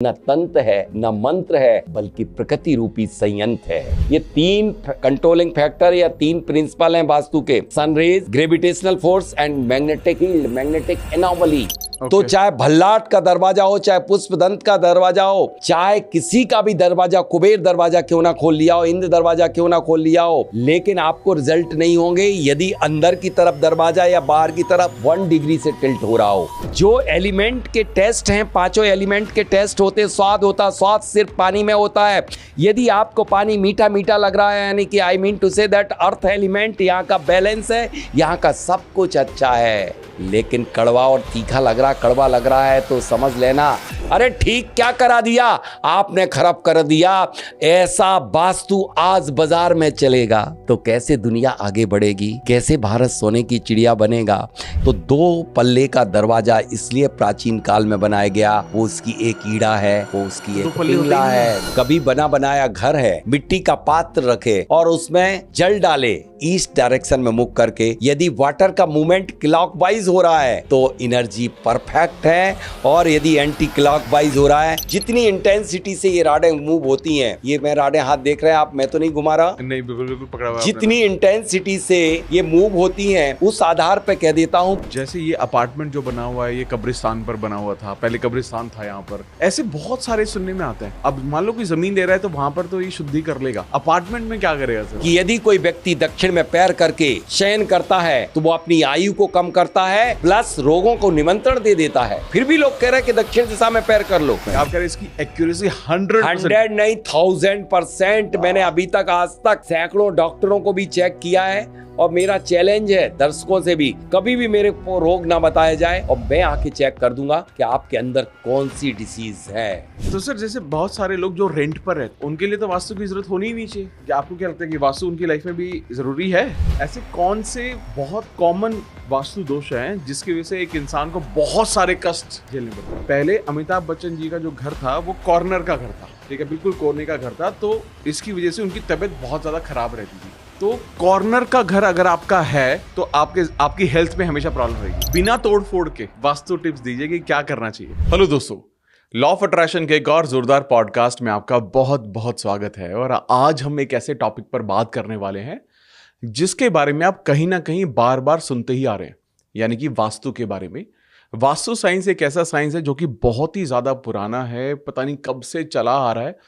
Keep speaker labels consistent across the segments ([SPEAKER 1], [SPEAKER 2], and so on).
[SPEAKER 1] न तंत्र है न मंत्र है, बल्कि प्रकृति रूपी संयंत्र है। ये 3 कंट्रोलिंग फैक्टर या 3 प्रिंसिपल हैं वास्तु के, sun rays, gravitational force and magnetic field, magnetic anomaly. तो चाहे भल्लाट का दरवाजा हो, चाहे पुष्पदंत का दरवाजा हो, चाहे किसी का भी दरवाजा, कुबेर दरवाजा क्यों ना खोल लिया हो, इंद्र दरवाजा क्यों ना खोल लिया हो, लेकिन आपको रिजल्ट नहीं होंगे यदि अंदर की तरफ दरवाजा या बाहर की तरफ 1 डिग्री से टिल्ट हो रहा हो। जो एलिमेंट के टेस्ट हैं, 5 एलिमेंट के टेस्ट होते, स्वाद होता, स्वाद सिर्फ पानी में होता है। यदि आपको पानी मीठा मीठा लग रहा है, यानी कि I mean to say that earth element यहाँ का बैलेंस है, यहाँ का सब कुछ अच्छा है। लेकिन कड़वा और तीखा लग रहा, कड़वा लग रहा है तो समझ लेना अरे ठीक क्या करा दिया आपने, खराब कर दिया। ऐसा वास्तु आज बाजार में चलेगा तो कैसे दुनिया आगे बढ़ेगी, कैसे भारत सोने की चिड़िया बनेगा। तो 2 पल्ले का दरवाजा इसलिए प्राचीन काल में बनाया गया, वो उसकी एक ईड़ा है, वो उसकी एक पिंगला है। कभी बना बनाया घर है, मिट्टी का पात्र रखे और उसमें जल डाले ईस्ट डायरेक्शन में मुख करके। यदि वाटर का मूवमेंट क्लॉकवाइज हो रहा है तो एनर्जी परफेक्ट है, और यदि एंटी क्लॉकवाइज हो रहा है, जितनी इंटेंसिटी से ये राडें मूव होती हैं, ये मैं राडें हाथ देख रहे हैं आप, मैं तो नहीं घुमा रहा,
[SPEAKER 2] नहीं बिल्कुल पकड़ा हुआ,
[SPEAKER 1] जितनी इंटेंसिटी से ये मूव होती हैं उस आधार पे कह देता हूँ।
[SPEAKER 2] जैसे ये अपार्टमेंट जो बना हुआ है ये कब्रिस्तान पर बना हुआ था, पहले कब्रिस्तान था यहाँ पर, ऐसे बहुत सारे सुनने में आते हैं। अब मान लो कोई जमीन ले रहा है तो वहां पर तो ये शुद्धि कर लेगा, अपार्टमेंट में क्या करेगा सर?
[SPEAKER 1] कि यदि कोई व्यक्ति दक्षिण में पैर करके शयन करता है तो वो अपनी आयु को कम करता है, प्लस रोगों को निमंत्रण दे देता है। फिर भी लोग कह रहे हैं कि दक्षिण दिशा में पैर कर लो।
[SPEAKER 2] आप कह रहे हैं इसकी एक्यूरेसी 100
[SPEAKER 1] नहीं 1000%। मैंने अभी तक आज तक सैकड़ों डॉक्टरों को भी चेक किया है, और मेरा चैलेंज है दर्शकों से भी, कभी भी मेरे को रोग ना बताया जाए और मैं आके चेक कर दूंगा कि आपके अंदर कौन सी डिसीज है।
[SPEAKER 2] तो सर जैसे बहुत सारे लोग जो रेंट पर रहते उनके लिए तो वास्तु की जरूरत होनी ही नहीं चाहिए, क्या आपको क्या लगता है कि वास्तु उनकी लाइफ में भी जरूरी है? ऐसे कौन से बहुत कॉमन वास्तु दोष हैं जिसकी वजह से एक इंसान को बहुत सारे कष्ट झेलने पड़ते हैं? पहले अमिताभ बच्चन जी का जो घर था वो कॉर्नर का घर था, ठीक है, बिल्कुल कोने का घर था, तो इसकी वजह से उनकी तबीयत बहुत ज्यादा खराब रहती थी। तो कॉर्नर का घर अगर आपका है तो आपकी हेल्थ में हमेशा प्रॉब्लम रहेगी। बिना तोड़ फोड़ के वास्तु टिप्स दीजिए कि क्या करना चाहिए। हेलो दोस्तों, लॉ ऑफ अट्रैक्शन के एक और जोरदार पॉडकास्ट में आपका बहुत बहुत स्वागत है। और आज हम एक ऐसे टॉपिक पर बात करने वाले हैं जिसके बारे में आप कहीं ना कहीं बार बार सुनते ही आ रहे हैं, यानी कि वास्तु के बारे में। वास्तु साइंस एक ऐसा साइंस है जो कि बहुत ही ज्यादा पुराना है, पता नहीं कब से चला आ रहा है,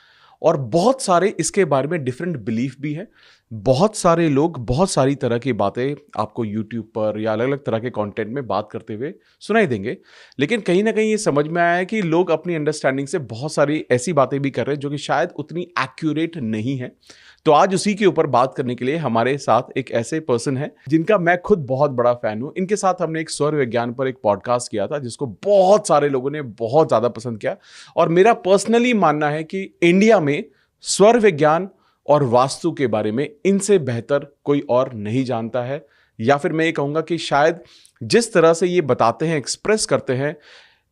[SPEAKER 2] और बहुत सारे इसके बारे में डिफरेंट बिलीफ भी है। बहुत सारे लोग बहुत सारी तरह की बातें आपको यूट्यूब पर या अलग अलग तरह के कंटेंट में बात करते हुए सुनाई देंगे, लेकिन कहीं ना कहीं ये समझ में आया है कि लोग अपनी अंडरस्टैंडिंग से बहुत सारी ऐसी बातें भी कर रहे हैं जो कि शायद उतनी एक्यूरेट नहीं है। तो आज उसी के ऊपर बात करने के लिए हमारे साथ एक ऐसे पर्सन है जिनका मैं खुद बहुत बड़ा फैन हूं। इनके साथ हमने एक स्वर विज्ञान पर एक पॉडकास्ट किया था जिसको बहुत सारे लोगों ने बहुत ज्यादा पसंद किया, और मेरा पर्सनली मानना है कि इंडिया में स्वर विज्ञान और वास्तु के बारे में इनसे बेहतर कोई और नहीं जानता है, या फिर मैं ये कहूंगा कि शायद जिस तरह से ये बताते हैं, एक्सप्रेस करते हैं,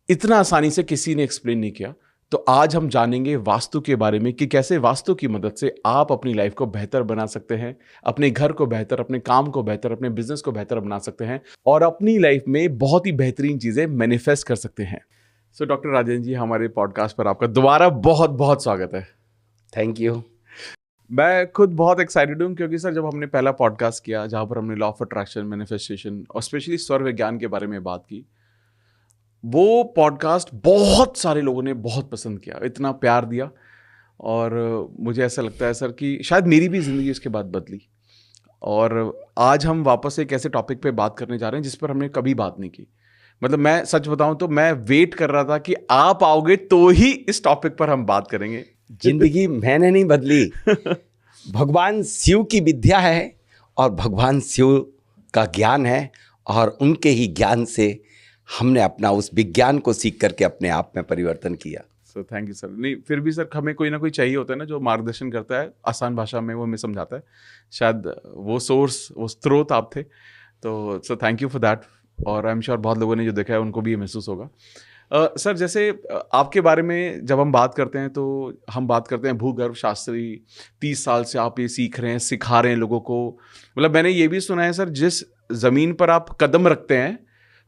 [SPEAKER 2] इतना आसानी से किसी ने एक्सप्लेन नहीं किया। तो आज हम जानेंगे वास्तु के बारे में कि कैसे वास्तु की मदद से आप अपनी लाइफ को बेहतर बना सकते हैं, अपने घर को बेहतर, अपने काम को बेहतर, अपने बिजनेस को बेहतर बना सकते हैं, और अपनी लाइफ में बहुत ही बेहतरीन चीजें मैनिफेस्ट कर सकते हैं। सो डॉक्टर राजेंद्र जी, हमारे पॉडकास्ट पर आपका दोबारा बहुत बहुत स्वागत है।
[SPEAKER 1] Thank you.
[SPEAKER 2] मैं खुद बहुत एक्साइटेड हूँ क्योंकि सर जब हमने पहला पॉडकास्ट किया जहाँ पर हमने लॉ ऑफ अट्रैक्शन, मैनिफेस्टेशन और स्पेशली स्वर विज्ञान के बारे में बात की, वो पॉडकास्ट बहुत सारे लोगों ने बहुत पसंद किया, इतना प्यार दिया, और मुझे ऐसा लगता है सर कि शायद मेरी भी ज़िंदगी उसके बाद बदली। और आज हम वापस एक ऐसे टॉपिक पे बात करने जा रहे हैं जिस पर हमने कभी बात नहीं की। मतलब मैं सच बताऊं तो मैं वेट कर रहा था कि आप आओगे तो ही इस टॉपिक पर हम बात करेंगे।
[SPEAKER 1] जिंदगी मैंने नहीं बदली, भगवान शिव की विद्या है और भगवान शिव का ज्ञान है, और उनके ही ज्ञान से हमने अपना उस विज्ञान को सीख करके अपने आप में परिवर्तन किया।
[SPEAKER 2] So thank you sir. नहीं, फिर भी सर हमें कोई ना कोई चाहिए होता है ना जो मार्गदर्शन करता है आसान भाषा में, वो हमें समझाता है। शायद वो सोर्स, वो स्रोत आप थे, तो sir thank you for that. और आई एम श्योर बहुत लोगों ने जो देखा है उनको भी ये महसूस होगा। सर जैसे आपके बारे में जब हम बात करते हैं तो हम बात करते हैं भूगर्भ शास्त्री, 30 साल से आप ये सीख रहे हैं, सिखा रहे हैं लोगों को। मतलब मैंने ये भी सुना है सर, जिस ज़मीन पर आप कदम रखते हैं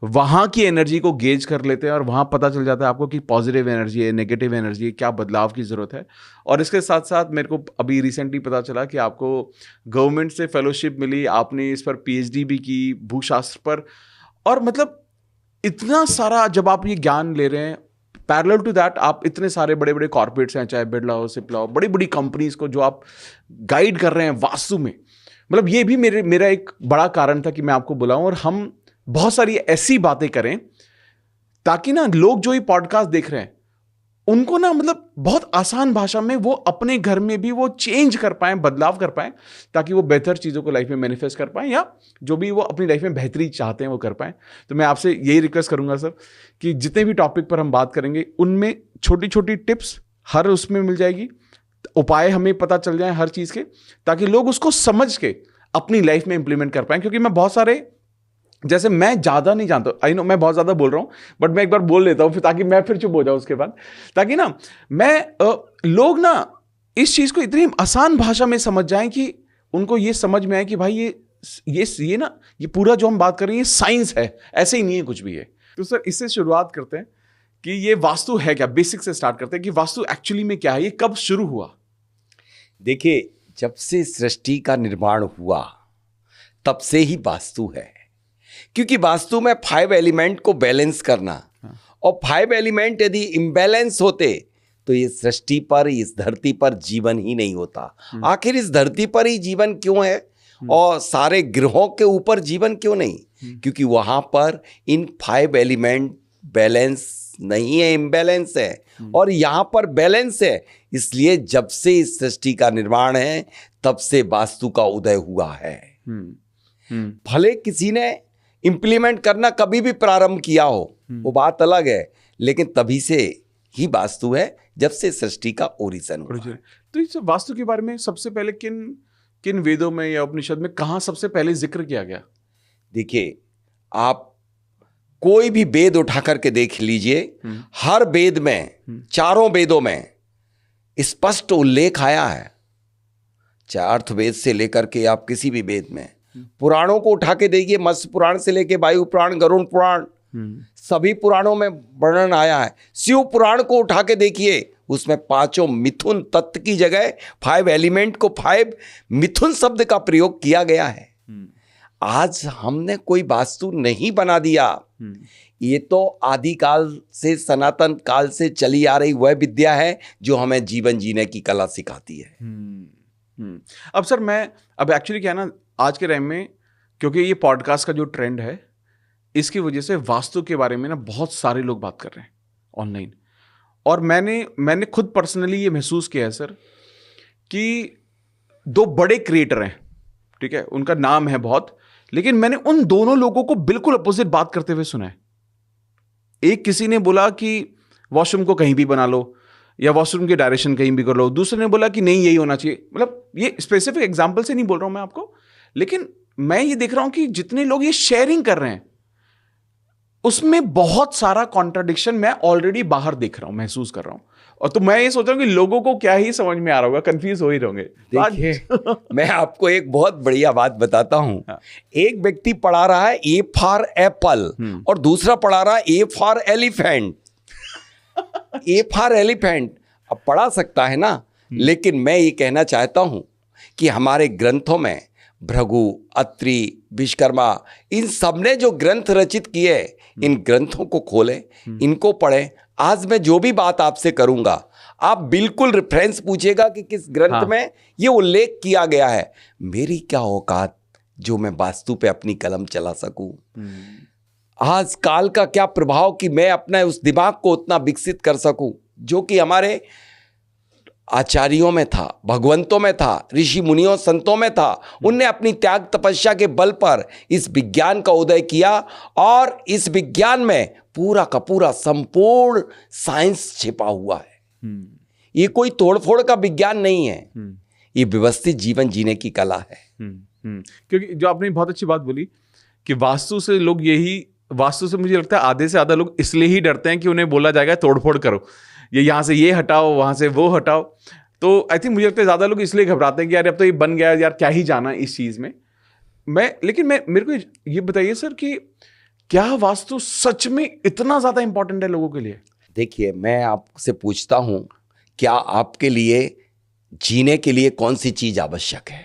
[SPEAKER 2] वहाँ की एनर्जी को गेज कर लेते हैं और वहाँ पता चल जाता है आपको कि पॉजिटिव एनर्जी है, नेगेटिव एनर्जी है, क्या बदलाव की ज़रूरत है। और इसके साथ साथ मेरे को अभी रिसेंटली पता चला कि आपको गवर्नमेंट से फेलोशिप मिली, आपने इस पर पीएचडी भी की भूशास्त्र पर। और मतलब इतना सारा जब आप ये ज्ञान ले रहे हैं, पैरेलल टू दैट आप इतने सारे बड़े बड़े कॉर्पोरेट्स हैं, चाहे बिरला हो, सिप्ला हो, बड़ी बड़ी कंपनीज को जो आप गाइड कर रहे हैं वास्तु में, मतलब ये भी मेरा एक बड़ा कारण था कि मैं आपको बुलाऊं और हम बहुत सारी ऐसी बातें करें ताकि ना लोग जो ये पॉडकास्ट देख रहे हैं उनको ना मतलब बहुत आसान भाषा में वो अपने घर में भी वो चेंज कर पाएं, बदलाव कर पाएं, ताकि वो बेहतर चीज़ों को लाइफ में मैनिफेस्ट कर पाएं या जो भी वो अपनी लाइफ में बेहतरी चाहते हैं वो कर पाएं। तो मैं आपसे यही रिक्वेस्ट करूंगा सर कि जितने भी टॉपिक पर हम बात करेंगे उनमें छोटी छोटी टिप्स हर उसमें मिल जाएगी, उपाय हमें पता चल जाए हर चीज़ के, ताकि लोग उसको समझ के अपनी लाइफ में इंप्लीमेंट कर पाएं। क्योंकि मैं बहुत सारे, जैसे मैं ज़्यादा नहीं जानता, आई नो मैं बहुत ज़्यादा बोल रहा हूँ, बट मैं एक बार बोल लेता हूँ फिर ताकि मैं फिर चुप हो जाऊँ उसके बाद, ताकि ना लोग ना इस चीज़ को इतनी आसान भाषा में समझ जाएं कि उनको ये समझ में आए कि भाई ये ना ये पूरा जो हम बात कर रहे हैं ये साइंस है, ऐसे ही नहीं है कुछ भी है। तो सर इससे शुरुआत करते हैं कि ये वास्तु है क्या, बेसिक से स्टार्ट करते हैं कि वास्तु एक्चुअली में क्या है, ये कब शुरू हुआ।
[SPEAKER 1] देखिए, जब से सृष्टि का निर्माण हुआ तब से ही वास्तु है, क्योंकि वास्तु में 5 एलिमेंट को बैलेंस करना, और 5 एलिमेंट यदि इम्बैलेंस होते तो ये सृष्टि पर, इस धरती पर जीवन ही नहीं होता। आखिर इस धरती पर ही जीवन क्यों है और सारे ग्रहों के ऊपर जीवन क्यों नहीं? क्योंकि वहां पर इन 5 एलिमेंट बैलेंस नहीं है, इम्बैलेंस है, और यहां पर बैलेंस है। इसलिए जब से इस सृष्टि का निर्माण है तब से वास्तु का उदय हुआ है। भले किसी ने इंप्लीमेंट करना कभी भी प्रारंभ किया हो, वो बात अलग है, लेकिन तभी से ही वास्तु है जब से सृष्टि का ओरिजिन हुआ।
[SPEAKER 2] तो इस वास्तु के बारे में सबसे पहले किन वेदों में या उपनिषद में कहाँ सबसे पहले जिक्र किया गया?
[SPEAKER 1] देखिए, आप कोई भी वेद उठा करके देख लीजिए, हर वेद में, चारों वेदों में स्पष्ट उल्लेख आया है, चाहे अर्थवेद से लेकर के आप किसी भी वेद में, पुराणों को उठा के देखिए, मत्स्य पुराण से लेके वायु पुराण, गरुड़ पुराण, सभी पुराणों में वर्णन आया है। शिव पुराण को उठा के देखिए, उसमें 5 मिथुन तत्व की जगह 5 एलिमेंट को 5 मिथुन शब्द का प्रयोग किया गया है। आज हमने कोई वास्तु नहीं बना दिया, ये तो आदिकाल से, सनातन काल से चली आ रही वह विद्या है जो हमें जीवन जीने की कला सिखाती है।
[SPEAKER 2] अब सर अब एक्चुअली क्या है ना, आज के टाइम में क्योंकि ये पॉडकास्ट का जो ट्रेंड है इसकी वजह से वास्तु के बारे में ना बहुत सारे लोग बात कर रहे हैं ऑनलाइन, और मैंने खुद पर्सनली ये महसूस किया है सर कि 2 बड़े क्रिएटर हैं, ठीक है, उनका नाम है बहुत, लेकिन मैंने उन दोनों लोगों को बिल्कुल अपोजिट बात करते हुए सुना है। एक किसी ने बोला कि वॉशरूम को कहीं भी बना लो या वॉशरूम की डायरेक्शन कहीं भी कर लो, दूसरे ने बोला कि नहीं यही होना चाहिए। मतलब ये स्पेसिफिक एग्जांपल से नहीं बोल रहा हूं मैं आपको, लेकिन मैं ये देख रहा हूं कि जितने लोग ये शेयरिंग कर रहे हैं उसमें बहुत सारा कॉन्ट्राडिक्शन मैं ऑलरेडी बाहर देख रहा हूं, महसूस कर रहा हूं। और तो मैं ये सोच रहा हूं कि लोगों को क्या ही समझ में आ रहा होगा, कंफ्यूज हो ही रहोगे।
[SPEAKER 1] देखिए मैं आपको एक बहुत बढ़िया बात बताता हूं।
[SPEAKER 2] हाँ।
[SPEAKER 1] एक व्यक्ति पढ़ा रहा है ए फॉर एप्पल और दूसरा पढ़ा रहा है A for elephant. A for elephant अब पढ़ा सकता है ना, लेकिन मैं ये कहना चाहता हूं कि हमारे ग्रंथों में भृगु, अत्रि, विश्वकर्मा, इन सबने जो ग्रंथ रचित किए, इन ग्रंथों को खोलें, इनको पढ़ें। आज मैं जो भी बात आपसे करूंगा, आप बिल्कुल रेफरेंस पूछेगा कि किस ग्रंथ में ये उल्लेख किया गया है। मेरी क्या औकात जो मैं वास्तु पे अपनी कलम चला सकूं। आज काल का क्या प्रभाव कि मैं अपना उस दिमाग को उतना विकसित कर सकूं जो कि हमारे आचार्यों में था, भगवंतों में था, ऋषि मुनियों संतों में था। उनने अपनी त्याग तपस्या के बल पर इस विज्ञान का उदय किया, और इस विज्ञान में पूरा का पूरा संपूर्ण साइंस छिपा हुआ है। ये कोई तोड़फोड़ का विज्ञान नहीं है, ये व्यवस्थित जीवन जीने की कला है।
[SPEAKER 2] क्योंकि जो आपने बहुत अच्छी बात बोली कि वास्तु से मुझे लगता है आधे से ज्यादा लोग इसलिए ही डरते हैं कि उन्हें बोला जाएगा तोड़फोड़ करो, ये यहाँ से ये हटाओ, वहाँ से वो हटाओ। तो आई थिंक मुझे लगता है ज़्यादा लोग इसलिए घबराते हैं कि यार अब तो ये बन गया, यार क्या ही जाना इस चीज़ में। लेकिन मेरे को ये बताइए सर कि क्या वास्तु सच में इतना ज्यादा इंपॉर्टेंट है लोगों के लिए?
[SPEAKER 1] देखिए, मैं आपसे पूछता हूं, क्या आपके लिए जीने के लिए कौन सी चीज आवश्यक है?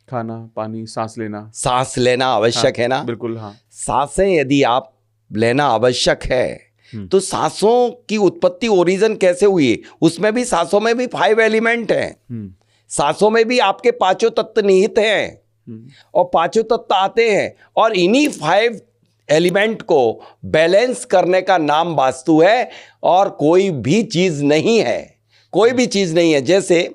[SPEAKER 2] खाना, पानी, सांस लेना।
[SPEAKER 1] सांस लेना आवश्यक है ना?
[SPEAKER 2] बिल्कुल, हाँ।
[SPEAKER 1] सांसें यदि आप लेना आवश्यक है तो सांसों की उत्पत्ति ओरिजिन कैसे हुई? उसमें भी, सांसों में भी 5 एलिमेंट हैं। सांसों में भी आपके 5 तत्व निहित हैं और 5 तत्व आते हैं और इन्हीं 5 एलिमेंट को बैलेंस करने का नाम वास्तु है और कोई भी चीज नहीं है। कोई भी चीज नहीं है। जैसे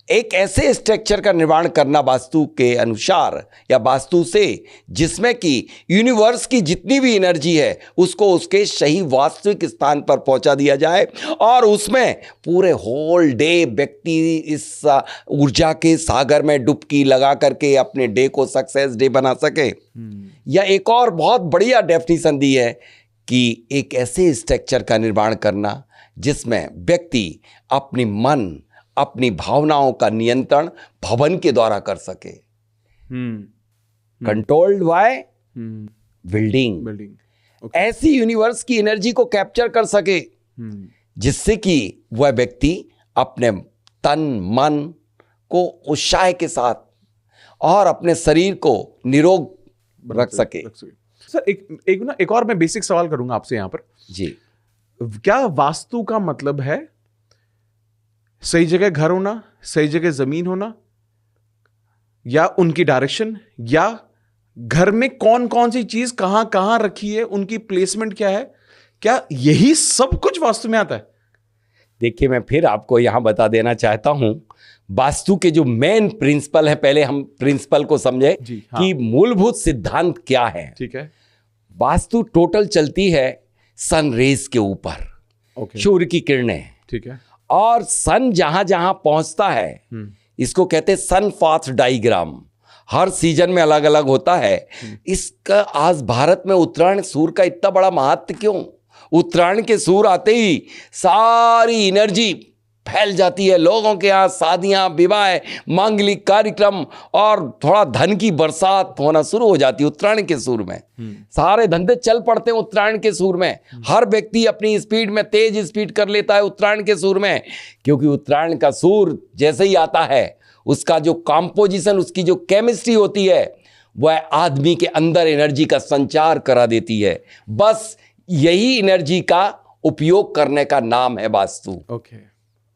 [SPEAKER 1] एक ऐसे स्ट्रक्चर का निर्माण करना वास्तु के अनुसार या वास्तु से, जिसमें कि यूनिवर्स की जितनी भी एनर्जी है उसको उसके सही वास्तविक स्थान पर पहुंचा दिया जाए और उसमें पूरे होल डे व्यक्ति इस ऊर्जा के सागर में डुबकी लगा करके अपने डे को सक्सेस डे बना सके। या एक और बहुत बढ़िया डेफिनेशन दी है कि एक ऐसे स्ट्रक्चर का निर्माण करना जिसमें व्यक्ति अपनी मन, अपनी भावनाओं का नियंत्रण भवन के द्वारा कर सके। Controlled by building. ऐसी यूनिवर्स की एनर्जी को कैप्चर कर सके जिससे कि वह व्यक्ति अपने तन मन को उत्साह के साथ और अपने शरीर को निरोग रख सके।
[SPEAKER 2] सर, एक और मैं बेसिक सवाल करूंगा आपसे यहां पर
[SPEAKER 1] जी।
[SPEAKER 2] क्या वास्तु का मतलब है सही जगह घर होना, सही जगह जमीन होना, या उनकी डायरेक्शन, या घर में कौन कौन सी चीज कहां कहां रखी है, उनकी प्लेसमेंट क्या है? क्या यही सब कुछ वास्तु में आता है?
[SPEAKER 1] देखिए, मैं फिर आपको यहां बता देना चाहता हूं, वास्तु के जो मेन प्रिंसिपल है, पहले हम प्रिंसिपल को समझे कि मूलभूत सिद्धांत क्या है।
[SPEAKER 2] ठीक है।
[SPEAKER 1] वास्तु टोटल चलती है सन रेज के ऊपर, सूर्य की किरणें।
[SPEAKER 2] ठीक है।
[SPEAKER 1] और सन जहां जहां पहुंचता है, इसको कहते हैं सन पाथ डायग्राम। हर सीजन में अलग अलग होता है। इसका आज भारत में उत्तरायण सूर्य का इतना बड़ा महत्व क्यों? उत्तरायण के सूर्य आते ही सारी एनर्जी फैल जाती है। लोगों के यहाँ शादियां, विवाह, मांगलिक कार्यक्रम और थोड़ा धन की बरसात होना शुरू हो जाती है उत्तरायण के सूर्य में। सारे धंधे चल पड़ते हैं उत्तरायण के सूर्य में। हर व्यक्ति अपनी स्पीड में तेज स्पीड कर लेता है उत्तरायण के सूर्य में, क्योंकि उत्तरायण का सूर्य जैसे ही आता है, उसका जो कॉम्पोजिशन, उसकी जो केमिस्ट्री होती है, वह आदमी के अंदर एनर्जी का संचार करा देती है। बस यही एनर्जी का उपयोग करने का नाम है वास्तु।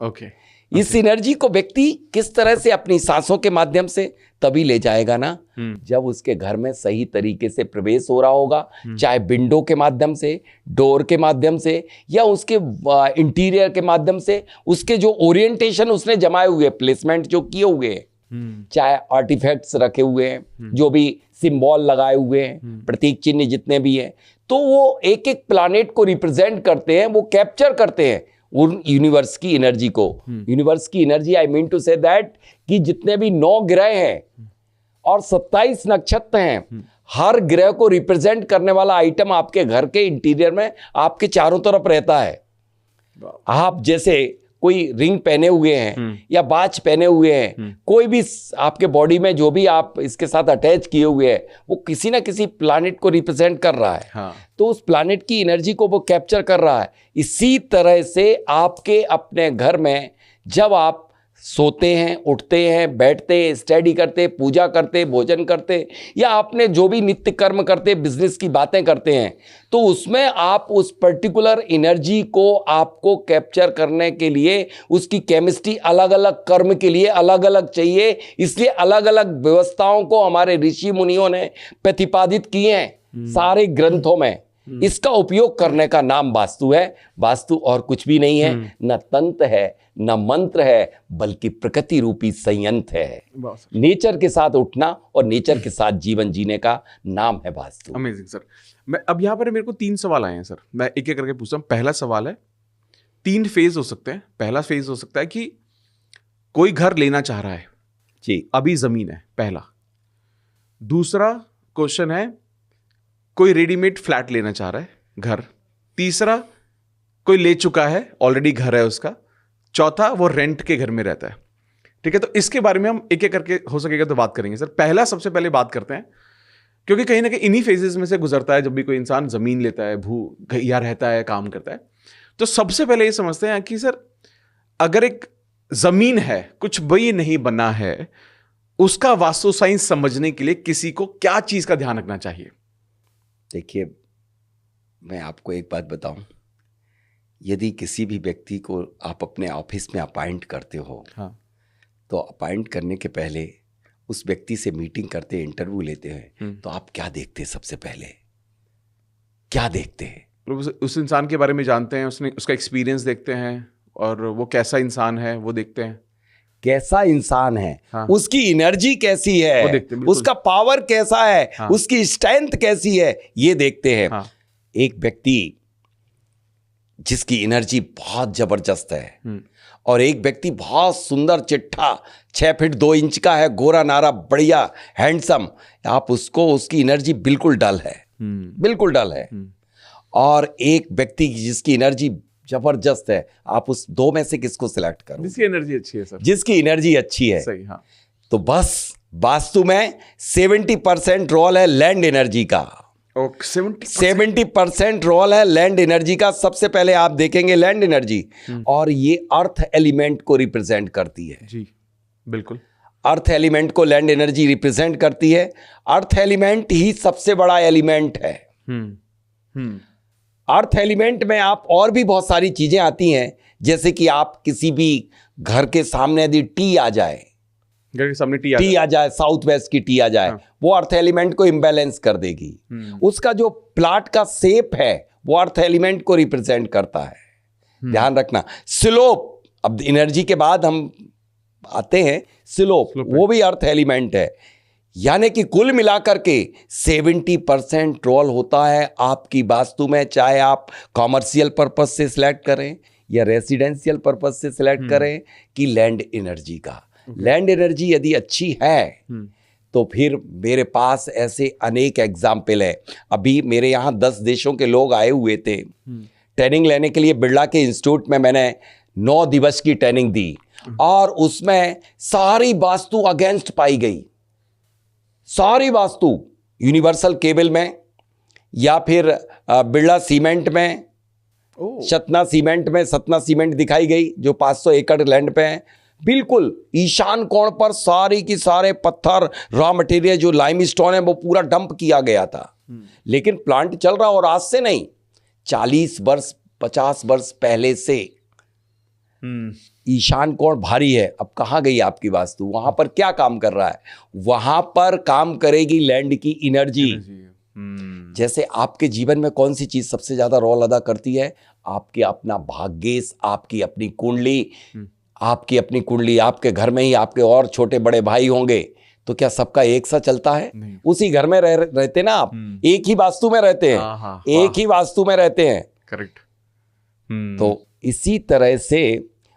[SPEAKER 2] ओके।
[SPEAKER 1] इस एनर्जी को व्यक्ति किस तरह से अपनी सांसों के माध्यम से तभी ले जाएगा ना, जब उसके घर में सही तरीके से प्रवेश हो रहा होगा, चाहे विंडो के माध्यम से, डोर के माध्यम से, या उसके इंटीरियर के माध्यम से, उसके जो ओरिएंटेशन उसने जमाए हुए, प्लेसमेंट जो किए हुए हैं, चाहे आर्टिफैक्ट्स रखे हुए हैं, जो भी सिंबल लगाए हुए हैं, प्रतीक चिन्ह जितने भी हैं, तो वो एक एक प्लैनेट को रिप्रेजेंट करते हैं, वो कैप्चर करते हैं उन यूनिवर्स की एनर्जी को। यूनिवर्स की energy, I mean to say that, कि जितने भी 9 ग्रह हैं और 27 नक्षत्र हैं, हर ग्रह को रिप्रेजेंट करने वाला आइटम आपके घर के इंटीरियर में आपके चारों तरफ रहता है। आप जैसे कोई रिंग पहने हुए हैं या बाच पहने हुए हैं, कोई भी आपके बॉडी में जो भी आप इसके साथ अटैच किए हुए हैं, वो किसी ना किसी प्लैनेट को रिप्रेजेंट कर रहा है। तो उस प्लैनेट की एनर्जी को वो कैप्चर कर रहा है। इसी तरह से आपके अपने घर में जब आप सोते हैं, उठते हैं, बैठते हैं, स्टडी करते, पूजा करते, भोजन करते, या आपने जो भी नित्य कर्म करते, बिजनेस की बातें करते हैं, तो उसमें आप उस पर्टिकुलर एनर्जी को आपको कैप्चर करने के लिए उसकी केमिस्ट्री अलग अलग कर्म के लिए अलग अलग चाहिए। इसलिए अलग अलग व्यवस्थाओं को हमारे ऋषि मुनियों ने प्रतिपादित किए हैं सारे ग्रंथों में। इसका उपयोग करने का नाम वास्तु है। वास्तु और कुछ भी नहीं है, न तंत्र है, न मंत्र है, बल्कि प्रकृति रूपी संयंत्र है। नेचर के साथ उठना और नेचर के साथ जीवन जीने का नाम है वास्तु।
[SPEAKER 2] Amazing sir. मैं अब यहाँ पर मेरे को 3 सवाल आए हैं सर, मैं एक एक करके पूछता हूँ। पहला सवाल है, 3 फेज हो सकते हैं। पहला फेज हो सकता है कि कोई घर लेना चाह रहा है
[SPEAKER 1] जी,
[SPEAKER 2] अभी जमीन है, पहला। दूसरा क्वेश्चन है, कोई रेडीमेड फ्लैट लेना चाह रहा है, घर। तीसरा, कोई ले चुका है, ऑलरेडी घर है उसका। चौथा, वो रेंट के घर में रहता है। ठीक है, तो इसके बारे में हम एक एक करके हो सकेगा तो बात करेंगे सर। पहला, सबसे पहले बात करते हैं क्योंकि कहीं ना कहीं इन्हीं फेजेस में से गुजरता है जब भी कोई इंसान जमीन लेता है, या रहता है, काम करता है। तो सबसे पहले ये समझते हैं कि सर अगर एक जमीन है, कुछ भी नहीं बना है, उसका वास्तु साइंस समझने के लिए किसी को क्या चीज का ध्यान रखना चाहिए?
[SPEAKER 1] देखिए, मैं आपको एक बात बताऊं, यदि किसी भी व्यक्ति को आप अपने ऑफिस में अपॉइंट करते हो,
[SPEAKER 2] हाँ,
[SPEAKER 1] तो अपॉइंट करने के पहले उस व्यक्ति से मीटिंग करते हैं, इंटरव्यू लेते हैं, तो आप क्या देखते हैं? सबसे पहले क्या देखते हैं?
[SPEAKER 2] उस इंसान के बारे में जानते हैं, उसका एक्सपीरियंस देखते हैं, और वो कैसा इंसान है वो देखते हैं।
[SPEAKER 1] कैसा इंसान है,
[SPEAKER 2] हाँ,
[SPEAKER 1] उसकी एनर्जी कैसी
[SPEAKER 2] वो
[SPEAKER 1] है,
[SPEAKER 2] देखते हैं, बिल्कुल।
[SPEAKER 1] उसका पावर कैसा है,
[SPEAKER 2] हाँ,
[SPEAKER 1] उसकी स्ट्रेंथ कैसी है, ये देखते हैं।
[SPEAKER 2] हाँ,
[SPEAKER 1] एक व्यक्ति जिसकी एनर्जी बहुत जबरदस्त है और एक व्यक्ति बहुत सुंदर चिट्ठा 6 फीट 2 इंच का है, गोरा नारा, बढ़िया हैंडसम, आप उसको, उसकी एनर्जी बिल्कुल डल है, बिल्कुल डल है। और एक व्यक्ति जिसकी एनर्जी जबरदस्त है, आप उस दो में से किसको सिलेक्ट करो?
[SPEAKER 2] जिसकी एनर्जी अच्छी है सर।
[SPEAKER 1] जिसकी एनर्जी अच्छी है।
[SPEAKER 2] सही, हाँ।
[SPEAKER 1] तो बस वास्तु में 70% रोल है लैंड एनर्जी का। 70% रोल है लैंड एनर्जी का। सबसे पहले आप देखेंगे लैंड एनर्जी, और ये अर्थ एलिमेंट को रिप्रेजेंट करती है।
[SPEAKER 2] जी, बिल्कुल।
[SPEAKER 1] अर्थ एलिमेंट को लैंड एनर्जी रिप्रेजेंट करती है। अर्थ एलिमेंट ही सबसे बड़ा एलिमेंट है। अर्थ एलिमेंट में आप और भी बहुत सारी चीजें आती हैं, जैसे कि आप किसी भी घर के सामने यदि टी आ जाए,
[SPEAKER 2] घर के सामने टी
[SPEAKER 1] आ जाए, साउथ वेस्ट की टी आ जाए,
[SPEAKER 2] हाँ, वो
[SPEAKER 1] वो अर्थ एलिमेंट को इम्बैलेंस कर देगी। उसका जो प्लाट का शेप है वो अर्थ एलिमेंट को रिप्रेजेंट करता है। ध्यान रखना। स्लोप, अब एनर्जी के बाद हम आते हैं स्लोप, वो भी अर्थ एलिमेंट है। यानी कि कुल मिलाकर के 70% रोल होता है आपकी वास्तु में, चाहे आप कॉमर्शियल पर्पस से सिलेक्ट करें या रेसिडेंशियल पर्पस से सिलेक्ट करें, कि लैंड एनर्जी का। लैंड एनर्जी यदि अच्छी है तो फिर मेरे पास ऐसे अनेक एग्जाम्पल है। अभी मेरे यहाँ 10 देशों के लोग आए हुए थे ट्रेनिंग लेने के लिए। बिरला के इंस्टीट्यूट में मैंने 9 दिवस की ट्रेनिंग दी, और उसमें सारी वास्तु अगेंस्ट पाई गई। सारी वास्तु यूनिवर्सल केबल में, या फिर बिरला सीमेंट में, सतना सीमेंट में, सतना सीमेंट दिखाई गई जो 500 एकड़ लैंड पे है। बिल्कुल ईशान कोण पर सारी की सारे पत्थर, रॉ मटेरियल जो लाइमस्टोन है वो पूरा डंप किया गया था। लेकिन प्लांट चल रहा, और आज से नहीं, 40 वर्ष 50 वर्ष पहले से ईशान कोण भारी है। अब कहाँ गई आपकी वास्तु? वहां पर क्या काम कर रहा है? वहां पर काम करेगी लैंड की एनर्जी। जैसे आपके जीवन में कौन सी चीज सबसे ज्यादा रोल अदा करती है? आपके अपना भाग्येश, आपकी अपनी कुंडली, आपकी अपनी कुंडली। आपके घर में ही आपके और छोटे बड़े भाई होंगे, तो क्या सबका एक सा चलता है? उसी घर में रहते ना आप, एक ही वास्तु में रहते हैं, एक ही वास्तु में रहते हैं।
[SPEAKER 2] करेक्ट।
[SPEAKER 1] तो इसी तरह से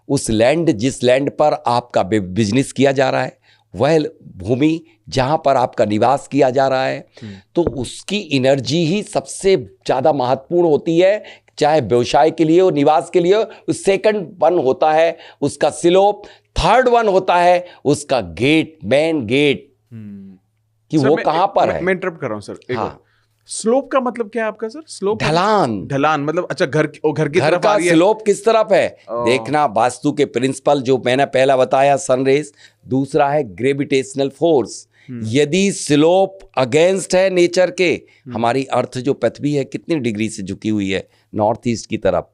[SPEAKER 1] उस लैंड, जिस लैंड पर आपका बिजनेस किया जा रहा है, वह भूमि जहां पर आपका निवास किया जा रहा है, तो उसकी एनर्जी ही सबसे ज्यादा महत्वपूर्ण होती है। चाहे व्यवसाय के लिए हो, निवास के लिए हो। सेकंड वन होता है उसका स्लोप, थर्ड वन होता है उसका गेट, मेन गेट, कि वो कहां पर है।
[SPEAKER 2] मैं इंटरप्ट कर रहा हूं सर।
[SPEAKER 1] हाँ।
[SPEAKER 2] स्लोप का मतलब क्या है आपका सर? स्लोप,
[SPEAKER 1] ढलान।
[SPEAKER 2] ढलान मतलब, अच्छा, घर की
[SPEAKER 1] घर
[SPEAKER 2] तरफ
[SPEAKER 1] का
[SPEAKER 2] आ रही है।
[SPEAKER 1] स्लोप किस तरफ है देखना। वास्तु के प्रिंसिपल जो मैंने पहला बताया, सनरेज, दूसरा है ग्रेविटेशनल फोर्स। यदि स्लोप अगेंस्ट है नेचर के, हमारी अर्थ जो पृथ्वी है कितनी डिग्री से झुकी हुई है? नॉर्थ ईस्ट की तरफ,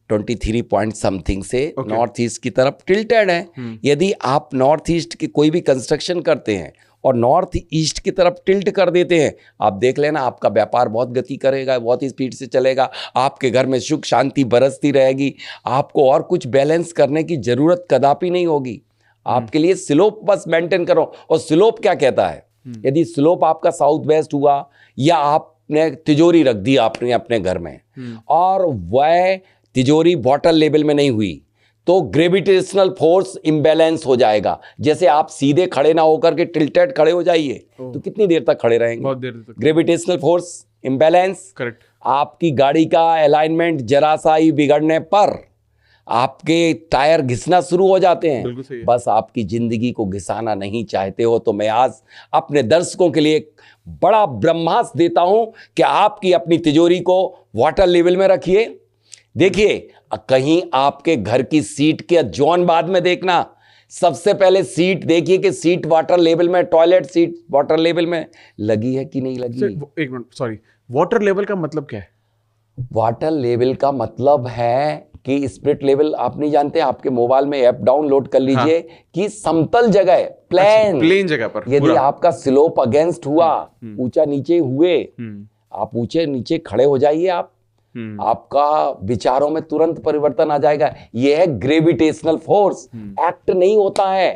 [SPEAKER 1] 23 पॉइंट समथिंग से नॉर्थ ईस्ट की तरफ टिल्टेड है। यदि आप नॉर्थ ईस्ट की कोई भी कंस्ट्रक्शन करते हैं और नॉर्थ ईस्ट की तरफ टिल्ट कर देते हैं, आप देख लेना आपका व्यापार बहुत गति करेगा, बहुत स्पीड से चलेगा, आपके घर में सुख शांति बरसती रहेगी, आपको और कुछ बैलेंस करने की जरूरत कदापि नहीं होगी। आपके लिए स्लोप बस मेंटेन करो। और स्लोप क्या कहता है? यदि स्लोप आपका साउथ वेस्ट हुआ, या आपने तिजोरी रख दी आपने अपने घर में, और वह तिजोरी बॉटल लेवल में नहीं हुई, तो ग्रेविटेशनल फोर्स इम्बैलेंस हो जाएगा। जैसे आप सीधे खड़े ना होकर के टिल्टेड खड़े हो जाइए, तो कितनी देर तक खड़े रहेंगे?
[SPEAKER 2] बहुत देर तक।
[SPEAKER 1] Gravitational force imbalance.
[SPEAKER 2] करेक्ट।
[SPEAKER 1] आपकी गाड़ी का अलाइनमेंट जरा सा ही बिगड़ने पर आपके टायर घिसना शुरू हो जाते हैं।
[SPEAKER 2] बिल्कुल सही है।
[SPEAKER 1] बस आपकी जिंदगी को घिसाना नहीं चाहते हो तो मैं आज अपने दर्शकों के लिए एक बड़ा ब्रह्मास्त्र देता हूं कि आपकी अपनी तिजोरी को वाटर लेवल में रखिए। देखिए, कहीं आपके घर की सीट के जॉन बाद में देखना, सबसे पहले सीट देखिए कि सीट वाटर लेवल में, टॉयलेट सीट वाटर लेवल में लगी है कि नहीं लगी।
[SPEAKER 2] एक मिनट, सॉरी, वाटर लेवल का मतलब क्या है?
[SPEAKER 1] वाटर लेवल का मतलब है कि स्पिरिट लेवल आप नहीं जानते, आपके मोबाइल में ऐप डाउनलोड कर लीजिए। कि समतल जगह,
[SPEAKER 2] प्लेन जगह पर
[SPEAKER 1] यदि
[SPEAKER 2] पूरा।
[SPEAKER 1] आपका स्लोप अगेंस्ट हुआ, ऊंचा नीचे हुए, आप ऊंचे नीचे खड़े हो जाइए, आपका विचारों में तुरंत परिवर्तन आ जाएगा। यह है ग्रेविटेशनल फोर्स, एक्ट नहीं होता है।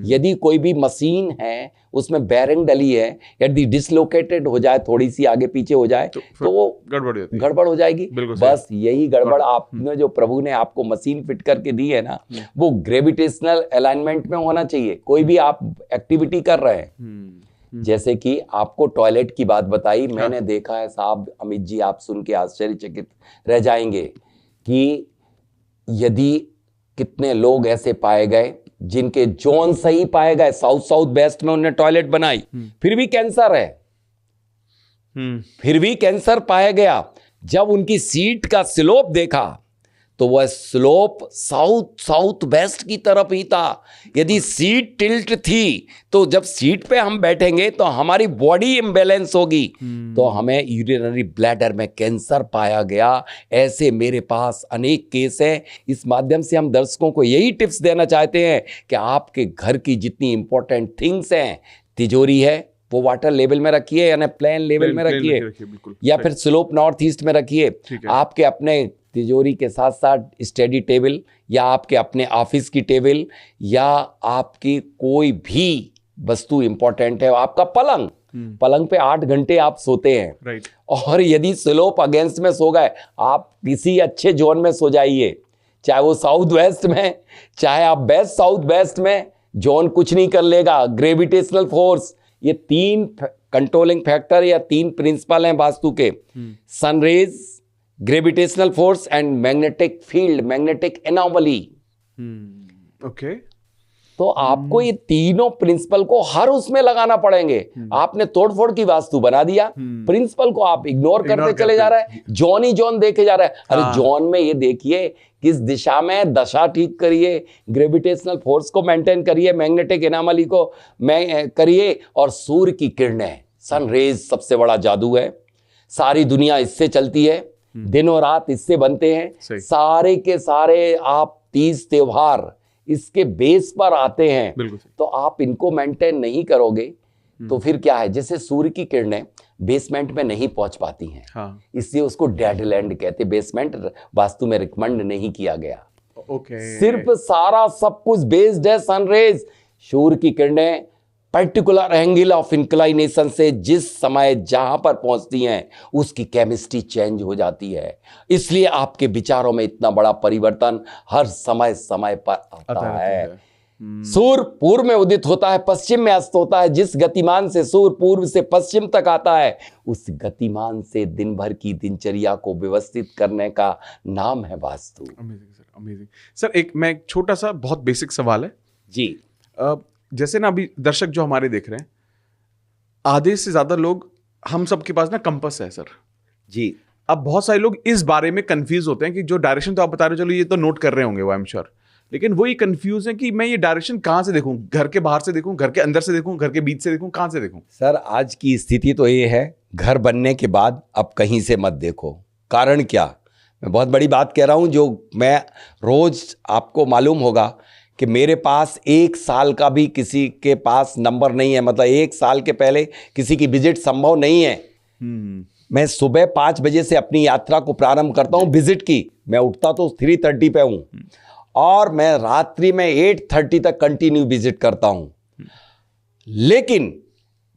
[SPEAKER 1] यदि कोई भी मशीन है उसमें बेरिंग डली है, यदि डिसलोकेटेड हो जाए, थोड़ी सी आगे पीछे हो जाए तो वो गड़बड़ हो जाएगी। बस यही गड़बड़ आपने जो प्रभु ने आपको मशीन फिट करके दी है ना, वो ग्रेविटेशनल अलाइनमेंट में होना चाहिए। कोई भी आप एक्टिविटी कर रहे हैं, जैसे कि आपको टॉयलेट की बात बताई, मैंने देखा है साहब, अमित जी आप सुन के आश्चर्यचकित रह जाएंगे कि यदि कितने लोग ऐसे पाए गए जिनके जोन सही पाए गए, साउथ वेस्ट में उन्होंने टॉयलेट बनाई, फिर भी कैंसर है, फिर भी कैंसर पाया गया। जब उनकी सीट का स्लोप देखा तो वह स्लोप साउथ वेस्ट की तरफ ही था। यदि सीट टिल्ट थी तो जब सीट पे हम बैठेंगे तो हमारी बॉडी इम्बैलेंस होगी, तो हमें यूरिनरी ब्लैडर में कैंसर पाया गया। ऐसे मेरे पास अनेक केस हैं। इस माध्यम से हम दर्शकों को यही टिप्स देना चाहते हैं कि आपके घर की जितनी इंपॉर्टेंट थिंग्स हैं, तिजोरी है वो वाटर लेवल में रखिए, यानी प्लेन लेवल में रखिए, या फिर स्लोप नॉर्थ ईस्ट में रखिए। आपके अपने तिजोरी के साथ साथ स्टडी टेबल, या आपके अपने ऑफिस की टेबल, या आपकी कोई भी वस्तु इंपॉर्टेंट है, आपका पलंग पे 8 घंटे आप सोते हैं,
[SPEAKER 2] राइट।
[SPEAKER 1] और यदि स्लोप अगेंस्ट में सो गए, आप किसी अच्छे जोन में सो जाइए, चाहे वो साउथ वेस्ट में, चाहे आप बेस्ट साउथ वेस्ट में, जोन कुछ नहीं कर लेगा। ग्रेविटेशनल फोर्स, ये 3 कंट्रोलिंग फैक्टर या 3 प्रिंसिपल हैं वास्तु के, sun rays, gravitational force and magnetic field, magnetic anomaly.
[SPEAKER 2] Okay,
[SPEAKER 1] तो आपको ये तीनों प्रिंसिपल को हर उसमें लगाना पड़ेंगे। आपने तोड़फोड़ की वास्तु बना दिया, प्रिंसिपल को आप इग्नोर करते चले जा रहे हैं, जॉन ही जॉन देखे जा रहे हैं। अरे जॉन में ये देखिए किस दिशा में, दशा ठीक करिए, ग्रेविटेशनल फोर्स को मेंटेन करिए, मैग्नेटिक एनोमली को करिए, और सूर्य की किरणें, सन रेज सबसे बड़ा जादू है। सारी दुनिया इससे चलती है, दिन और रात इससे बनते हैं। सारे के सारे आप 30 त्योहार इसके बेस पर आते हैं। तो आप इनको मेंटेन नहीं करोगे तो फिर क्या है, जैसे सूर्य की किरणें बेसमेंट में नहीं पहुंच पाती हैं, इसलिए उसको डेड लैंड कहते। बेसमेंट वास्तु में रिकमेंड नहीं किया गया। सिर्फ सारा सब कुछ बेस्ड है सनरेज। सूर्य की किरणें पर्टिकुलर एंगल ऑफ इंक्लाइनेशन से जिस समय जहां पर पहुंचती हैं उसकी केमिस्ट्री चेंज हो जाती है। इसलिए आपके विचारों में इतना बड़ा परिवर्तन हर समय समय पर आता है। सूर्य पूर्व में उदित होता है, पश्चिम में अस्त होता है। जिस गतिमान से सूर्य पूर्व से पश्चिम तक आता है, उस गतिमान से दिन भर की दिनचर्या को व्यवस्थित करने का नाम है वास्तु।
[SPEAKER 2] अमेजिंग सर, एक छोटा सा बहुत बेसिक सवाल है
[SPEAKER 1] जी।
[SPEAKER 2] जैसे ना अभी दर्शक जो हमारे देख रहे हैं, आधे से ज्यादा लोग, हम सबके पास ना कंपास है सर
[SPEAKER 1] जी।
[SPEAKER 2] अब बहुत सारे लोग इस बारे में कंफ्यूज होते हैं कि जो डायरेक्शन तो आप बता रहे हो, चलो ये तो नोट कर रहे होंगे वो, आई एम श्योर, लेकिन वो ये कंफ्यूज है कि मैं ये डायरेक्शन कहां से देखूं, घर के बाहर से देखूं, घर के अंदर से देखूं, घर के बीच से देखूं, कहां से देखूं?
[SPEAKER 1] सर आज की स्थिति तो ये है, घर बनने के बाद अब कहीं से मत देखो। कारण क्या, मैं बहुत बड़ी बात कह रहा हूं, जो मैं रोज, आपको मालूम होगा कि मेरे पास 1 साल का भी किसी के पास नंबर नहीं है, मतलब 1 साल के पहले किसी की विजिट संभव नहीं है। मैं सुबह 5 बजे से अपनी यात्रा को प्रारंभ करता हूं विजिट की। मैं उठता तो 3:30 पे हूं और मैं रात्रि में 8:30 तक कंटिन्यू विजिट करता हूं। लेकिन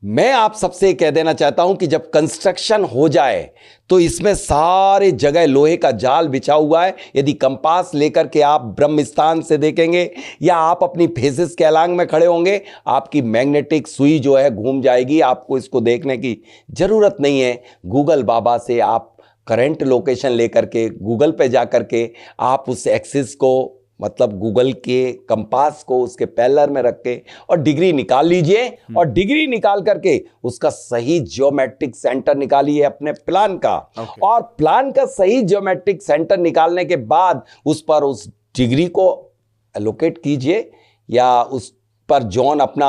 [SPEAKER 1] मैं आप सबसे कह देना चाहता हूं कि जब कंस्ट्रक्शन हो जाए तो इसमें सारे जगह लोहे का जाल बिछा हुआ है। यदि कंपास लेकर के आप ब्रह्म स्थान से देखेंगे या आप अपनी फेसिस के अलांग में खड़े होंगे, आपकी मैग्नेटिक सुई जो है घूम जाएगी। आपको इसको देखने की जरूरत नहीं है। गूगल बाबा से आप करंट लोकेशन लेकर के गूगल पे जा कर के आप उस एक्सिस को, मतलब गूगल के कंपास को उसके पैरेलल में रख के और डिग्री निकाल लीजिए, और डिग्री निकाल करके उसका सही ज्योमेट्रिक सेंटर निकालिए अपने प्लान का। और प्लान का सही ज्योमेट्रिक सेंटर निकालने के बाद उस पर उस डिग्री को एलोकेट कीजिए, या उस पर जोन अपना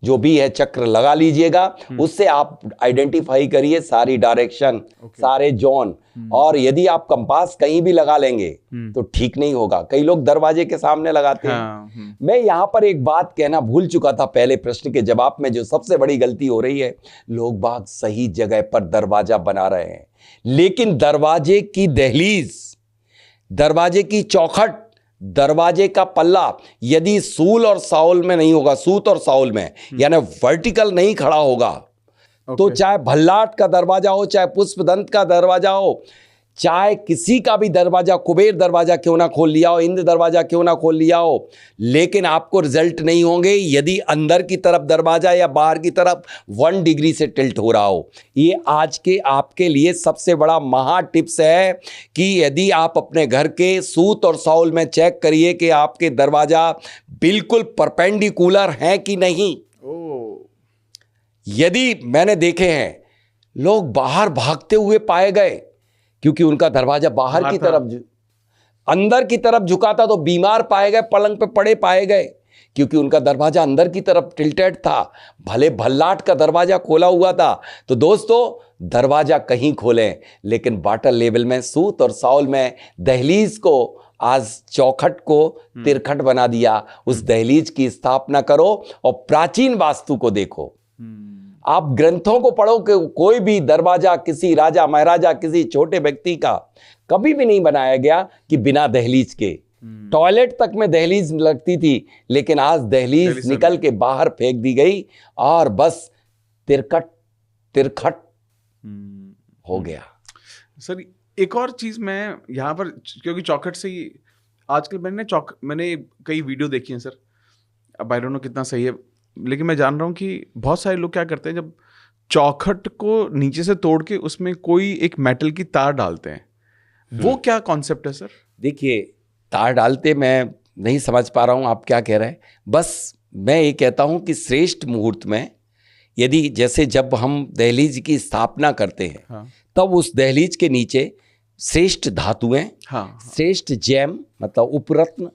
[SPEAKER 1] जो भी है चक्र लगा लीजिएगा। उससे आप आइडेंटिफाई करिए सारी डायरेक्शन, सारे जोन। और यदि आप कंपास कहीं भी लगा लेंगे तो ठीक नहीं होगा। कई लोग दरवाजे के सामने लगाते हैं। मैं यहां पर एक बात कहना भूल चुका था पहले प्रश्न के जवाब में, जो सबसे बड़ी गलती हो रही है, लोग बाग सही जगह पर दरवाजा बना रहे हैं, लेकिन दरवाजे की दहलीज, दरवाजे की चौखट, दरवाजे का पल्ला यदि सूल और साउल में नहीं होगा, सूत और साउल में, यानी वर्टिकल नहीं खड़ा होगा, तो चाहे भल्लाट का दरवाजा हो, चाहे पुष्पदंत का दरवाजा हो, चाहे किसी का भी दरवाजा, कुबेर दरवाजा क्यों ना खोल लिया हो, इंद्र दरवाजा क्यों ना खोल लिया हो, लेकिन आपको रिजल्ट नहीं होंगे यदि अंदर की तरफ दरवाजा या बाहर की तरफ 1 डिग्री से टिल्ट हो रहा हो। ये आज के आपके लिए सबसे बड़ा महा टिप्स है कि यदि आप अपने घर के सूत और साउल में चेक करिए कि आपके दरवाजा बिल्कुल परपेंडिकुलर है कि नहीं। यदि मैंने देखे हैं लोग बाहर भागते हुए पाए गए क्योंकि उनका दरवाजा बाहर की तरफ, अंदर की तरफ झुका था, तो बीमार पाए गए, पलंग पे पड़े पाए गए क्योंकि उनका दरवाजा अंदर की तरफ टिल्टेड था, भले भल्लाट का दरवाजा खोला हुआ था। तो दोस्तों, दरवाजा कहीं खोलें, लेकिन वाटर लेवल में, सूत और साउल में दहलीज को, आज चौखट को तिरखट बना दिया, उस दहलीज की स्थापना करो और प्राचीन वास्तु को देखो। आप ग्रंथों को पढ़ो कि कोई भी दरवाजा किसी राजा महाराजा, किसी छोटे व्यक्ति का कभी भी नहीं बनाया गया कि बिना दहलीज के। टॉयलेट तक में दहलीज लगती थी, लेकिन आज दहलीज निकल के बाहर फेंक दी गई और बस तिरखट हो गया।
[SPEAKER 2] सर, एक और चीज मैं यहाँ पर, क्योंकि चौखट से ही आजकल मैंने कई वीडियो देखी हैं सर, अब आई डोंट नो कितना सही है, लेकिन मैं जान रहा हूँ कि बहुत सारे लोग क्या करते हैं, जब चौखट को नीचे से तोड़ के उसमें कोई एक मेटल की तार डालते हैं, वो क्या कॉन्सेप्ट है सर?
[SPEAKER 1] देखिए, तार डालते मैं नहीं समझ पा रहा हूँ आप क्या कह रहे हैं। बस मैं ये कहता हूँ कि श्रेष्ठ मुहूर्त में, यदि जैसे जब हम दहलीज की स्थापना करते हैं, तब उस दहलीज के नीचे श्रेष्ठ धातुएं, श्रेष्ठ जैम, मतलब उपरत्न,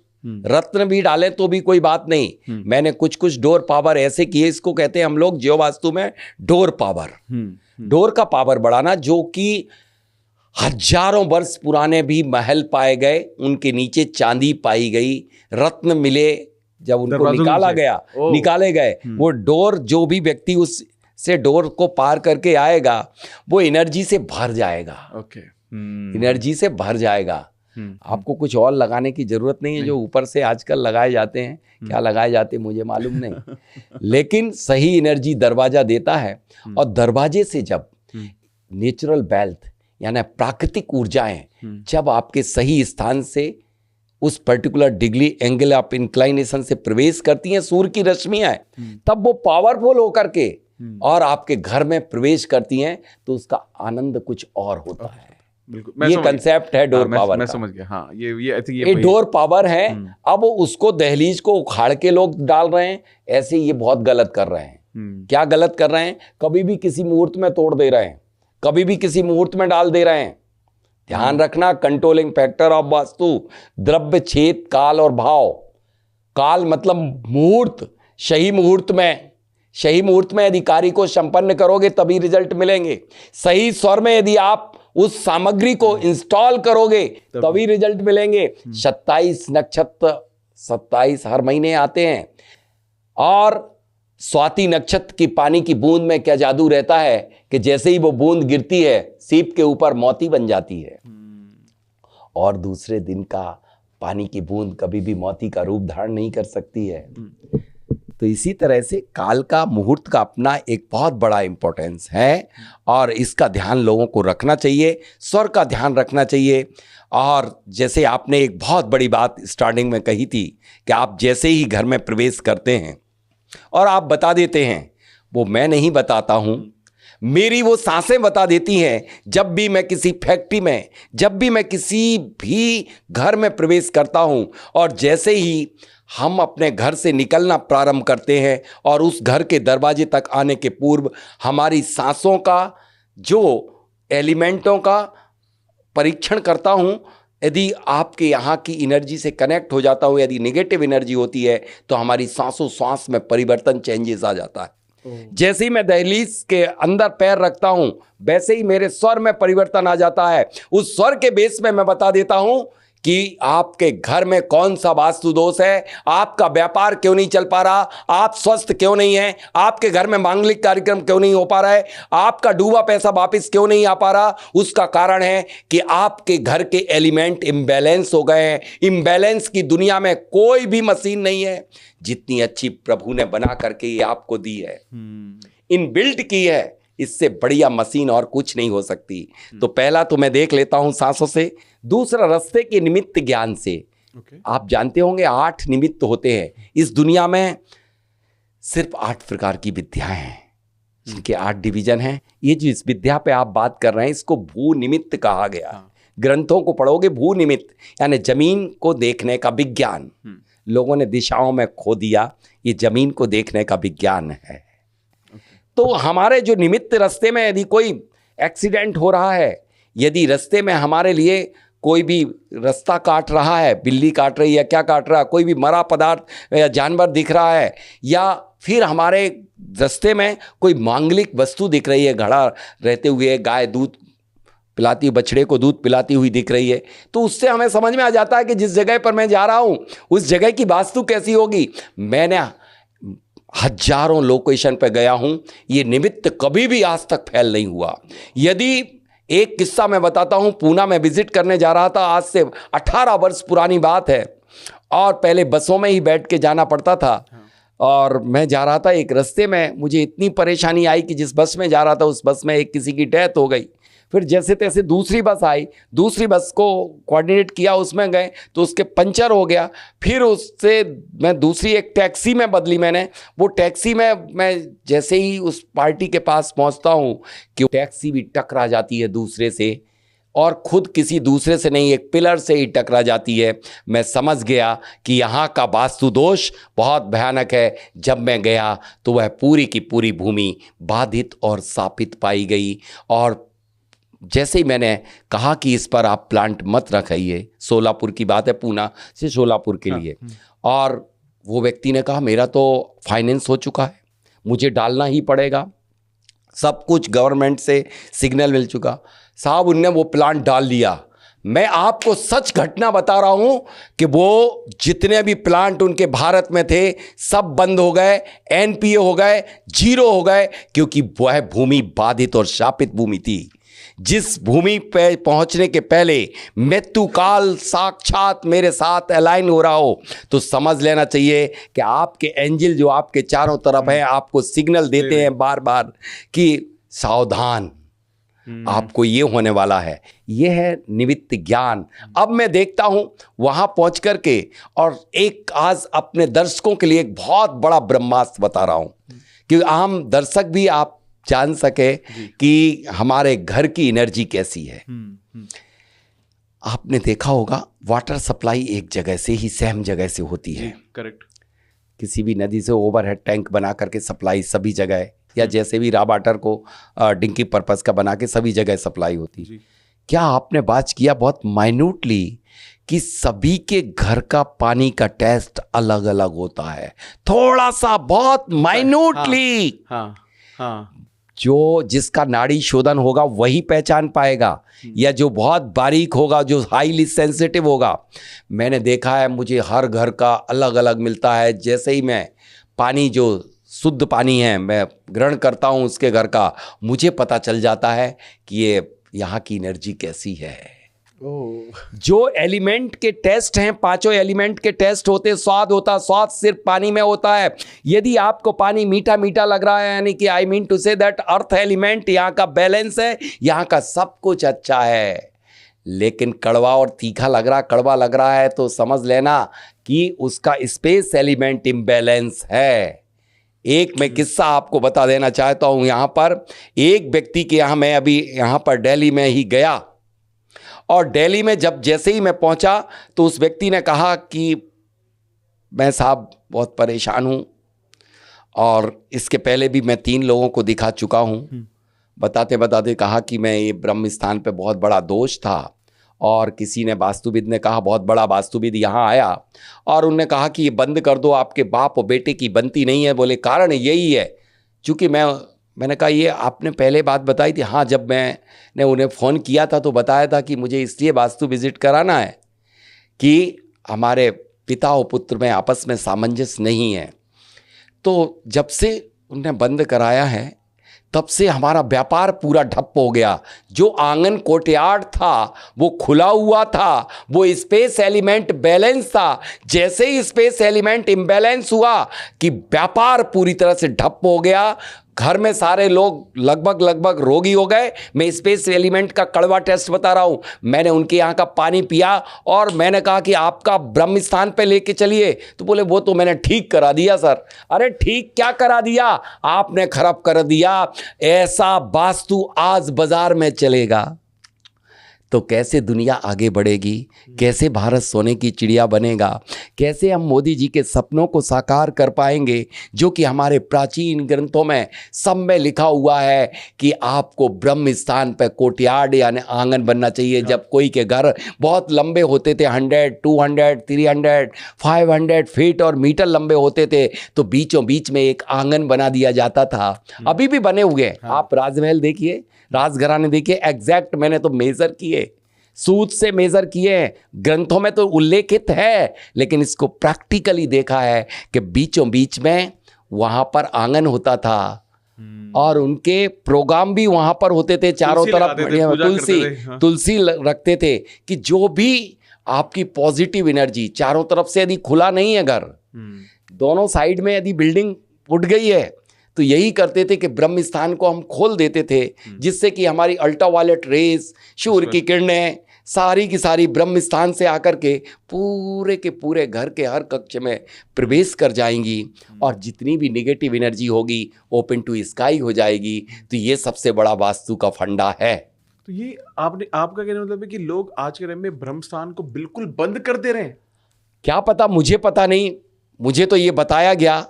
[SPEAKER 1] रत्न भी डालें तो भी कोई बात नहीं। मैंने कुछ डोर पावर ऐसे किए, इसको कहते हैं हम लोग ज्यो वास्तु में डोर पावर। डोर का पावर बढ़ाना, जो कि हजारों वर्ष पुराने भी महल पाए गए, उनके नीचे चांदी पाई गई, रत्न मिले, जब उनको निकाले गए, वो डोर, जो भी व्यक्ति उस से डोर को पार करके आएगा, वो एनर्जी से भर जाएगा। एनर्जी से भर जाएगा। आपको कुछ और लगाने की जरूरत नहीं है, जो ऊपर से आजकल लगाए जाते हैं, क्या लगाए जाते हैं मुझे मालूम नहीं, लेकिन सही एनर्जी दरवाजा देता है। और दरवाजे से जब नेचुरल वेल्थ, यानी प्राकृतिक ऊर्जाएं जब आपके सही स्थान से उस particular degree angle of inclination से प्रवेश करती हैं, सूर्य की रश्मियां, तब वो पावरफुल होकर के और आपके घर में प्रवेश करती हैं, तो उसका आनंद कुछ और होता है।
[SPEAKER 2] बिल्कुल,
[SPEAKER 1] ये कंसेप्ट है डोर पावर।
[SPEAKER 2] मैं समझ गया। हाँ, ये
[SPEAKER 1] डोर पावर है। अब उसको दहलीज को उखाड़ के लोग डाल रहे हैं, ऐसे ये बहुत गलत कर रहे हैं। क्या गलत कर रहे हैं? कभी भी किसी मुहूर्त में तोड़ दे रहे हैं, कभी भी किसी मुहूर्त में डाल दे रहे हैं। ध्यान रखना, कंट्रोलिंग फैक्टर ऑफ वास्तु, द्रव्य, छेद, काल और भाव। काल मतलब मुहूर्त, सही मुहूर्त में यदि कार्य को संपन्न करोगे तभी रिजल्ट मिलेंगे। सही स्वर में यदि आप उस सामग्री को इंस्टॉल करोगे तभी रिजल्ट मिलेंगे। 27 नक्षत्र, 27 हर महीने आते हैं, और स्वाति नक्षत्र की पानी की बूंद में क्या जादू रहता है कि जैसे ही वो बूंद गिरती है, सीप के ऊपर मोती बन जाती है, और दूसरे दिन का पानी की बूंद कभी भी मोती का रूप धारण नहीं कर सकती है। तो इसी तरह से काल का, मुहूर्त का अपना एक बहुत बड़ा इंपॉर्टेंस है, और इसका ध्यान लोगों को रखना चाहिए, स्वर का ध्यान रखना चाहिए। और जैसे आपने एक बहुत बड़ी बात स्टार्टिंग में कही थी कि आप जैसे ही घर में प्रवेश करते हैं और आप बता देते हैं, वो मैं नहीं बताता हूँ, मेरी वो सांसें बता देती हैं। जब भी मैं किसी फैक्ट्री में, जब भी मैं किसी भी घर में प्रवेश करता हूं, और जैसे ही हम अपने घर से निकलना प्रारंभ करते हैं और उस घर के दरवाजे तक आने के पूर्व हमारी सांसों का, जो एलिमेंटों का परीक्षण करता हूं। यदि आपके यहाँ की एनर्जी से कनेक्ट हो जाता हूं, यदि नेगेटिव एनर्जी होती है तो हमारी सांसों सांस में परिवर्तन, चेंजेस आ जाता है। जैसे ही मैं दहलीज के अंदर पैर रखता हूं, वैसे ही मेरे स्वर में परिवर्तन आ जाता है। उस स्वर के बेस में मैं बता देता हूं कि आपके घर में कौन सा वास्तु दोष है, आपका व्यापार क्यों नहीं चल पा रहा, आप स्वस्थ क्यों नहीं हैं, आपके घर में मांगलिक कार्यक्रम क्यों नहीं हो पा रहा है, आपका डूबा पैसा वापस क्यों नहीं आ पा रहा। उसका कारण है कि आपके घर के एलिमेंट इम्बैलेंस हो गए हैं। इम्बैलेंस की दुनिया में कोई भी मशीन नहीं है जितनी अच्छी प्रभु ने बना करके ये आपको दी है, इनबिल्ट की है। इससे बढ़िया मशीन और कुछ नहीं हो सकती। तो पहला तो मैं देख लेता हूं सांसों से, दूसरा रास्ते के निमित्त ज्ञान से। आप जानते होंगे 8 निमित्त होते हैं इस दुनिया में। सिर्फ 8 प्रकार की विद्याएं हैं जिनके 8 डिवीजन हैं। ये जो इस विद्या पे आप बात कर रहे हैं, इसको भू निमित्त कहा गया। ग्रंथों को पढ़ोगे, भू निमित्त यानी जमीन को देखने का विज्ञान। लोगों ने दिशाओं में खो दिया, ये जमीन को देखने का विज्ञान है। तो हमारे जो निमित्त रास्ते में यदि कोई एक्सीडेंट हो रहा है, यदि रास्ते में हमारे लिए कोई भी रास्ता काट रहा है, बिल्ली काट रही है, क्या काट रहा है, कोई भी मरा पदार्थ या जानवर दिख रहा है, या फिर हमारे रास्ते में कोई मांगलिक वस्तु दिख रही है, घड़ा रहते हुए गाय दूध पिलाती, बछड़े को दूध पिलाती हुई दिख रही है, तो उससे हमें समझ में आ जाता है कि जिस जगह पर मैं जा रहा हूं उस जगह की वास्तु कैसी होगी। मैंने हजारों लोकेशन पे गया हूं, ये निमित्त कभी भी आज तक फेल नहीं हुआ। यदि एक किस्सा मैं बताता हूं, पूना में विजिट करने जा रहा था, आज से 18 वर्ष पुरानी बात है, और पहले बसों में ही बैठ के जाना पड़ता था। और मैं जा रहा था, एक रास्ते में मुझे इतनी परेशानी आई कि जिस बस में जा रहा था उस बस में एक किसी की डेथ हो गई। फिर जैसे तैसे दूसरी बस आई, दूसरी बस को कोऑर्डिनेट किया, उसमें गए तो उसके पंचर हो गया। फिर उससे मैं दूसरी एक टैक्सी में बदली मैंने। वो टैक्सी में मैं जैसे ही उस पार्टी के पास पहुंचता हूं कि टैक्सी भी टकरा जाती है दूसरे से, और खुद किसी दूसरे से नहीं, एक पिलर से ही टकरा जाती है। मैं समझ गया कि यहाँ का वास्तु दोष बहुत भयानक है। जब मैं गया तो वह पूरी की पूरी भूमि बाधित और शापित पाई गई। और जैसे ही मैंने कहा कि इस पर आप प्लांट मत रखिए, सोलापुर की बात है, पूना से सोलापुर के लिए, और वो व्यक्ति ने कहा मेरा तो फाइनेंस हो चुका है, मुझे डालना ही पड़ेगा, सब कुछ गवर्नमेंट से सिग्नल मिल चुका। साहब उनने वो प्लांट डाल दिया। मैं आपको सच घटना बता रहा हूं कि वो जितने भी प्लांट उनके भारत में थे सब बंद हो गए, एनपीए हो गए, जीरो हो गए, क्योंकि वह भूमि बाधित और शापित भूमि थी। जिस भूमि पे पहुंचने के पहले मृत्यु काल साक्षात मेरे साथ अलाइन हो रहा हो, तो समझ लेना चाहिए कि आपके एंजल जो आपके चारों तरफ है आपको सिग्नल देते हैं बार बार कि सावधान, आपको ये होने वाला है। ये है निमित्त ज्ञान। अब मैं देखता हूं वहां पहुंच करके, और एक आज अपने दर्शकों के लिए एक बहुत बड़ा ब्रह्मास्त्र बता रहा हूं कि आम दर्शक भी आप जान सके कि हमारे घर की एनर्जी कैसी है। आपने देखा होगा वाटर सप्लाई एक जगह से ही सेम जगह से होती है।
[SPEAKER 2] करेक्ट।
[SPEAKER 1] किसी भी नदी से ओवरहेड टैंक बना करके सप्लाई सभी जगह है, या जैसे भी रॉ वाटर को ड्रिंकिंग पर्पस का बना के सभी जगह सप्लाई होती है। क्या आपने बात किया बहुत माइन्यूटली कि सभी के घर का पानी का टेस्ट अलग अलग होता है, थोड़ा सा बहुत माइन्यूटली।
[SPEAKER 2] हाँ।
[SPEAKER 1] जो जिसका नाड़ी शोधन होगा वही पहचान पाएगा, या जो बहुत बारीक होगा, जो हाईली सेंसिटिव होगा। मैंने देखा है, मुझे हर घर का अलग अलग मिलता है। जैसे ही मैं पानी, जो शुद्ध पानी है, मैं ग्रहण करता हूँ उसके घर का, मुझे पता चल जाता है कि ये यहाँ की एनर्जी कैसी है। जो एलिमेंट के टेस्ट हैं, 5 एलिमेंट के टेस्ट होते, स्वाद होता, स्वाद सिर्फ पानी में होता है। यदि आपको पानी मीठा मीठा लग रहा है, यानी कि I mean to say that earth element यहाँ का बैलेंस है, यहाँ का सब कुछ अच्छा है। लेकिन कड़वा और तीखा लग रहा, कड़वा लग रहा है, तो समझ लेना कि उसका स्पेस एलिमेंट इम्बैलेंस है। एक मैं किस्सा आपको बता देना चाहता हूं। यहाँ पर एक व्यक्ति के यहाँ, मैं अभी यहाँ पर दिल्ली में ही गया, और दिल्ली में जब जैसे ही मैं पहुंचा तो उस व्यक्ति ने कहा कि मैं साहब बहुत परेशान हूं, और इसके पहले भी मैं 3 लोगों को दिखा चुका हूं। बताते बताते कहा कि मैं ये ब्रह्म स्थान पे बहुत बड़ा दोष था, और किसी ने, वास्तुविद ने कहा, बहुत बड़ा वास्तुविद यहाँ आया और उन्होंने कहा कि ये बंद कर दो, आपके बाप और बेटे की बनती नहीं है। बोले कारण यही है, चूँकि मैंने कहा ये आपने पहले बात बताई थी। हाँ, जब मैंने उन्हें फ़ोन किया था तो बताया था कि मुझे इसलिए वास्तु विजिट कराना है कि हमारे पिता और पुत्र में आपस में सामंजस्य नहीं है। तो जब से उन्होंने बंद कराया है तब से हमारा व्यापार पूरा ठप हो गया। जो आंगन कोर्टयार्ड था वो खुला हुआ था, वो स्पेस एलिमेंट बैलेंस था। जैसे ही स्पेस एलिमेंट इम्बैलेंस हुआ कि व्यापार पूरी तरह से ठप हो गया। घर में सारे लोग लगभग रोगी हो गए। मैं स्पेस एलिमेंट का कड़वा टेस्ट बता रहा हूँ। मैंने उनके यहाँ का पानी पिया और मैंने कहा कि आपका ब्रह्म स्थान पे लेके चलिए, तो बोले वो तो मैंने ठीक करा दिया सर। अरे ठीक क्या करा दिया, आपने खराब कर दिया। ऐसा वास्तु आज बाजार में चलेगा तो कैसे दुनिया आगे बढ़ेगी, कैसे भारत सोने की चिड़िया बनेगा, कैसे हम मोदी जी के सपनों को साकार कर पाएंगे, जो कि हमारे प्राचीन ग्रंथों में सब में लिखा हुआ है कि आपको ब्रह्म स्थान पर कोर्टयार्ड यानी आंगन बनना चाहिए। जब कोई के घर बहुत लंबे होते थे, 100, 200, 300, 500 फीट और मीटर लंबे होते थे, तो बीचों बीच में एक आंगन बना दिया जाता था। अभी भी बने हुए हैं। आप राजमहल देखिए, राजघराने देखिए, एग्जैक्ट मैंने तो मेजर किए, सूद से मेजर किए। ग्रंथों में तो उल्लेखित है, लेकिन इसको प्रैक्टिकली देखा है कि बीचों बीच में वहां पर आंगन होता था और उनके प्रोग्राम भी वहां पर होते थे। चारों तरफ तुलसी रखते थे कि जो भी आपकी पॉजिटिव एनर्जी चारों तरफ से, यदि खुला नहीं है घर, दोनों साइड में यदि बिल्डिंग उठ गई है, तो यही करते थे कि ब्रह्म स्थान को हम खोल देते थे, जिससे कि हमारी अल्ट्रावायलेट रेज, सूर्य की किरणें सारी की सारी ब्रह्म स्थान से आकर के पूरे के पूरे घर के हर कक्ष में प्रवेश कर जाएंगी, और जितनी भी निगेटिव एनर्जी होगी ओपन टू स्काई हो जाएगी। तो ये सबसे बड़ा वास्तु का फंडा है।
[SPEAKER 2] तो ये आपका कहने मतलब है कि लोग आज के टाइम में ब्रह्म स्थान को बिल्कुल बंद कर दे रहे हैं? क्या
[SPEAKER 1] पता, मुझे पता नहीं, मुझे तो ये बताया गया।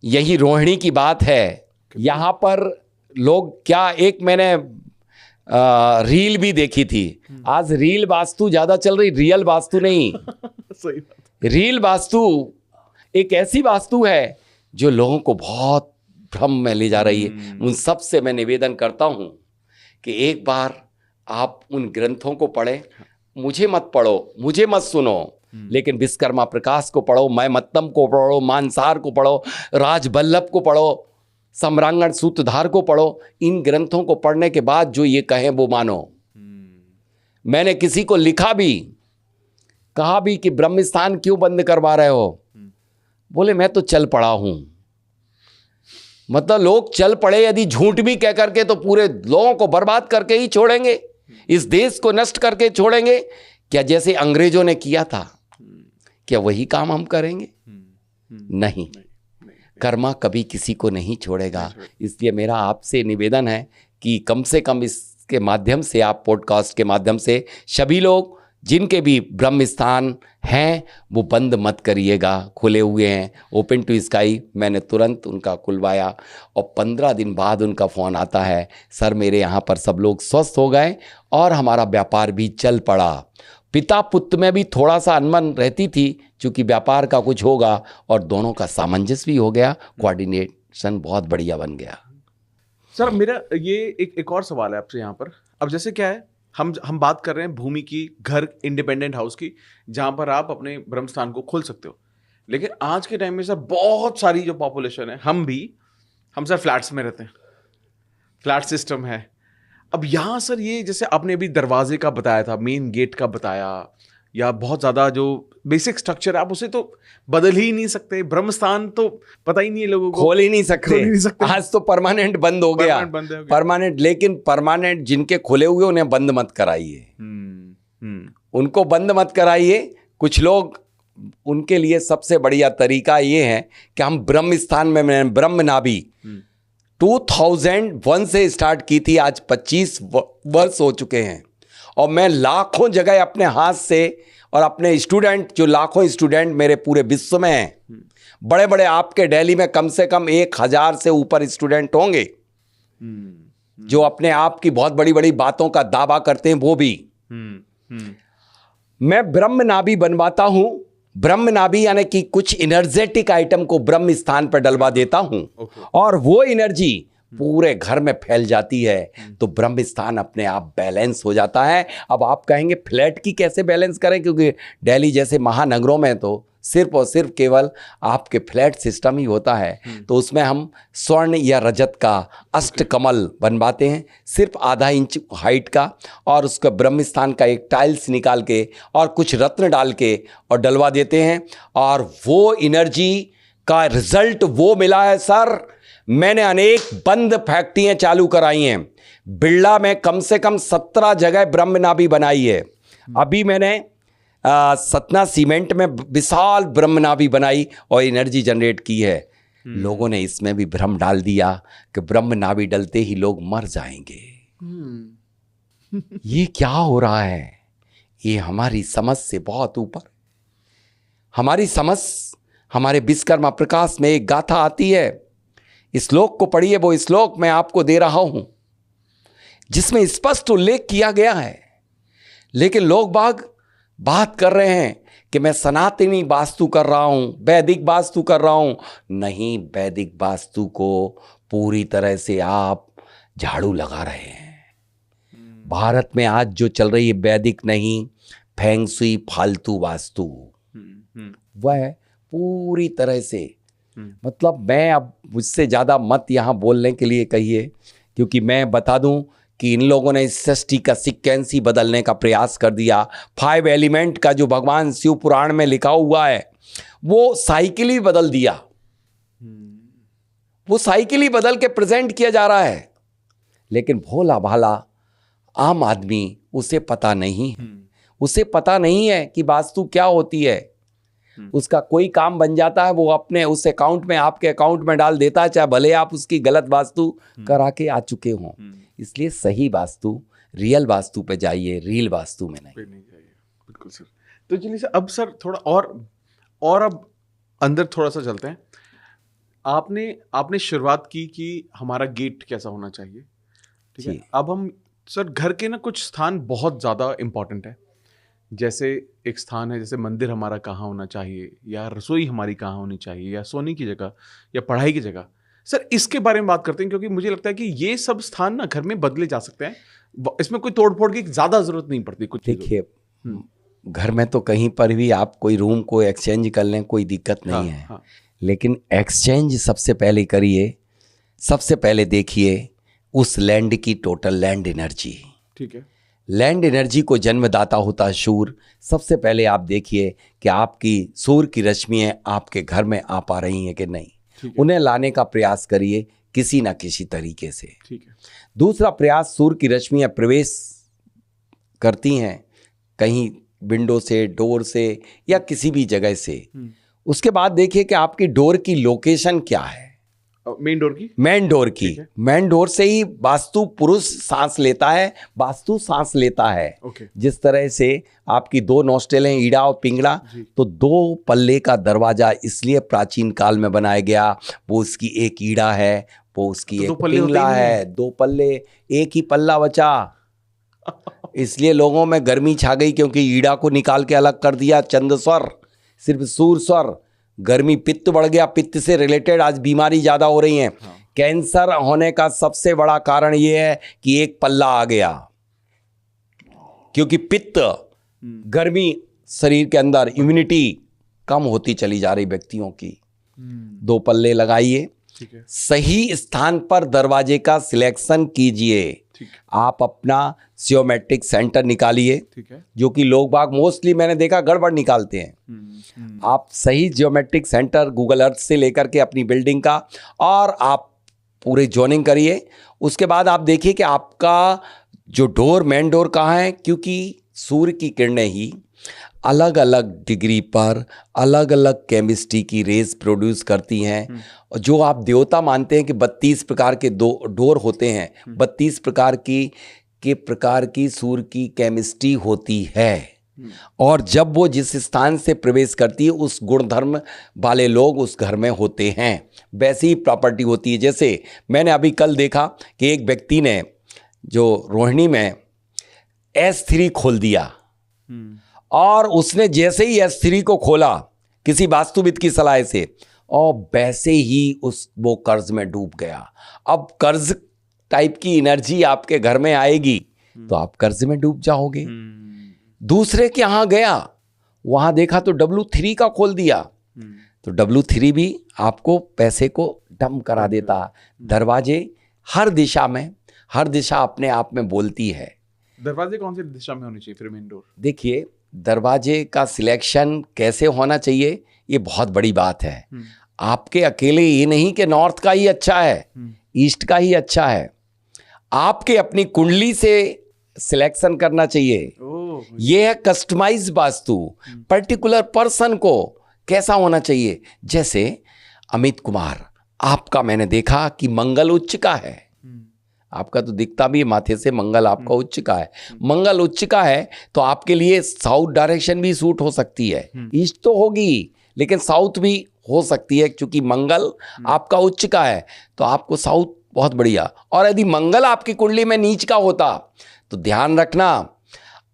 [SPEAKER 1] यही रोहिणी की बात है। यहाँ पर लोग क्या, एक मैंने रील भी देखी थी। आज रील वास्तु ज्यादा चल रही, रियल वास्तु नहीं।
[SPEAKER 2] सही बात।
[SPEAKER 1] रील वास्तु एक ऐसी वास्तु है जो लोगों को बहुत भ्रम में ले जा रही है। उन सब से मैं निवेदन करता हूं कि एक बार आप उन ग्रंथों को पढ़ें। मुझे मत पढ़ो, मुझे मत सुनो, लेकिन विश्वकर्मा प्रकाश को पढ़ो, मैं मत्तम को पढ़ो, मानसार को पढ़ो, राजवल्लभ को पढ़ो, सम्रांगण सूत्रधार को पढ़ो। इन ग्रंथों को पढ़ने के बाद जो ये कहें वो मानो। मैंने किसी को लिखा भी, कहा भी कि ब्रह्म स्थान क्यों बंद करवा रहे हो, बोले मैं तो चल पड़ा हूं। मतलब लोग चल पड़े यदि झूठ भी कह करके, तो पूरे लोगों को बर्बाद करके ही छोड़ेंगे, इस देश को नष्ट करके छोड़ेंगे। क्या जैसे अंग्रेजों ने किया था, क्या वही काम हम करेंगे? नहीं, कर्मा कभी किसी को नहीं छोड़ेगा। इसलिए मेरा आपसे निवेदन है कि कम से कम इसके माध्यम से, आप पॉडकास्ट के माध्यम से, सभी लोग जिनके भी ब्रह्म स्थान हैं वो बंद मत करिएगा, खुले हुए हैं, ओपन टू स्काई। मैंने तुरंत उनका खुलवाया और 15 दिन बाद उनका फ़ोन आता है, सर मेरे यहाँ पर सब लोग स्वस्थ हो गए और हमारा व्यापार भी चल पड़ा। पिता पुत्र में भी थोड़ा सा अनबन रहती थी, क्योंकि व्यापार का कुछ होगा, और दोनों का सामंजस्य भी हो गया, कोऑर्डिनेशन बहुत बढ़िया बन गया।
[SPEAKER 2] सर मेरा ये एक और सवाल है आपसे यहाँ पर। अब जैसे क्या है, हम बात कर रहे हैं भूमि की, घर, इंडिपेंडेंट हाउस की, जहाँ पर आप अपने ब्रह्म स्थान को खोल सकते हो। लेकिन आज के टाइम में सर बहुत सारी जो पॉपुलेशन है, हम सर फ्लैट्स में रहते हैं, फ्लैट सिस्टम है। अब यहाँ सर ये जैसे आपने अभी दरवाजे का बताया था, मेन गेट का बताया, या बहुत ज़्यादा जो बेसिक स्ट्रक्चर है आप उसे तो बदल ही नहीं सकते। ब्रह्म स्थान तो पता ही नहीं है लोगों को,
[SPEAKER 1] खोल ही नहीं सकते। आज तो परमानेंट बंद हो गया, परमानेंट। लेकिन परमानेंट जिनके खुले हुए उन्हें बंद मत कराइए, उनको बंद मत कराइए। कुछ लोग उनके लिए सबसे बढ़िया तरीका ये है कि हम ब्रह्म स्थान में, ब्रह्म नाभि 2001 से स्टार्ट की थी, आज 25 वर्ष हो चुके हैं और मैं लाखों जगह अपने हाथ से और अपने स्टूडेंट, जो लाखों स्टूडेंट मेरे पूरे विश्व में हैं, बड़े बड़े आपके दिल्ली में कम से कम 1000 से ऊपर स्टूडेंट होंगे जो अपने आप की बहुत बड़ी बड़ी बातों का दावा करते हैं, वो भी मैं ब्रह्म नाभि बनवाता हूं। ब्रह्म नाभि यानी कि कुछ एनर्जेटिक आइटम को ब्रह्म स्थान पर डलवा देता हूं और वो एनर्जी पूरे घर में फैल जाती है, तो ब्रह्म स्थान अपने आप बैलेंस हो जाता है। अब आप कहेंगे फ्लैट की कैसे बैलेंस करें, क्योंकि दिल्ली जैसे महानगरों में तो सिर्फ और सिर्फ केवल आपके फ्लैट सिस्टम ही होता है, तो उसमें हम स्वर्ण या रजत का अष्टकमल बनवाते हैं, सिर्फ आधा इंच हाइट का, और उसका ब्रह्म स्थान का एक टाइल्स निकाल के और कुछ रत्न डाल के और डलवा देते हैं, और वो एनर्जी का रिजल्ट वो मिला है सर। मैंने अनेक बंद फैक्ट्रियां चालू कराई हैं, बिरला में कम से कम 17 जगह ब्रह्म नाभि बनाई है। अभी मैंने सतना सीमेंट में विशाल ब्रह्म नाभि बनाई और एनर्जी जनरेट की है। लोगों ने इसमें भी भ्रम डाल दिया कि ब्रह्म नाभि डलते ही लोग मर जाएंगे। ये क्या हो रहा है? ये हमारी समझ से बहुत ऊपर। हमारी समझ, हमारे विश्वकर्मा प्रकाश में एक गाथा आती है, श्लोक को पढ़िए, वो श्लोक मैं आपको दे रहा हूं जिसमें स्पष्ट उल्लेख किया गया है, लेकिन लोग बात कर रहे हैं कि मैं सनातनी वास्तु कर रहा हूं, वैदिक वास्तु कर रहा हूं। नहीं, वैदिक वास्तु को पूरी तरह से आप झाड़ू लगा रहे हैं। भारत में आज जो चल रही है वैदिक नहीं, फेंग शुई फालतू वास्तु, वह पूरी तरह से, मतलब मैं अब मुझसे ज़्यादा मत यहाँ बोलने के लिए कहिए, क्योंकि मैं बता दूं कि इन लोगों ने इस सृष्टि का सीक्वेंस ही बदलने का प्रयास कर दिया। 5 एलिमेंट का जो भगवान शिव पुराण में लिखा हुआ है, वो साइकिल ही बदल दिया, वो साइकिल ही बदल के प्रेजेंट किया जा रहा है। लेकिन भोला भाला आम आदमी, उसे पता नहीं है, उसे पता नहीं है कि वास्तु क्या होती है। उसका कोई काम बन जाता है, वो अपने उस अकाउंट में, आपके अकाउंट में डाल देता है, चाहे भले आप उसकी गलत वास्तु करा के आ चुके हों। इसलिए सही वास्तु, रियल वास्तु पे जाइए, रियल वास्तु में नहीं
[SPEAKER 2] जाइए। बिल्कुल सर। तो चलिए सर, अब सर थोड़ा और अब अंदर थोड़ा सा चलते हैं। आपने शुरुआत की कि हमारा गेट कैसा होना चाहिए, ठीक है। अब हम सर, घर के ना कुछ स्थान बहुत ज़्यादा इम्पोर्टेंट है। जैसे एक स्थान है, जैसे मंदिर हमारा कहाँ होना चाहिए, या रसोई हमारी कहाँ होनी चाहिए, या सोने की जगह, या पढ़ाई की जगह। सर, इसके बारे में बात करते हैं, क्योंकि मुझे लगता है कि ये सब स्थान ना घर में बदले जा सकते हैं, इसमें कोई तोड़ फोड़ की ज़्यादा ज़रूरत नहीं पड़ती कुछ। देखिए,
[SPEAKER 1] घर में तो कहीं पर भी आप कोई रूम को एक्सचेंज कर लें, कोई दिक्कत नहीं है। लेकिन एक्सचेंज सबसे पहले करिए, सबसे पहले देखिए उस लैंड की टोटल लैंड एनर्जी, ठीक है। लैंड एनर्जी को जन्मदाता होता है सूर्य। सबसे पहले आप देखिए कि आपकी सूर्य की रश्मियाँ आपके घर में आ पा रही हैं कि नहीं, उन्हें लाने का प्रयास करिए किसी ना किसी तरीके से, ठीक है। दूसरा प्रयास, सूर्य की रश्मियाँ प्रवेश करती हैं कहीं विंडो से, डोर से, या किसी भी जगह से। उसके बाद देखिए कि आपकी डोर की लोकेशन क्या है,
[SPEAKER 2] मेन डोर की,
[SPEAKER 1] मेन डोर से ही वास्तु पुरुष सांस लेता है, वास्तु सांस लेता है। जिस तरह से आपकी 2 नोस्ट्रेल हैं, ईड़ा और पिंगला, तो 2 पल्ले का दरवाजा इसलिए प्राचीन काल में बनाया गया, वो उसकी एक ईड़ा है, वो उसकी एक पिंगला है, 2 पल्ले, एक ही पल्ला बचा। इसलिए लोगों में गर्मी छा गई, क्योंकि ईड़ा को निकाल के अलग कर दिया, चंद्र स्वर, सिर्फ सूर्य स्वर। गर्मी, पित्त बढ़ गया, पित्त से रिलेटेड आज बीमारी ज्यादा हो रही हैं। कैंसर होने का सबसे बड़ा कारण यह है कि एक पल्ला आ गया, क्योंकि पित्त, गर्मी शरीर के अंदर, इम्यूनिटी कम होती चली जा रही व्यक्तियों की। 2 पल्ले लगाइए, सही स्थान पर दरवाजे का सिलेक्शन कीजिए। आप अपना जियोमेट्रिक सेंटर निकालिए, जो कि लोग बाग मोस्टली मैंने देखा गड़बड़ निकालते हैं। आप सही जियोमेट्रिक सेंटर गूगल अर्थ से लेकर के अपनी बिल्डिंग का, और आप पूरे जोनिंग करिए। उसके बाद आप देखिए कि आपका जो डोर, मेन डोर कहाँ है, क्योंकि सूर्य की किरणें ही अलग अलग डिग्री पर अलग अलग केमिस्ट्री की रेज प्रोड्यूस करती हैं। और जो आप देवता मानते हैं कि 32 प्रकार के डोर होते हैं, 32 प्रकार की सूर्य की केमिस्ट्री होती है। और जब वो जिस स्थान से प्रवेश करती है उस गुणधर्म वाले लोग उस घर में होते हैं, वैसी ही प्रॉपर्टी होती है। जैसे मैंने अभी कल देखा कि एक व्यक्ति ने जो रोहिणी में S3 खोल दिया, और उसने जैसे ही S3 को खोला किसी वास्तुविद की सलाह से, और वैसे ही वो कर्ज में डूब गया। अब कर्ज टाइप की एनर्जी आपके घर में आएगी तो आप कर्ज में डूब जाओगे। दूसरे के यहां गया, वहां देखा तो W3 का खोल दिया, तो W3 भी आपको पैसे को डम करा देता। दरवाजे हर दिशा में, हर दिशा अपने आप में बोलती है।
[SPEAKER 2] दरवाजे कौन सी दिशा में होनी चाहिए फिर मेन डोर?
[SPEAKER 1] देखिए, दरवाजे का सिलेक्शन कैसे होना चाहिए ये बहुत बड़ी बात है। आपके अकेले ये नहीं कि नॉर्थ का ही अच्छा है, ईस्ट का ही अच्छा है, आपके अपनी कुंडली से सिलेक्शन करना चाहिए। ये है कस्टमाइज वास्तु, पर्टिकुलर पर्सन को कैसा होना चाहिए। जैसे अमित कुमार, आपका मैंने देखा कि मंगल उच्च का है, आपका तो दिखता भी माथे से मंगल आपका उच्च का है। मंगल उच्च का है तो आपके लिए साउथ डायरेक्शन भी सूट हो सकती है। ईस्ट तो होगी लेकिन साउथ भी हो सकती है, क्योंकि मंगल आपका उच्च का है तो आपको साउथ बहुत बढ़िया। और यदि मंगल आपकी कुंडली में नीच का होता तो ध्यान रखना,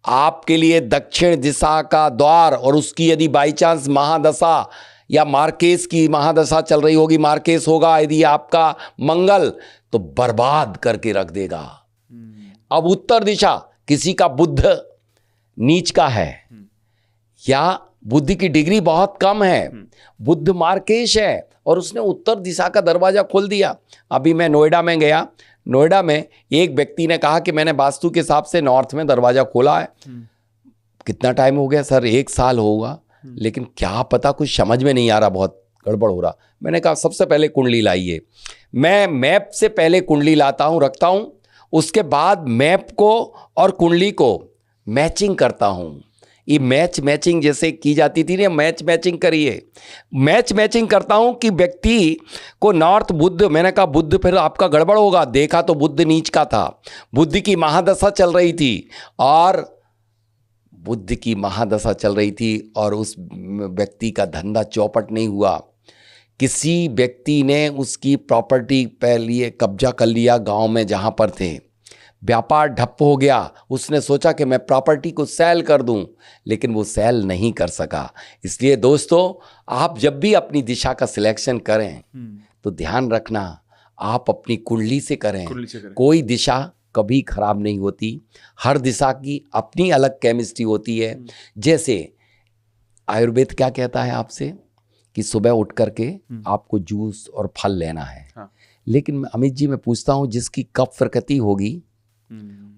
[SPEAKER 1] आपके लिए दक्षिण दिशा का द्वार, और उसकी यदि बाई चांस महादशा या मार्केस की महादशा चल रही होगी, मार्केस होगा यदि आपका मंगल, तो बर्बाद करके रख देगा। अब उत्तर दिशा, किसी का बुध नीच का है या बुद्धि की डिग्री बहुत कम है, बुध मार्केश है और उसने उत्तर दिशा का दरवाजा खोल दिया। अभी मैं नोएडा में गया, नोएडा में एक व्यक्ति ने कहा कि मैंने वास्तु के हिसाब से नॉर्थ में दरवाजा खोला है। कितना टाइम हो गया सर? 1 साल होगा, लेकिन क्या पता कुछ समझ में नहीं आ रहा, बहुत गड़बड़ हो रहा। मैंने कहा सबसे पहले कुंडली लाइए। मैं मैप से पहले कुंडली लाता हूं, रखता हूं, उसके बाद मैप को और कुंडली को मैचिंग करता हूं। ये मैचिंग जैसे की जाती थी ना, मैचिंग करिए। मैचिंग करता हूं कि व्यक्ति को नॉर्थ बुध, मैंने कहा बुध फिर आपका गड़बड़ होगा, देखा तो बुध नीच का था, बुध की महादशा चल रही थी, और बुध की महादशा चल रही थी और उस व्यक्ति का धंधा चौपट नहीं हुआ। किसी व्यक्ति ने उसकी प्रॉपर्टी पे लिए कब्जा कर लिया गांव में जहां पर थे, व्यापार ठप हो गया। उसने सोचा कि मैं प्रॉपर्टी को सेल कर दूं, लेकिन वो सेल नहीं कर सका। इसलिए दोस्तों, आप जब भी अपनी दिशा का सिलेक्शन करें तो ध्यान रखना आप अपनी कुंडली से करें। कोई दिशा कभी खराब नहीं होती, हर दिशा की अपनी अलग केमिस्ट्री होती है। जैसे आयुर्वेद क्या कहता है आपसे कि सुबह उठ करके आपको जूस और फल लेना है। हाँ। लेकिन अमित जी मैं पूछता हूँ, जिसकी कफ प्रकृति होगी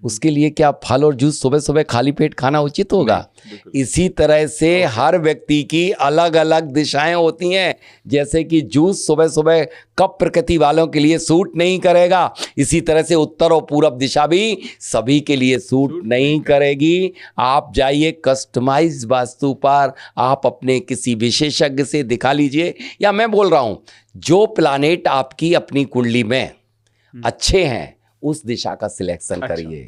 [SPEAKER 1] उसके लिए क्या फल और जूस सुबह सुबह खाली पेट खाना उचित होगा? इसी तरह से हर व्यक्ति की अलग अलग दिशाएं होती हैं। जैसे कि जूस सुबह सुबह कफ प्रकृति वालों के लिए सूट नहीं करेगा, इसी तरह से उत्तर और पूरब दिशा भी सभी के लिए सूट नहीं करेगी। आप जाइए कस्टमाइज वास्तु पर, आप अपने किसी विशेषज्ञ से दिखा लीजिए, या मैं बोल रहा हूं जो प्लानेट आपकी अपनी कुंडली में अच्छे हैं उस दिशा का सिलेक्शन करिए।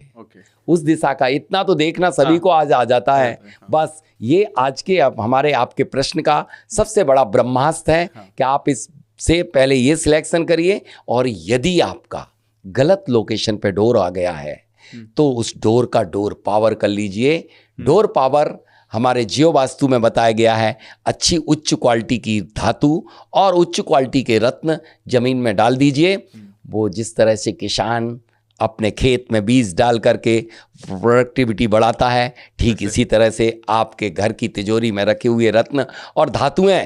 [SPEAKER 1] उस दिशा का इतना तो देखना सभी को आज आ जाता है। बस ये आज के हमारे आपके प्रश्न का सबसे बड़ा ब्रह्मास्त्र है कि आप इससे पहले ये सिलेक्शन करिए, और यदि आपका गलत लोकेशन पे डोर आ गया है तो उस डोर का डोर पावर कर लीजिए। डोर पावर हमारे जियो वास्तु में बताया गया है, अच्छी उच्च क्वालिटी की धातु और उच्च क्वालिटी के रत्न जमीन में डाल दीजिए। वो जिस तरह से किसान अपने खेत में बीज डाल करके प्रोडक्टिविटी बढ़ाता है, ठीक इसी तरह से आपके घर की तिजोरी में रखे हुए रत्न और धातुएं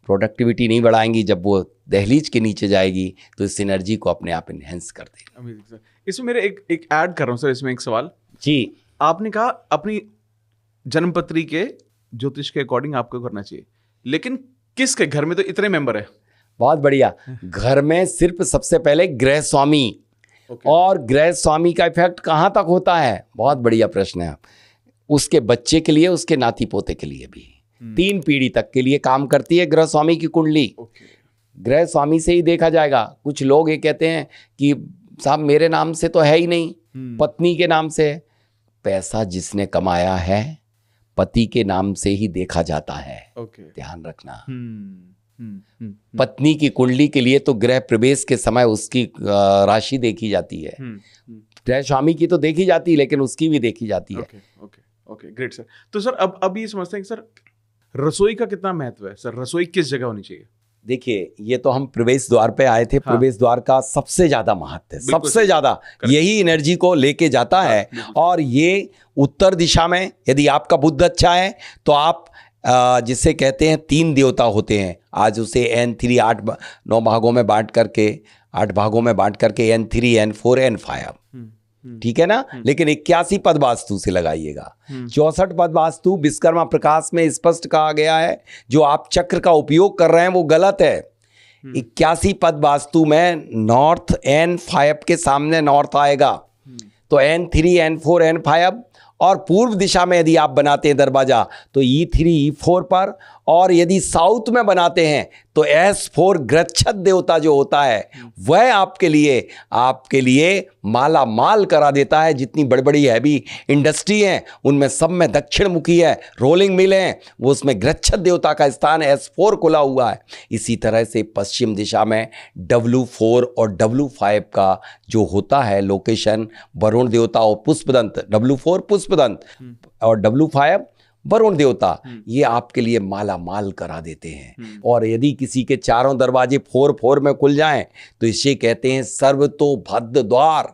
[SPEAKER 1] प्रोडक्टिविटी नहीं बढ़ाएंगी। जब वो दहलीज के नीचे जाएगी तो इस एनर्जी को अपने आप इनहेंस कर देगी।
[SPEAKER 2] इसमें मेरे एक ऐड कर रहा हूँ सर, इसमें एक सवाल
[SPEAKER 1] जी।
[SPEAKER 2] आपने कहा अपनी जन्मपत्री के ज्योतिष के अकॉर्डिंग आपको करना चाहिए, लेकिन किसके घर में तो इतने मेंबर है?
[SPEAKER 1] बहुत बढ़िया। घर में सिर्फ सबसे पहले गृह स्वामी, और गृह स्वामी का इफेक्ट कहाँ तक होता है? बहुत बढ़िया प्रश्न है। उसके बच्चे के लिए, उसके नाती पोते के लिए भी, 3 पीढ़ी तक के लिए काम करती है ग्रह स्वामी की कुंडली। ग्रह स्वामी से ही देखा जाएगा। कुछ लोग ये कहते हैं कि साहब मेरे नाम से तो है ही नहीं, पत्नी के नाम से। पैसा जिसने कमाया है पति के नाम से ही देखा जाता है। ध्यान रखना। पत्नी की कुंडली के लिए तो ग्रह प्रवेश के समय उसकी राशि देखी जाती है। ग्रह स्वामी की तो देखी जाती है, लेकिन उसकी भी देखी जाती है।
[SPEAKER 2] Okay great sir. तो सर अब ये समझते हैं कि सर रसोई का कितना महत्व है सर, रसोई किस जगह होनी चाहिए?
[SPEAKER 1] देखिए, ये तो हम प्रवेश द्वार पे आए थे। हाँ। प्रवेश द्वार का सबसे ज्यादा महत्व है, सबसे ज्यादा यही एनर्जी को लेके जाता है। और ये उत्तर दिशा में, यदि आपका बुध अच्छा है तो आप जिसे कहते हैं 3 देवता होते हैं। आज उसे N3 9 भागों में बांट करके 8 भागों में बांट करके N3 N4 N5, ठीक है ना। लेकिन 81 पद वास्तु से लगाइएगा। 64 पद वास्तु विश्वकर्मा प्रकाश में स्पष्ट कहा गया है, जो आप चक्र का उपयोग कर रहे हैं वो गलत है। 81 पद वास्तु में नॉर्थ N5 के सामने नॉर्थ आएगा, तो N3 N4 N5। और पूर्व दिशा में यदि आप बनाते हैं दरवाजा तो E3 E4 पर, और यदि साउथ में बनाते हैं तो S4 ग्रक्षत देवता जो होता है वह आपके लिए माला माल करा देता है। जितनी बड़ी बड़ी हैवी इंडस्ट्री हैं उनमें सब में दक्षिण मुखी है, रोलिंग मिल है, वो उसमें ग्रक्षत देवता का स्थान S4 खुला हुआ है। इसी तरह से पश्चिम दिशा में W4 और W5 का जो होता है लोकेशन, वरुण देवता और पुष्पदंत, W4 पुष्पदंत और W5 वरुण देवता, ये आपके लिए माला माल करा देते हैं। और यदि किसी के चारों दरवाजे 4-4 में खुल जाएं तो इसे कहते हैं सर्वतोभद्र द्वार,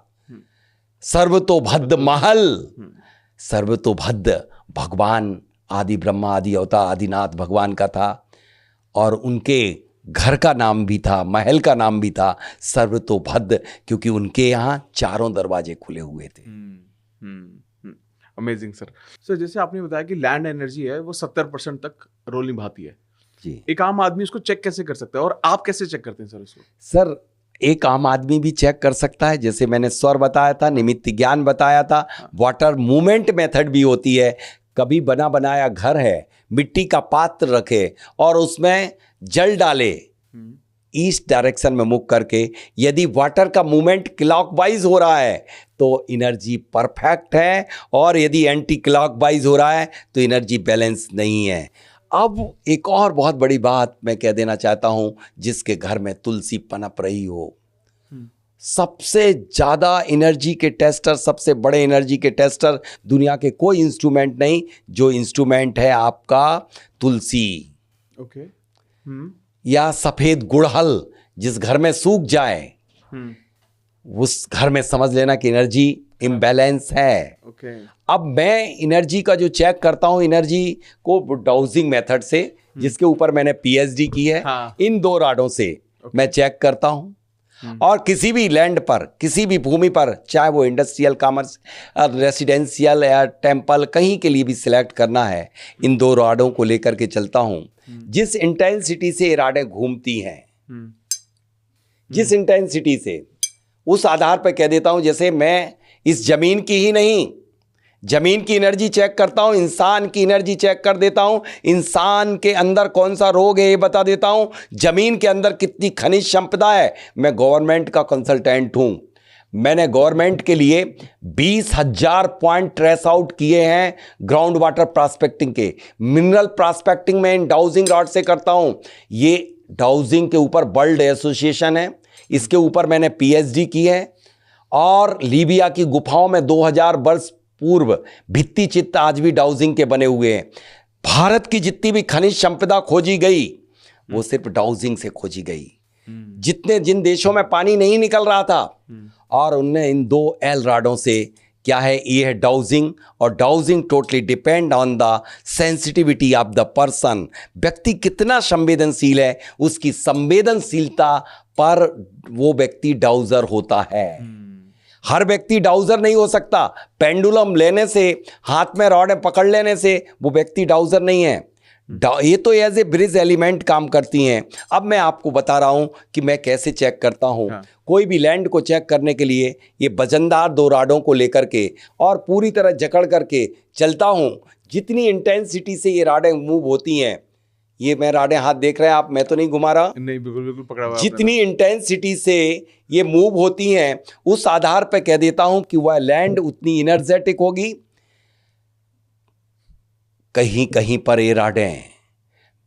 [SPEAKER 1] सर्वतोभद्र महल। सर्वतोभद्र भगवान आदि ब्रह्मा आदि अवतार आदिनाथ भगवान का था, और उनके घर का नाम भी था, महल का नाम भी था सर्वतोभद्र, क्योंकि उनके यहाँ चारों दरवाजे खुले हुए थे।
[SPEAKER 2] Amazing sir. सर जैसे आपने बताया कि लैंड एनर्जी है वो 70% तक रोल निभाती है
[SPEAKER 1] जी।
[SPEAKER 2] एक आम आदमी उसको चेक कैसे कर सकता है, और आप कैसे चेक करते हैं सर उसको?
[SPEAKER 1] सर एक आम आदमी भी चेक कर सकता है, जैसे मैंने स्वर बताया था, निमित्त ज्ञान बताया था, वाटर मूवमेंट मेथड भी होती है। कभी बना बनाया घर है, मिट्टी का पात्र रखे और उसमें जल डाले ईस्ट डायरेक्शन में मुख करके, यदि वाटर का मूवमेंट क्लॉकवाइज हो रहा है तो एनर्जी परफेक्ट है, और यदि एंटी क्लॉकवाइज हो रहा है तो एनर्जी बैलेंस नहीं है। अब एक और बहुत बड़ी बात मैं कह देना चाहता हूं, जिसके घर में तुलसी पनप रही हो, सबसे ज्यादा एनर्जी के टेस्टर, सबसे बड़े एनर्जी के टेस्टर दुनिया के कोई इंस्ट्रूमेंट नहीं, जो इंस्ट्रूमेंट है आपका तुलसी।
[SPEAKER 2] ओके।
[SPEAKER 1] या सफेद गुड़हल जिस घर में सूख जाए उस घर में समझ लेना कि एनर्जी इम्बैलेंस है। अब मैं एनर्जी का जो चेक करता हूं, एनर्जी को डाउजिंग मेथड से, जिसके ऊपर मैंने PhD की है, इन 2 राडों से मैं चेक करता हूं। और किसी भी लैंड पर, किसी भी भूमि पर, चाहे वो इंडस्ट्रियल, कॉमर्स, रेसिडेंशियल या टेम्पल, कहीं के लिए भी सिलेक्ट करना है, इन 2 राडों को लेकर के चलता हूं। जिस इंटेंसिटी से ये राडें घूमती हैं, जिस इंटेंसिटी से, उस आधार पर कह देता हूं, जैसे मैं इस जमीन की ही नहीं, जमीन की एनर्जी चेक करता हूं, इंसान की एनर्जी चेक कर देता हूं, इंसान के अंदर कौन सा रोग है ये बता देता हूं, जमीन के अंदर कितनी खनिज संपदा है। मैं गवर्नमेंट का कंसल्टेंट हूं, मैंने गवर्नमेंट के लिए 20,000 पॉइंट ट्रेस आउट किए हैं ग्राउंड वाटर प्रॉस्पेक्टिंग के। मिनरल प्रॉस्पेक्टिंग में इन डाउजिंग रॉड से करता हूं। ये डाउजिंग के ऊपर वर्ल्ड एसोसिएशन है, इसके ऊपर मैंने PhD की है। और लीबिया की गुफाओं में 2000 वर्ष पूर्व भित्ति चित्र आज भी डाउजिंग के बने हुए हैं। भारत की जितनी भी खनिज संपदा खोजी गई वो सिर्फ डाउजिंग से खोजी गई। जिन देशों में पानी नहीं निकल रहा था, और उनने इन 2 एल राडों से क्या है, ये है डाउजिंग। और dowsing totally depend on the sensitivity of the person. व्यक्ति कितना संवेदनशील है, उसकी संवेदनशीलता पर वो व्यक्ति डाउजर होता है। हर व्यक्ति डाउजर नहीं हो सकता। पेंडुलम लेने से, हाथ में रॉड पकड़ लेने से वो व्यक्ति डाउजर नहीं है। ये तो एज ए ब्रिज एलिमेंट काम करती हैं। अब मैं आपको बता रहा हूं कि मैं कैसे चेक करता हूं।
[SPEAKER 2] हाँ।
[SPEAKER 1] कोई भी लैंड को चेक करने के लिए ये वजनदार 2 राडों को लेकर के और पूरी तरह जकड़ करके चलता हूं। जितनी इंटेंसिटी से ये राडें मूव होती हैं, ये मैं राडें हाथ देख रहे हैं आप, मैं तो नहीं घुमा रहा,
[SPEAKER 2] नहीं बिल्कुल बिल्कुल पकड़ा हुआ है आपने।
[SPEAKER 1] जितनी इंटेंसिटी से ये मूव होती हैं उस आधार पर कह देता हूं कि वह लैंड उतनी इनर्जेटिक होगी। कहीं कहीं पर ये राडें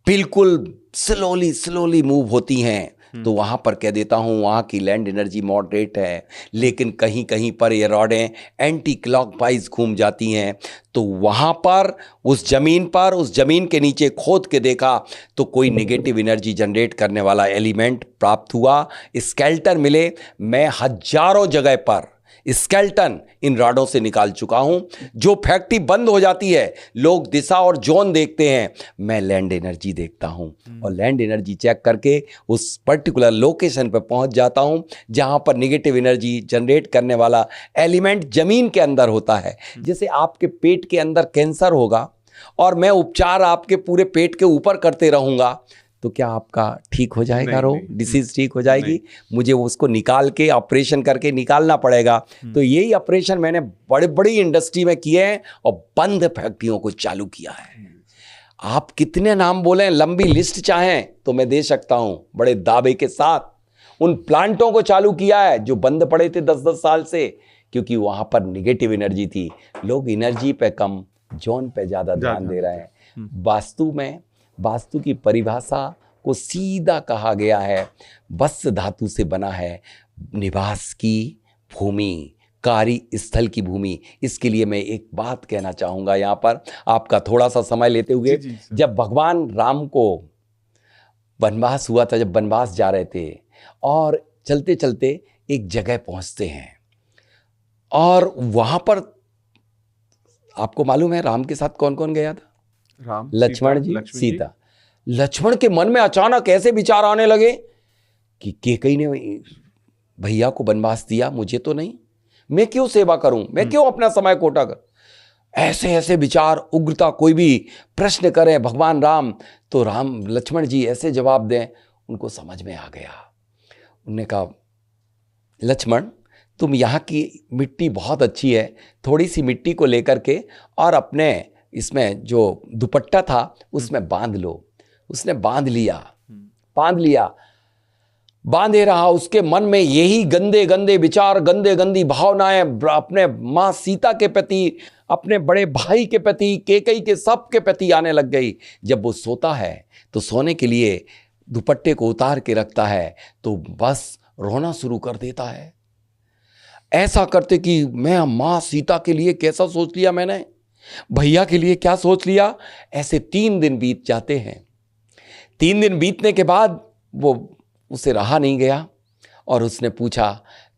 [SPEAKER 1] बिल्कुल स्लोली मूव होती हैं, तो वहां पर कह देता हूं वहां की लैंड एनर्जी मॉडरेट है। लेकिन कहीं कहीं पर ये रॉडें एंटी क्लॉकवाइज घूम जाती हैं, तो वहां पर उस जमीन के नीचे खोद के देखा तो कोई नेगेटिव एनर्जी जनरेट करने वाला एलिमेंट प्राप्त हुआ, स्केल्टन मिले। मैं हजारों जगह पर स्केल्टन इन राडों से निकाल चुका हूं। जो फैक्ट्री बंद हो जाती है, लोग दिशा और जोन देखते हैं, मैं लैंड एनर्जी देखता हूं और लैंड एनर्जी चेक करके उस पर्टिकुलर लोकेशन पर पहुंच जाता हूं जहां पर नेगेटिव एनर्जी जनरेट करने वाला एलिमेंट जमीन के अंदर होता है। जैसे आपके पेट के अंदर कैंसर होगा और मैं उपचार आपके पूरे पेट के ऊपर करते रहूंगा, तो क्या आपका ठीक हो जाएगा? रोग, डिसीज ठीक हो जाएगी? मुझे उसको निकाल के ऑपरेशन करके निकालना पड़ेगा। तो यही ऑपरेशन मैंने बड़ी बड़ी इंडस्ट्री में किए हैं और बंद फैक्ट्रियों को चालू किया है। आप कितने नाम बोलें, लंबी लिस्ट चाहें तो मैं दे सकता हूं बड़े दावे के साथ। उन प्लांटों को चालू किया है जो बंद पड़े थे 10-10 साल से, क्योंकि वहां पर निगेटिव एनर्जी थी। लोग एनर्जी पे कम, जोन पे ज्यादा ध्यान दे रहे हैं। वास्तु की परिभाषा को सीधा कहा गया है, वत्स धातु से बना है, निवास की भूमि, कार्य स्थल की भूमि। इसके लिए मैं एक बात कहना चाहूंगा यहाँ पर, आपका थोड़ा सा समय लेते हुए। जब भगवान राम को वनवास हुआ था, जब वनवास जा रहे थे और चलते चलते एक जगह पहुंचते हैं और वहां पर आपको मालूम है राम के साथ कौन कौन गया था?
[SPEAKER 2] राम,
[SPEAKER 1] लक्ष्मण जी, सीता। लक्ष्मण के मन में अचानक ऐसे विचार आने लगे कि कैकेयी ने भैया को वनवास दिया, मुझे तो नहीं, मैं क्यों सेवा करूं, मैं क्यों अपना समय कोटा कर। ऐसे ऐसे विचार, उग्रता, कोई भी प्रश्न करे भगवान राम तो लक्ष्मण जी ऐसे जवाब दें, उनको समझ में आ गया। उन्होंने कहा, लक्ष्मण तुम यहाँ की मिट्टी बहुत अच्छी है, थोड़ी सी मिट्टी को लेकर के और अपने इसमें जो दुपट्टा था उसमें बांध लो। उसने बांध लिया, बांधे रहा। उसके मन में यही गंदे गंदे विचार, गंदे गंदी भावनाएं अपने माँ सीता के प्रति, अपने बड़े भाई के प्रति, कैकेयी के सब के प्रति आने लग गई। जब वो सोता है तो सोने के लिए दुपट्टे को उतार के रखता है तो बस रोना शुरू कर देता है। ऐसा करते कि मैं माँ सीता के लिए कैसा सोच लिया मैंने, भैया के लिए क्या सोच लिया। ऐसे 3 दिन बीत जाते हैं। 3 दिन बीतने के बाद वो उसे रहा नहीं गया और उसने पूछा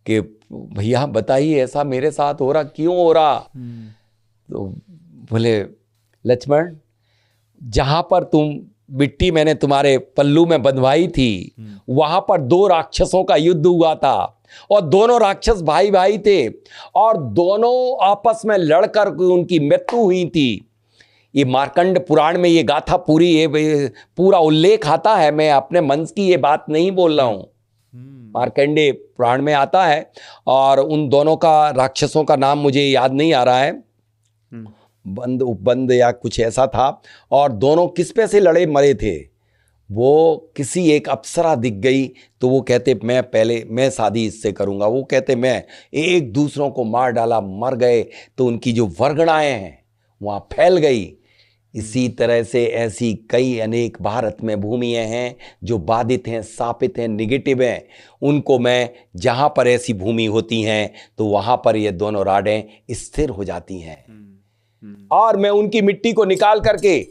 [SPEAKER 1] कि भैया बताइए ऐसा मेरे साथ हो रहा, क्यों हो रहा? तो बोले, लक्ष्मण जहां पर मिट्टी मैंने तुम्हारे पल्लू में बंधवाई थी वहां पर 2 राक्षसों का युद्ध हुआ था और दोनों राक्षस भाई भाई थे और दोनों आपस में लड़कर उनकी मृत्यु हुई थी। ये मार्कंड पुराण में ये गाथा पूरा उल्लेख आता है। मैं अपने मन की ये बात नहीं बोल रहा हूं, मार्कंडे पुराण में आता है और उन दोनों का, राक्षसों का नाम मुझे याद नहीं आ रहा है, उपबंध या कुछ ऐसा था। और दोनों किस पे से लड़े मरे थे? वो किसी एक अप्सरा दिख गई तो वो कहते मैं शादी इससे करूंगा, वो कहते मैं, एक दूसरों को मार डाला, मर गए। तो उनकी जो वर्गणाएं हैं वहां फैल गई। इसी तरह से ऐसी कई अनेक भारत में भूमियां हैं जो बाधित हैं, शापित हैं, निगेटिव हैं। उनको मैं, जहां पर ऐसी भूमि होती हैं तो वहां पर ये दोनों राडें स्थिर हो जाती हैं और मैं उनकी मिट्टी को निकाल करके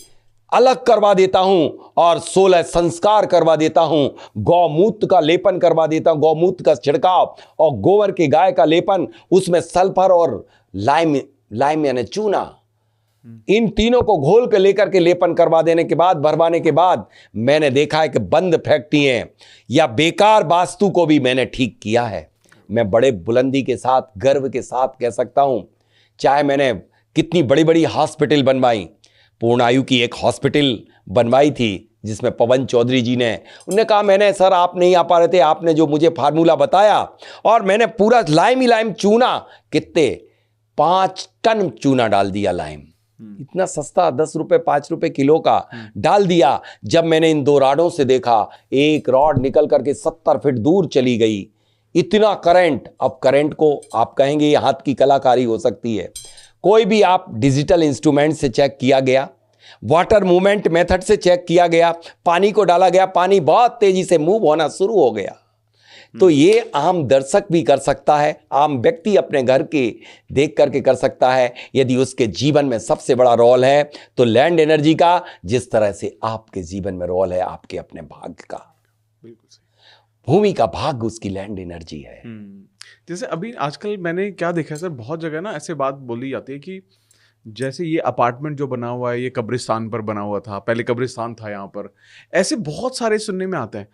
[SPEAKER 1] अलग करवा देता हूं और 16 संस्कार करवा देता हूं। गौमूत्र का लेपन करवा देता हूं, गौमूत्र का छिड़काव और गोबर के गाय का लेपन, उसमें सल्फर और लाइम यानी चूना, इन तीनों को घोल के लेकर के लेपन करवा देने के बाद, भरवाने के बाद, मैंने देखा है कि बंद फैक्ट्रियां या बेकार वास्तु को भी मैंने ठीक किया है। मैं बड़े बुलंदी के साथ, गर्व के साथ कह सकता हूं, चाहे मैंने कितनी बड़ी बड़ी हॉस्पिटल बनवाई, पूर्णायु की एक हॉस्पिटल बनवाई थी जिसमें पवन चौधरी जी ने, उन्होंने कहा मैंने सर आप नहीं आ पा रहे थे, आपने जो मुझे फार्मूला बताया और मैंने पूरा लाइम ही लाइम चूना, कितने 5 टन चूना डाल दिया लाइम, इतना सस्ता 10 रुपए 5 रुपए किलो का डाल दिया। जब मैंने इन 2 रॉडों से देखा, एक रॉड निकल करके 70 फीट दूर चली गई, इतना करंट। अब करंट को आप कहेंगे ये हाथ की कलाकारी हो सकती है, कोई भी आप डिजिटल इंस्ट्रूमेंट से चेक किया गया, वाटर मूवमेंट मेथड से चेक किया गया, पानी को डाला गया, पानी बहुत तेजी से मूव होना शुरू हो गया। तो ये आम दर्शक भी कर सकता है, आम व्यक्ति अपने घर के देख करके कर सकता है, यदि उसके जीवन में सबसे बड़ा रोल है तो लैंड एनर्जी का, जिस तरह से आपके जीवन में रोल है आपके अपने भाग्य का।
[SPEAKER 2] बिल्कुल सही।
[SPEAKER 1] भूमि का भाग्य उसकी लैंड एनर्जी है।
[SPEAKER 2] जैसे अभी आजकल मैंने क्या देखा है सर, बहुत जगह ना ऐसे बात बोली जाती है कि जैसे ये अपार्टमेंट जो बना हुआ है ये कब्रिस्तान पर बना हुआ था, पहले कब्रिस्तान था यहाँ पर, ऐसे बहुत सारे सुनने में आते हैं।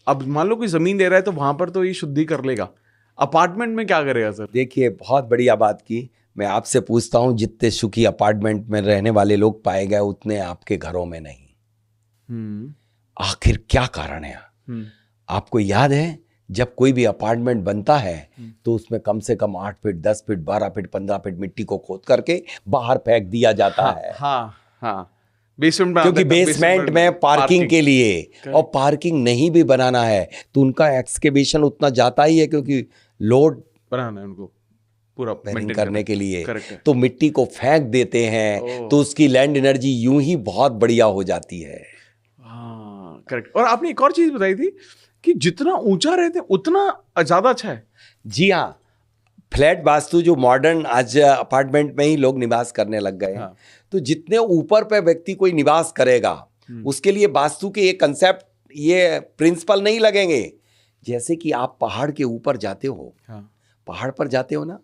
[SPEAKER 2] अब मान लो कोई जमीन दे रहा है तो वहां पर तो ये शुद्धि कर लेगा, अपार्टमेंट में क्या करेगा सर?
[SPEAKER 1] देखिए बहुत बढ़िया बात की। मैं आपसे पूछता हूं, जितने सुखी अपार्टमेंट में रहने वाले लोग पाए गए उतने आपके घरों में नहीं। आखिर क्या कारण है? आपको याद है जब कोई भी अपार्टमेंट बनता है तो उसमें कम से कम 8 फीट 10 फीट 12 फीट 15 फीट मिट्टी को खोद करके बाहर फेंक दिया जाता है।
[SPEAKER 2] हाँ। बेसमेंट
[SPEAKER 1] क्योंकि बेसमेंट में पार्किंग के लिए, और पार्किंग नहीं भी बनाना है तो उनका एक्सकेवेशन उतना जाता ही है, क्योंकि लोड
[SPEAKER 2] बनाना है उनको पूरा
[SPEAKER 1] मेंटेन करने के लिए।
[SPEAKER 2] Correct।
[SPEAKER 1] तो मिट्टी को फेंक देते हैं तो उसकी लैंड एनर्जी यूं ही बहुत बढ़िया हो जाती है।
[SPEAKER 2] हाँ करेक्ट। और आपने एक और चीज बताई थी कि जितना ऊंचा रहते उतना ज्यादा अच्छा है।
[SPEAKER 1] जी हाँ, फ्लैट वास्तु जो मॉडर्न आज अपार्टमेंट में ही लोग निवास करने लग गए हैं।
[SPEAKER 2] हाँ।
[SPEAKER 1] तो जितने ऊपर पे व्यक्ति कोई निवास करेगा उसके लिए वास्तु के ये कंसेप्ट, ये प्रिंसिपल नहीं लगेंगे। जैसे कि आप पहाड़ के ऊपर जाते हो, पहाड़ पर जाते हो ना,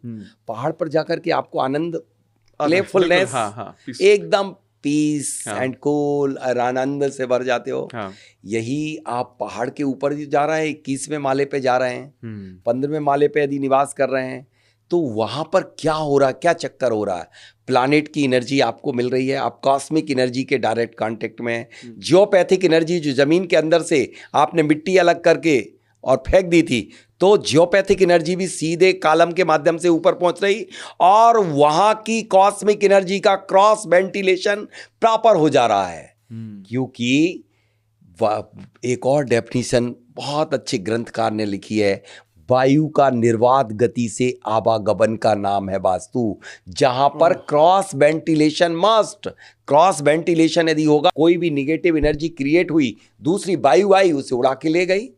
[SPEAKER 1] पहाड़ पर जाकर के आपको आनंद, प्लेफुलनेस, एकदम पीस एंड कूल और आनंद से भर जाते हो। यही आप पहाड़ के ऊपर जा रहे हैं, 21वें माले पे जा रहे हैं, 15वें माले पे यदि निवास कर रहे हैं, तो वहां पर क्या हो रहा है, क्या चक्कर हो रहा है? प्लानेट की एनर्जी आपको मिल रही है, आप कॉस्मिक एनर्जी के डायरेक्ट कांटेक्ट में। जियोपैथिक एनर्जी जो जमीन के अंदर से आपने मिट्टी अलग करके और फेंक दी थी, तो जियोपैथिक एनर्जी भी सीधे कॉलम के माध्यम से ऊपर पहुंच रही और वहां की कॉस्मिक एनर्जी का क्रॉस वेंटिलेशन प्रॉपर हो जा रहा है। क्योंकि एक और डेफिनेशन बहुत अच्छे ग्रंथकार ने लिखी है, वायु का निर्वात गति से आवागमन का नाम है वास्तु, जहां पर cross ventilation must. Cross ventilation यदि होगा, कोई भी निगेटिव एनर्जी क्रिएट हुई, दूसरी वायु आई उसे उड़ा के ले गई।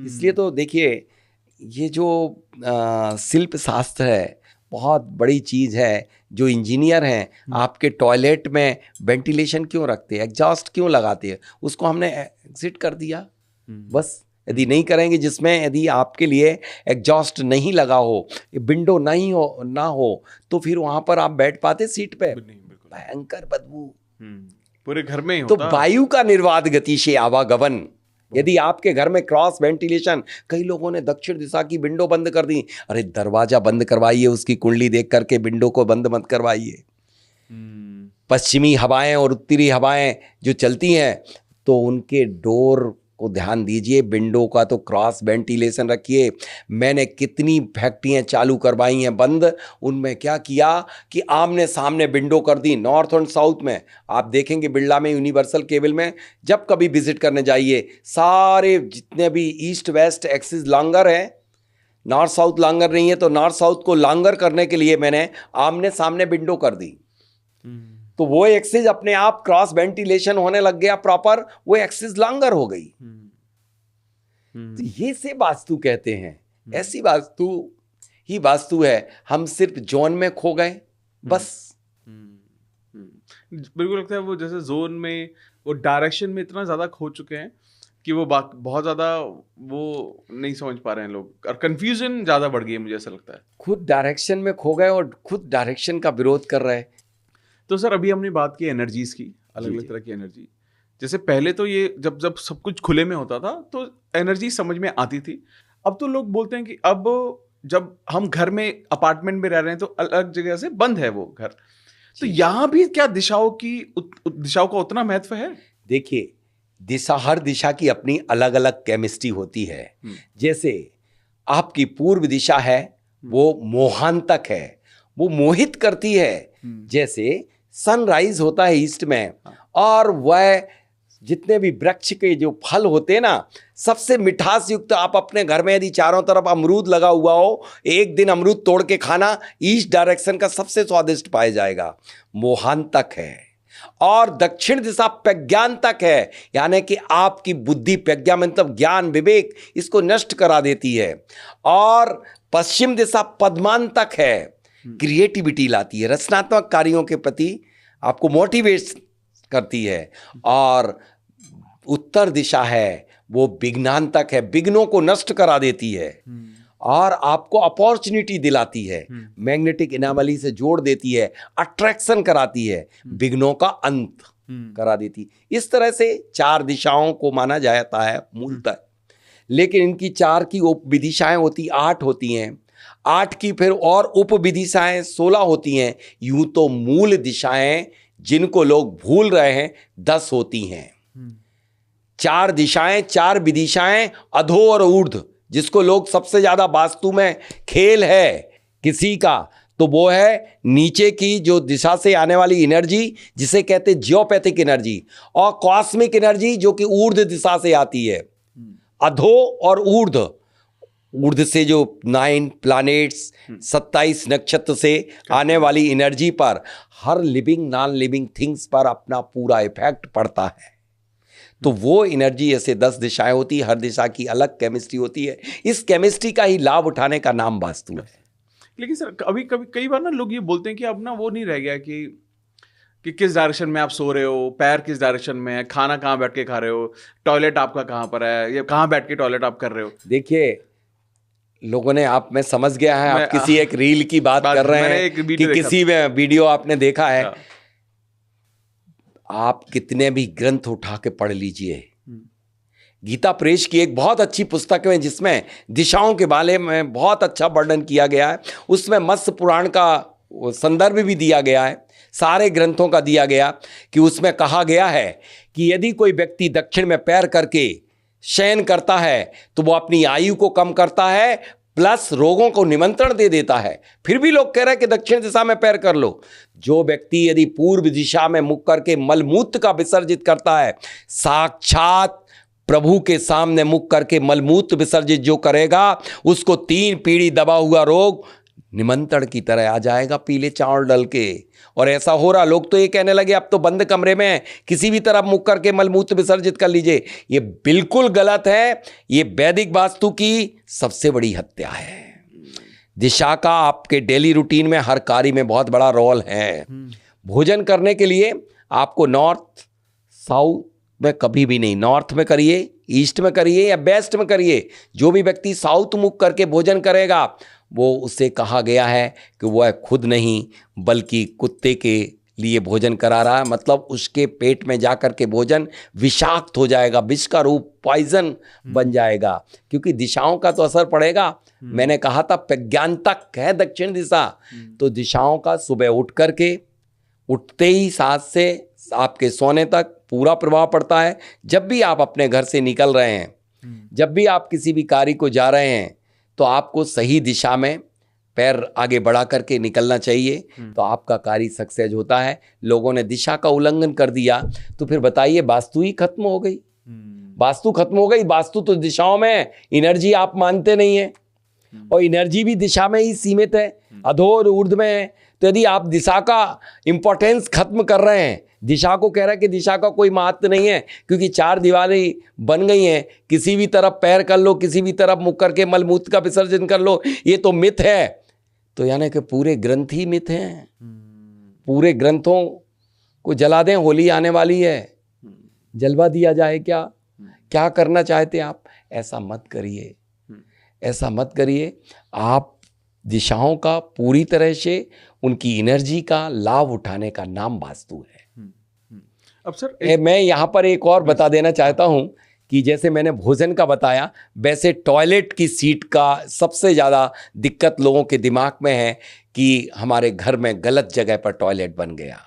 [SPEAKER 1] इसलिए तो देखिए ये जो शिल्प शास्त्र है बहुत बड़ी चीज है। जो इंजीनियर हैं, आपके टॉयलेट में वेंटिलेशन क्यों रखते हैं, एग्जॉस्ट क्यों लगाते हैं? उसको हमने एग्जिट कर दिया बस। यदि नहीं करेंगे, जिसमें यदि आपके लिए एग्जॉस्ट नहीं लगा हो, विंडो नहीं हो ना हो, तो फिर वहां पर आप बैठ पाते सीट पे? भयंकर बदबू
[SPEAKER 2] पूरे घर में ही
[SPEAKER 1] तो
[SPEAKER 2] होता।
[SPEAKER 1] वायु का निर्वात गति से आवागमन। यदि आपके घर में क्रॉस वेंटिलेशन, कई लोगों ने दक्षिण दिशा की विंडो बंद कर दी, अरे दरवाजा बंद करवाइए, उसकी कुंडली देख करके विंडो को बंद मत करवाइए। पश्चिमी हवाएं और उत्तरी हवाएं जो चलती हैं तो उनके डोर को ध्यान दीजिए, विंडो का तो क्रॉस वेंटिलेशन रखिए। मैंने कितनी फैक्ट्रियां चालू करवाई हैं बंद, उनमें क्या किया कि आमने सामने विंडो कर दी। नॉर्थ और साउथ में आप देखेंगे, बिरला में, यूनिवर्सल केबल में जब कभी विजिट करने जाइए, सारे जितने भी ईस्ट वेस्ट एक्सिस लॉन्गर हैं, नॉर्थ साउथ लॉन्गर नहीं है, तो नॉर्थ साउथ को लॉन्गर करने के लिए मैंने आमने सामने विंडो कर दी। तो वो एक्सिस अपने आप क्रॉस वेंटिलेशन होने लग गया प्रॉपर, वो एक्सिस लॉन्गर हो गई। तो ये से वास्तु कहते हैं। ऐसी वास्तु ही वास्तु है। हम सिर्फ जोन में खो गए बस।
[SPEAKER 2] बिल्कुल लगता है वो जैसे जोन में, वो डायरेक्शन में इतना ज्यादा खो चुके हैं कि वो बहुत ज्यादा वो नहीं समझ पा रहे हैं लोग, और कंफ्यूजन ज्यादा बढ़ गई है, मुझे ऐसा लगता है।
[SPEAKER 1] खुद डायरेक्शन में खो गए और खुद डायरेक्शन का विरोध कर रहे हैं। तो
[SPEAKER 2] सर अभी हमने बात की एनर्जीज की, अलग अलग तरह की एनर्जी। जैसे पहले तो ये जब सब कुछ खुले में होता था तो एनर्जी समझ में आती थी। अब तो लोग बोलते हैं कि अब जब हम घर में अपार्टमेंट में रह रहे हैं तो अलग जगह से बंद है वो घर, तो यहाँ भी क्या दिशाओं की दिशाओं का उतना महत्व है?
[SPEAKER 1] देखिए, दिशा, हर दिशा की अपनी अलग अलग केमिस्ट्री होती है। जैसे आपकी पूर्व दिशा है, वो मोहांतक है, वो मोहित करती है। जैसे सनराइज होता है ईस्ट में, और वह जितने भी वृक्ष के जो फल होते हैं ना, सबसे मिठास युक्त, आप अपने घर में यदि चारों तरफ अमरूद लगा हुआ हो, एक दिन अमरूद तोड़ के खाना, ईस्ट डायरेक्शन का सबसे स्वादिष्ट पाया जाएगा, मोहांतक है। और दक्षिण दिशा प्रज्ञानतक है, यानी कि आपकी बुद्धि, प्रज्ञा मतलब ज्ञान विवेक, इसको नष्ट करा देती है। और पश्चिम दिशा पद्मांतक है, क्रिएटिविटी लाती है, रचनात्मक कार्यों के प्रति आपको मोटिवेट करती है। और उत्तर दिशा है, वो विघ्नांतक है, विघ्नों को नष्ट करा देती है और आपको अपॉर्चुनिटी दिलाती है, मैग्नेटिक एनामली से जोड़ देती है, अट्रैक्शन कराती है, विघ्नों का अंत करा देती। इस तरह से 4 दिशाओं को माना जाता है मूलतः, लेकिन इनकी 4 की उप विदिशाएं होती, 8 होती हैं, 8 की फिर और उप विदिशाएं 16 होती हैं। यूं तो मूल दिशाएं जिनको लोग भूल रहे हैं 10 होती हैं। 4 दिशाएं, 4 विदिशाएं, अधो और ऊर्ध्व, जिसको लोग सबसे ज्यादा वास्तु में खेल है किसी का, तो वो है नीचे की जो दिशा से आने वाली एनर्जी, जिसे कहते हैं जियोपैथिक एनर्जी, और कॉस्मिक एनर्जी जो कि ऊर्ध्व दिशा से आती है। अधो और ऊर्ध्व, ऊर्ध्व से जो 9 प्लैनेट्स, 27 नक्षत्र से आने वाली एनर्जी पर हर लिविंग नॉन लिविंग थिंग्स पर अपना पूरा इफेक्ट पड़ता है। तो वो एनर्जी ऐसे 10 दिशाएं होती है, हर दिशा की अलग केमिस्ट्री होती है। इस केमिस्ट्री का ही लाभ उठाने का नाम वास्तु है।
[SPEAKER 2] लेकिन सर कई बार ना लोग ये बोलते हैं कि अब ना वो नहीं रह गया कि किस डायरेक्शन में आप सो रहे हो, पैर किस डायरेक्शन में है, खाना कहाँ बैठ के खा रहे हो, टॉयलेट आपका कहाँ पर है, या कहाँ बैठ के टॉयलेट आप कर रहे हो।
[SPEAKER 1] देखिए, लोगों ने, आप में समझ गया है, आप किसी एक रील की बात कर रहे हैं कि किसी में वीडियो आपने देखा है। आप कितने भी ग्रंथ उठा के पढ़ लीजिए, गीता प्रेस की एक बहुत अच्छी पुस्तक है जिसमें दिशाओं के बारे में बहुत अच्छा वर्णन किया गया है। उसमें मत्स्य पुराण का संदर्भ भी दिया गया है, सारे ग्रंथों का दिया गया, कि उसमें कहा गया है कि यदि कोई व्यक्ति दक्षिण में पैर करके शयन करता है तो वो अपनी आयु को कम करता है, प्लस रोगों को निमंत्रण दे देता है। फिर भी लोग कह रहे हैं कि दक्षिण दिशा में पैर कर लो। जो व्यक्ति यदि पूर्व दिशा में मुख करके मलमूत्र का विसर्जित करता है, साक्षात प्रभु के सामने मुख करके मलमूत्र विसर्जित जो करेगा, उसको 3 पीढ़ी दबा हुआ रोग निमंत्रण की तरह आ जाएगा पीले चावल डल के। और ऐसा हो रहा, लोग तो ये कहने लगे अब तो बंद कमरे में किसी भी तरफ मुख करके मलमूत्र विसर्जित कर लीजिए। ये बिल्कुल गलत है। ये वैदिक वास्तु की सबसे बड़ी हत्या है। दिशा का आपके डेली रूटीन में, हर कार्य में बहुत बड़ा रोल है। भोजन करने के लिए आपको नॉर्थ साउथ में कभी भी नहीं, नॉर्थ में करिए, ईस्ट में करिए या वेस्ट में करिए। जो भी व्यक्ति साउथ मुख करके भोजन करेगा, वो उससे कहा गया है कि वह खुद नहीं बल्कि कुत्ते के लिए भोजन करा रहा है, मतलब उसके पेट में जाकर के भोजन विषाक्त हो जाएगा, विष का रूप, पॉइजन बन जाएगा, क्योंकि दिशाओं का तो असर पड़ेगा। मैंने कहा था प्रज्ञानतक है दक्षिण दिशा, तो दिशाओं का सुबह उठ करके, उठते ही साथ से आपके सोने तक पूरा प्रभाव पड़ता है। जब भी आप अपने घर से निकल रहे हैं, जब भी आप किसी भी कार्य को जा रहे हैं, तो आपको सही दिशा में पैर आगे बढ़ा करके निकलना चाहिए, तो आपका कार्य सक्सेस होता है। लोगों ने दिशा का उल्लंघन कर दिया तो फिर बताइए, वास्तु ही खत्म हो गई। वास्तु खत्म हो गई। वास्तु तो दिशाओं में, एनर्जी आप मानते नहीं है, और एनर्जी भी दिशा में ही सीमित है, अधो और ऊर्ध्व में है। तो यदि आप दिशा का इंपॉर्टेंस खत्म कर रहे हैं, दिशा को कह रहा है कि दिशा का कोई महत्व नहीं है, क्योंकि 4 दीवारें बन गई हैं, किसी भी तरफ पैर कर लो, किसी भी तरफ मुख करके मलमूत्र का विसर्जन कर लो, ये तो मिथ है। तो यानी कि पूरे ग्रंथ ही मिथ हैं। पूरे ग्रंथों को जला दें, होली आने वाली है, जलवा दिया जाए क्या? क्या करना चाहते आप? ऐसा मत करिए, ऐसा मत करिए। आप दिशाओं का पूरी तरह से, उनकी एनर्जी का लाभ उठाने का नाम वास्तु है।
[SPEAKER 2] अब सर
[SPEAKER 1] मैं यहाँ पर एक और बता देना चाहता हूँ कि जैसे मैंने भोजन का बताया, वैसे टॉयलेट की सीट का सबसे ज़्यादा दिक्कत लोगों के दिमाग में है कि हमारे घर में गलत जगह पर टॉयलेट बन गया।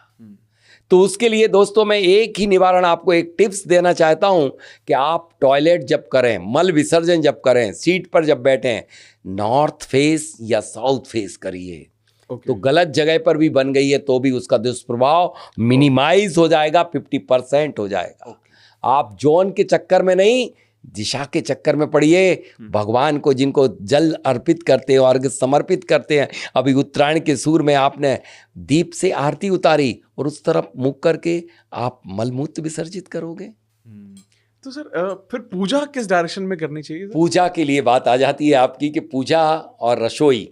[SPEAKER 1] तो उसके लिए दोस्तों मैं एक ही निवारण आपको एक टिप्स देना चाहता हूं कि आप टॉयलेट जब करें, मल विसर्जन जब करें, सीट पर जब बैठें, नॉर्थ फेस या साउथ फेस करिए। तो गलत जगह पर भी बन गई है तो भी उसका दुष्प्रभाव मिनिमाइज हो जाएगा, 50% हो जाएगा। आप जोन के चक्कर में नहीं, दिशा के चक्कर में पड़िए। भगवान को जिनको जल अर्पित करते हैं, अर्घ समर्पित करते हैं, अभी उत्तरायण के सूर में आपने दीप से आरती उतारी और उस तरफ मुख करके आप मलमूत्र विसर्जित करोगे।
[SPEAKER 2] तो सर फिर पूजा किस डायरेक्शन में करनी चाहिए?
[SPEAKER 1] पूजा के लिए बात आ जाती है आपकी कि पूजा और रसोई।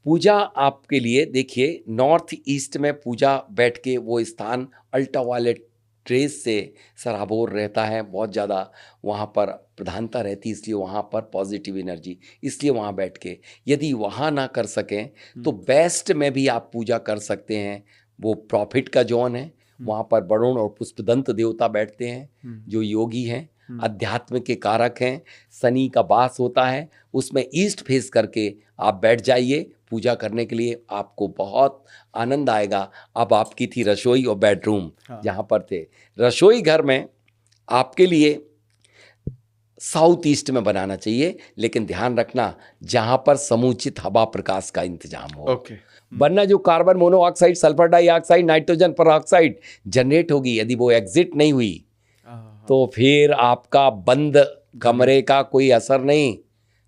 [SPEAKER 1] पूजा आपके लिए देखिए, नॉर्थ ईस्ट में पूजा बैठ के वो स्थान अल्ट्रावायलेट रेस से सराबोर रहता है, बहुत ज़्यादा वहाँ पर प्रधानता रहती है, इसलिए वहाँ पर पॉजिटिव एनर्जी, इसलिए वहाँ बैठ के यदि वहाँ ना कर सकें तो वेस्ट में भी आप पूजा कर सकते हैं। वो प्रॉफिट का जोन है, वहाँ पर वरुण और पुष्पदंत देवता बैठते हैं जो योगी हैं, अध्यात्म के कारक हैं, शनि का वास होता है, उसमें ईस्ट फेस करके आप बैठ जाइए पूजा करने के लिए, आपको बहुत आनंद आएगा। अब आपकी थी रसोई और बेडरूम, जहाँ पर थे रसोई घर में आपके लिए साउथ ईस्ट में बनाना चाहिए, लेकिन ध्यान रखना जहाँ पर समुचित हवा प्रकाश का इंतजाम हो। वरना जो carbon monoxide, sulphur dioxide, nitrogen peroxide generate होगी, यदि वो एग्जिट नहीं हुई तो फिर आपका बंद कमरे का कोई असर नहीं।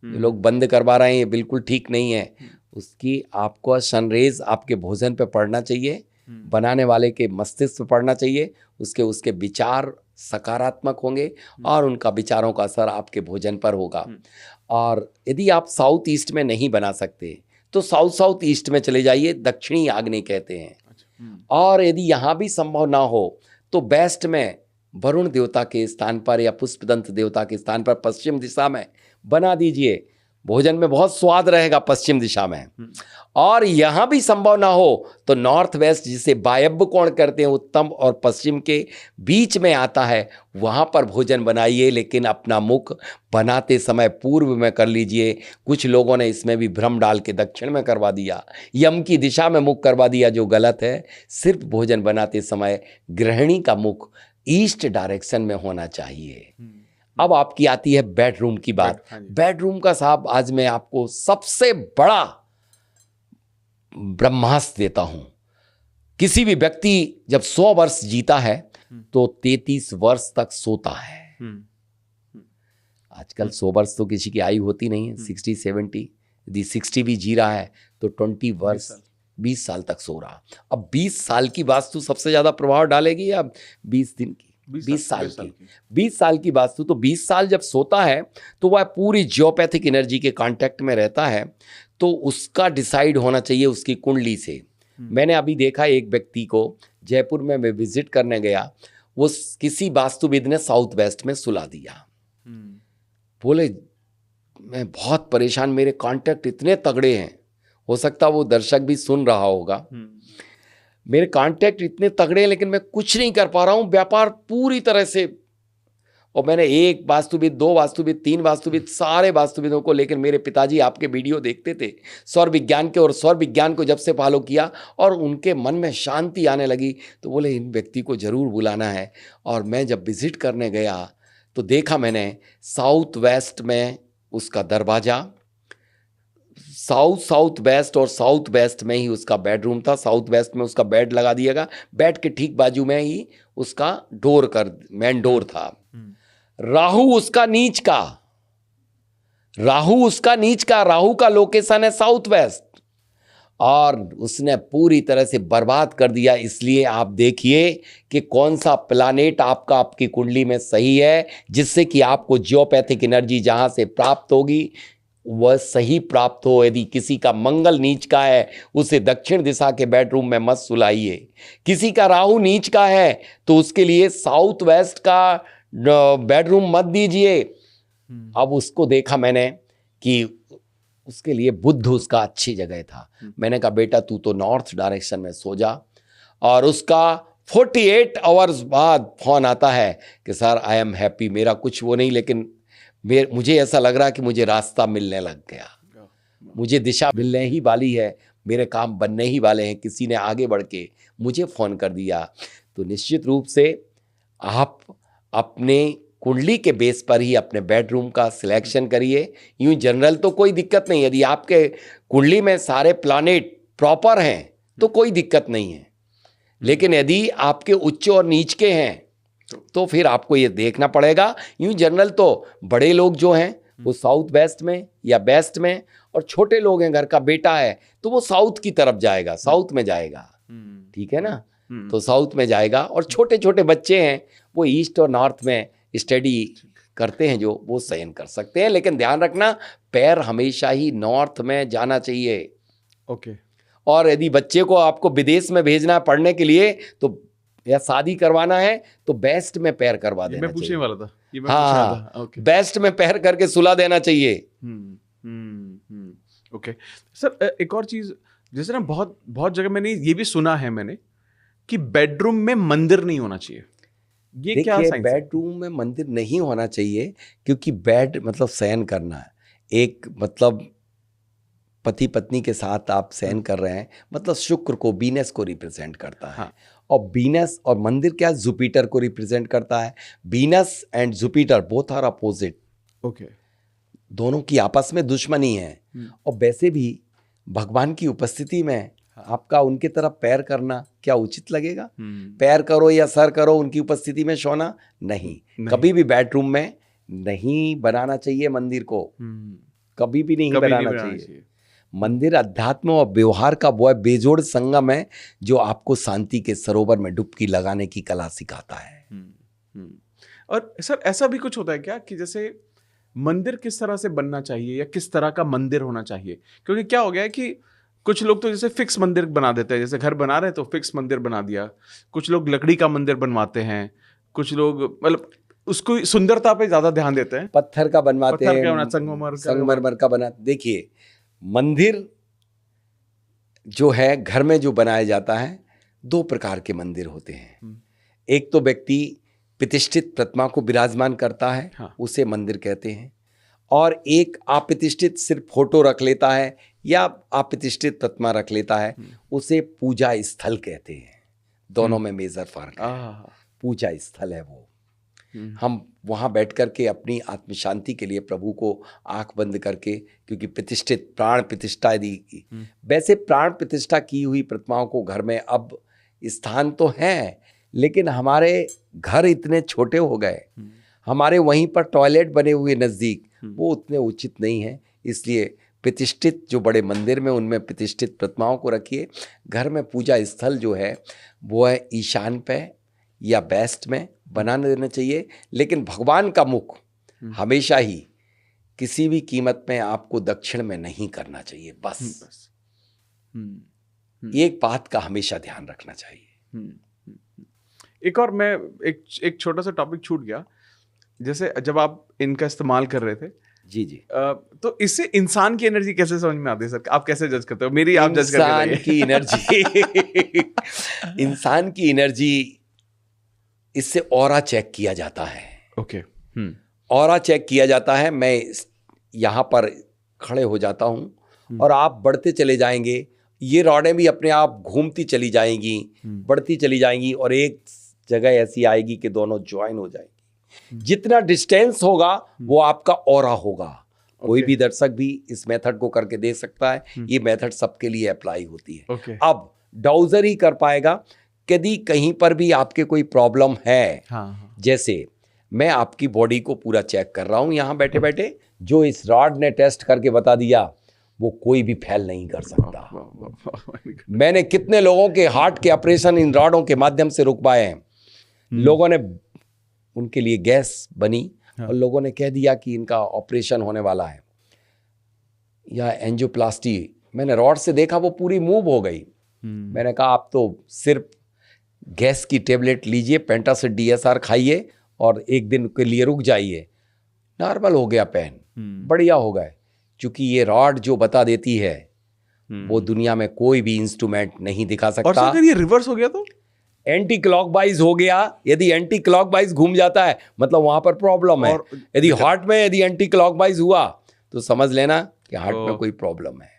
[SPEAKER 1] जो लोग बंद करवा रहे हैं ये बिल्कुल ठीक नहीं है। उसकी आपको सनरेज आपके भोजन पे पड़ना चाहिए, बनाने वाले के मस्तिष्क पे पड़ना चाहिए, उसके विचार सकारात्मक होंगे और उनका विचारों का असर आपके भोजन पर होगा। और यदि आप साउथ ईस्ट में नहीं बना सकते तो साउथ ईस्ट में चले जाइए, दक्षिणी आग्नेय कहते हैं। और यदि यहाँ भी संभव ना हो तो वेस्ट में वरुण देवता के स्थान पर या पुष्पदंत देवता के स्थान पर पश्चिम दिशा में बना दीजिए, भोजन में बहुत स्वाद रहेगा पश्चिम दिशा में। और यहाँ भी संभव ना हो तो नॉर्थ वेस्ट, जिसे वायव्य कोण करते हैं, उत्तम और पश्चिम के बीच में आता है, वहाँ पर भोजन बनाइए, लेकिन अपना मुख बनाते समय पूर्व में कर लीजिए। कुछ लोगों ने इसमें भी भ्रम डाल के दक्षिण में करवा दिया, यम की दिशा में मुख करवा दिया, जो गलत है। सिर्फ भोजन बनाते समय गृहिणी का मुख ईस्ट डायरेक्शन में होना चाहिए। अब आपकी आती है बेडरूम की बात। बेडरूम का साहब आज मैं आपको सबसे बड़ा ब्रह्मास्त्र देता हूं। किसी भी व्यक्ति जब 100 वर्ष जीता है तो 33 वर्ष तक सोता है। आजकल 100 वर्ष तो किसी की आयु होती नहीं है, 60-70। यदि 60 भी जी रहा है तो 20 वर्ष 20 साल तक सो रहा। अब 20 साल की वास्तु सबसे ज्यादा प्रभाव डालेगी या 20 दिन की? 20 साल की वास्तु। तो 20 साल जब सोता है तो वह पूरी जियोपैथिक एनर्जी के कांटेक्ट में रहता है, तो उसका डिसाइड होना चाहिए उसकी कुंडली से। मैंने अभी देखा एक व्यक्ति को, जयपुर में मैं विजिट करने गया, वो किसी वास्तुविद ने साउथ वेस्ट में सुला दिया। बोले मैं बहुत परेशान, मेरे कांटेक्ट इतने तगड़े हैं, हो सकता वो दर्शक भी सुन रहा होगा, मेरे कांटेक्ट इतने तगड़े हैं लेकिन मैं कुछ नहीं कर पा रहा हूं, व्यापार पूरी तरह से। और मैंने एक वास्तुविद, 2 वास्तुविद, 3 वास्तुविद, सारे वास्तुविदों को, लेकिन मेरे पिताजी आपके वीडियो देखते थे सौर विज्ञान के, और सौर विज्ञान को जब से फॉलो किया और उनके मन में शांति आने लगी, तो बोले इन व्यक्ति को जरूर बुलाना है। और मैं जब विजिट करने गया तो देखा मैंने साउथ वेस्ट में उसका दरवाजा, साउथ वेस्ट और साउथ वेस्ट में ही उसका बेडरूम था। साउथ वेस्ट में उसका बेड लगा दिएगा, बेड के ठीक बाजू में ही उसका डोर कर, मेन डोर था। राहु उसका नीच का, राहु का लोकेशन है साउथ वेस्ट, और उसने पूरी तरह से बर्बाद कर दिया। इसलिए आप देखिए कि कौन सा प्लानेट आपका आपकी कुंडली में सही है, जिससे कि आपको जियोपैथिक एनर्जी जहां से प्राप्त होगी वह सही प्राप्त हो। यदि किसी का मंगल नीच का है, उसे दक्षिण दिशा के बेडरूम में मत सुलाइए। किसी का राहु नीच का है तो उसके लिए साउथ वेस्ट का बेडरूम मत दीजिए। अब उसको देखा मैंने कि उसके लिए बुध उसका अच्छी जगह था। मैंने कहा बेटा तू तो नॉर्थ डायरेक्शन में सो जा, और उसका 48 आवर्स बाद फोन आता है कि सर आई एम हैप्पी, मेरा कुछ वो नहीं, लेकिन मुझे ऐसा लग रहा है कि मुझे रास्ता मिलने लग गया, मुझे दिशा मिलने ही वाली है, मेरे काम बनने ही वाले हैं, किसी ने आगे बढ़ के मुझे फ़ोन कर दिया। तो निश्चित रूप से आप अपने कुंडली के बेस पर ही अपने बेडरूम का सिलेक्शन करिए। यूं जनरल तो कोई दिक्कत नहीं, यदि आपके कुंडली में सारे प्लैनेट प्रॉपर हैं तो कोई दिक्कत नहीं है, लेकिन यदि आपके उच्च और नीच के हैं तो फिर आपको ये देखना पड़ेगा। यूं जनरल तो बड़े लोग जो हैं वो साउथ वेस्ट में या वेस्ट में, और छोटे लोग हैं, घर का बेटा है तो वो साउथ की तरफ जाएगा, साउथ में जाएगा, ठीक है ना, तो साउथ में जाएगा। और छोटे छोटे बच्चे हैं वो ईस्ट और नॉर्थ में स्टडी करते हैं, जो वो शयन कर सकते हैं, लेकिन ध्यान रखना पैर हमेशा ही नॉर्थ में जाना चाहिए।
[SPEAKER 2] ओके।
[SPEAKER 1] और यदि बच्चे को आपको विदेश में भेजना है पढ़ने के लिए तो या शादी करवाना है तो बेस्ट में पैर करवा देना चाहिए।
[SPEAKER 2] मैं पूछने वाला था, ये मैं
[SPEAKER 1] हाँ,
[SPEAKER 2] पूछने वाला था। ओके।
[SPEAKER 1] बेस्ट में पैर करके सुला देना चाहिए।
[SPEAKER 2] ओके सर, एक और चीज, जैसे ना बहुत बहुत जगह मैंने ये भी सुना है मैंने कि बेडरूम में मंदिर नहीं होना चाहिए, ये क्या साइंस है?
[SPEAKER 1] बेडरूम में मंदिर नहीं होना चाहिए क्योंकि बेड मतलब शयन करना है, एक मतलब पति पत्नी के साथ आप शयन कर रहे हैं, मतलब शुक्र को, वीनस को रिप्रेजेंट करता है।
[SPEAKER 2] हाँ।
[SPEAKER 1] और वीनस और मंदिर क्या, जुपिटर को रिप्रेजेंट करता है। Venus and Jupiter both are opposite,
[SPEAKER 2] okay,
[SPEAKER 1] दोनों की आपस में दुश्मनी है। और वैसे भी भगवान की उपस्थिति में आपका उनके तरफ पैर करना क्या उचित लगेगा? पैर करो या सर करो, उनकी उपस्थिति में सोना नहीं। कभी भी बेडरूम में नहीं बनाना चाहिए मंदिर को, कभी भी नहीं बनाना चाहिए। मंदिर अध्यात्म और व्यवहार का वो बेजोड़ संगम है जो आपको शांति के सरोवर में डुबकी लगाने की कला सिखाता है।
[SPEAKER 2] और सर ऐसा भी कुछ होता है क्या कि जैसे मंदिर किस तरह से बनना चाहिए या किस तरह का मंदिर होना चाहिए? क्योंकि क्या हो गया है कि कुछ लोग तो जैसे फिक्स मंदिर बना देते हैं, जैसे घर बना रहे हैं तो फिक्स मंदिर बना दिया, कुछ लोग लकड़ी का मंदिर बनवाते हैं, कुछ लोग मतलब उसको सुंदरता पे ज्यादा ध्यान देते हैं,
[SPEAKER 1] पत्थर का बनवाते हैं,
[SPEAKER 2] संगमरमर
[SPEAKER 1] का बना। देखिए मंदिर जो है घर में जो बनाया जाता है, दो प्रकार के मंदिर होते हैं। एक तो व्यक्ति प्रतिष्ठित प्रतिमा को विराजमान करता है,
[SPEAKER 2] हाँ।
[SPEAKER 1] उसे मंदिर कहते हैं। और एक अप्रतिष्ठित सिर्फ फोटो रख लेता है या अप्रतिष्ठित प्रतिमा रख लेता है, उसे पूजा स्थल कहते हैं। दोनों में मेजर फर्क है। पूजा स्थल है वो, हम वहाँ बैठ कर के अपनी आत्म शांति के लिए प्रभु को आंख बंद करके, क्योंकि प्रतिष्ठित प्राण प्रतिष्ठा यदि, वैसे प्राण प्रतिष्ठा की हुई प्रतिमाओं को घर में अब स्थान तो है, लेकिन हमारे घर इतने छोटे हो गए, हमारे वहीं पर टॉयलेट बने हुए नज़दीक, वो उतने उचित नहीं है। इसलिए प्रतिष्ठित जो बड़े मंदिर में उनमें प्रतिष्ठित प्रतिमाओं को रखिए। घर में पूजा स्थल जो है वो है ईशान पे या वेस्ट में बना देना चाहिए, लेकिन भगवान का मुख हमेशा ही किसी भी कीमत में आपको दक्षिण में नहीं करना चाहिए। बस एक बात का हमेशा ध्यान रखना चाहिए।
[SPEAKER 2] एक और मैं एक छोटा सा टॉपिक छूट गया, जैसे जब आप इनका इस्तेमाल कर रहे थे,
[SPEAKER 1] जी जी,
[SPEAKER 2] तो इससे इंसान की एनर्जी कैसे समझ में आती है सर? आप कैसे जज करते हो? मेरी आप जज करते
[SPEAKER 1] इंसान की एनर्जी इंसान की एनर्जी इससे ऑरा चेक किया जाता है।
[SPEAKER 2] ओके,
[SPEAKER 1] ऑरा चेक किया जाता है। मैं यहाँ पर खड़े हो जाता हूँ और आप बढ़ते चले जाएंगे, ये रॉडें भी अपने आप घूमती चली जाएंगी, बढ़ती चली जाएंगी, और एक जगह ऐसी आएगी कि दोनों ज्वाइन हो जाएंगी। जितना डिस्टेंस होगा वो आपका ऑरा होगा। कोई भी दर्शक भी इस मेथड को करके देख सकता है। ये मेथड सबके लिए अप्लाई होती है। अब डाउजर ही कर पाएगा यदि कहीं पर भी आपके कोई प्रॉब्लम है। जैसे मैं आपकी बॉडी को पूरा चेक कर रहा हूं यहाँ बैठे बैठे, जो इस रॉड ने टेस्ट करके बता दिया वो कोई भी फेल नहीं कर सकता। मैंने कितने लोगों के हार्ट के ऑपरेशन इन रॉडों के माध्यम से रुकवाए हैं। लोगों ने, उनके लिए गैस बनी और लोगों ने कह दिया कि इनका ऑपरेशन होने वाला है या एंजियोप्लास्टी। मैंने रॉड से देखा वो पूरी मूव हो गई। मैंने कहा आप तो सिर्फ गैस की टेबलेट लीजिए, पेंटासिड DSR खाइए और एक दिन के लिए रुक जाइए, नॉर्मल हो गया पेन, बढ़िया हो गए। क्योंकि ये रॉड जो बता देती है वो दुनिया में कोई भी इंस्ट्रूमेंट नहीं दिखा सकता।
[SPEAKER 2] और अगर ये रिवर्स हो गया तो
[SPEAKER 1] एंटी क्लॉकवाइज हो गया, यदि एंटी क्लॉकवाइज घूम जाता है मतलब वहां पर प्रॉब्लम है। यदि हार्ट में यदि एंटी क्लॉकवाइज हुआ तो समझ लेना कि हार्ट में कोई प्रॉब्लम है।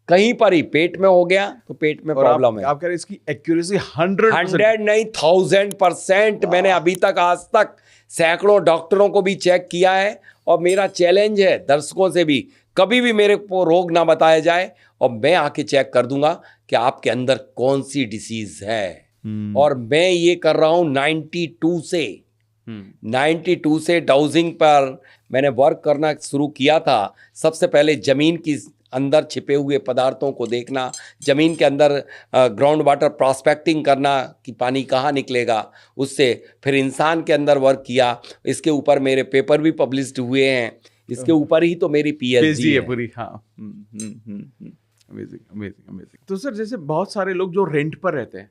[SPEAKER 1] कहीं पर ही पेट में हो गया तो पेट में प्रॉब्लम है।
[SPEAKER 2] आप कह रहे हैं इसकी एक्यूरेसी 100
[SPEAKER 1] नहीं 1000%। मैंने अभी तक आज तक सैकड़ों डॉक्टरों को भी चेक किया है और मेरा चैलेंज है दर्शकों से भी, कभी भी मेरे को रोग ना बताया जाए और मैं आके चेक कर दूंगा कि आपके अंदर कौन सी डिसीज है। और मैं ये कर रहा हूं 92 से डाउजिंग पर मैंने वर्क करना शुरू किया था। सबसे पहले जमीन की अंदर छिपे हुए पदार्थों को देखना, जमीन के अंदर ग्राउंड वाटर प्रॉस्पेक्टिंग करना कि पानी कहाँ निकलेगा, उससे फिर इंसान के अंदर वर्क किया। इसके ऊपर मेरे पेपर भी पब्लिश्ड हुए हैं, इसके ऊपर ही तो मेरी पीएचडी है पूरी।
[SPEAKER 2] हाँ, अमेजिंग अमेजिंग अमेजिंग। तो सर जैसे बहुत सारे लोग जो रेंट पर रहते हैं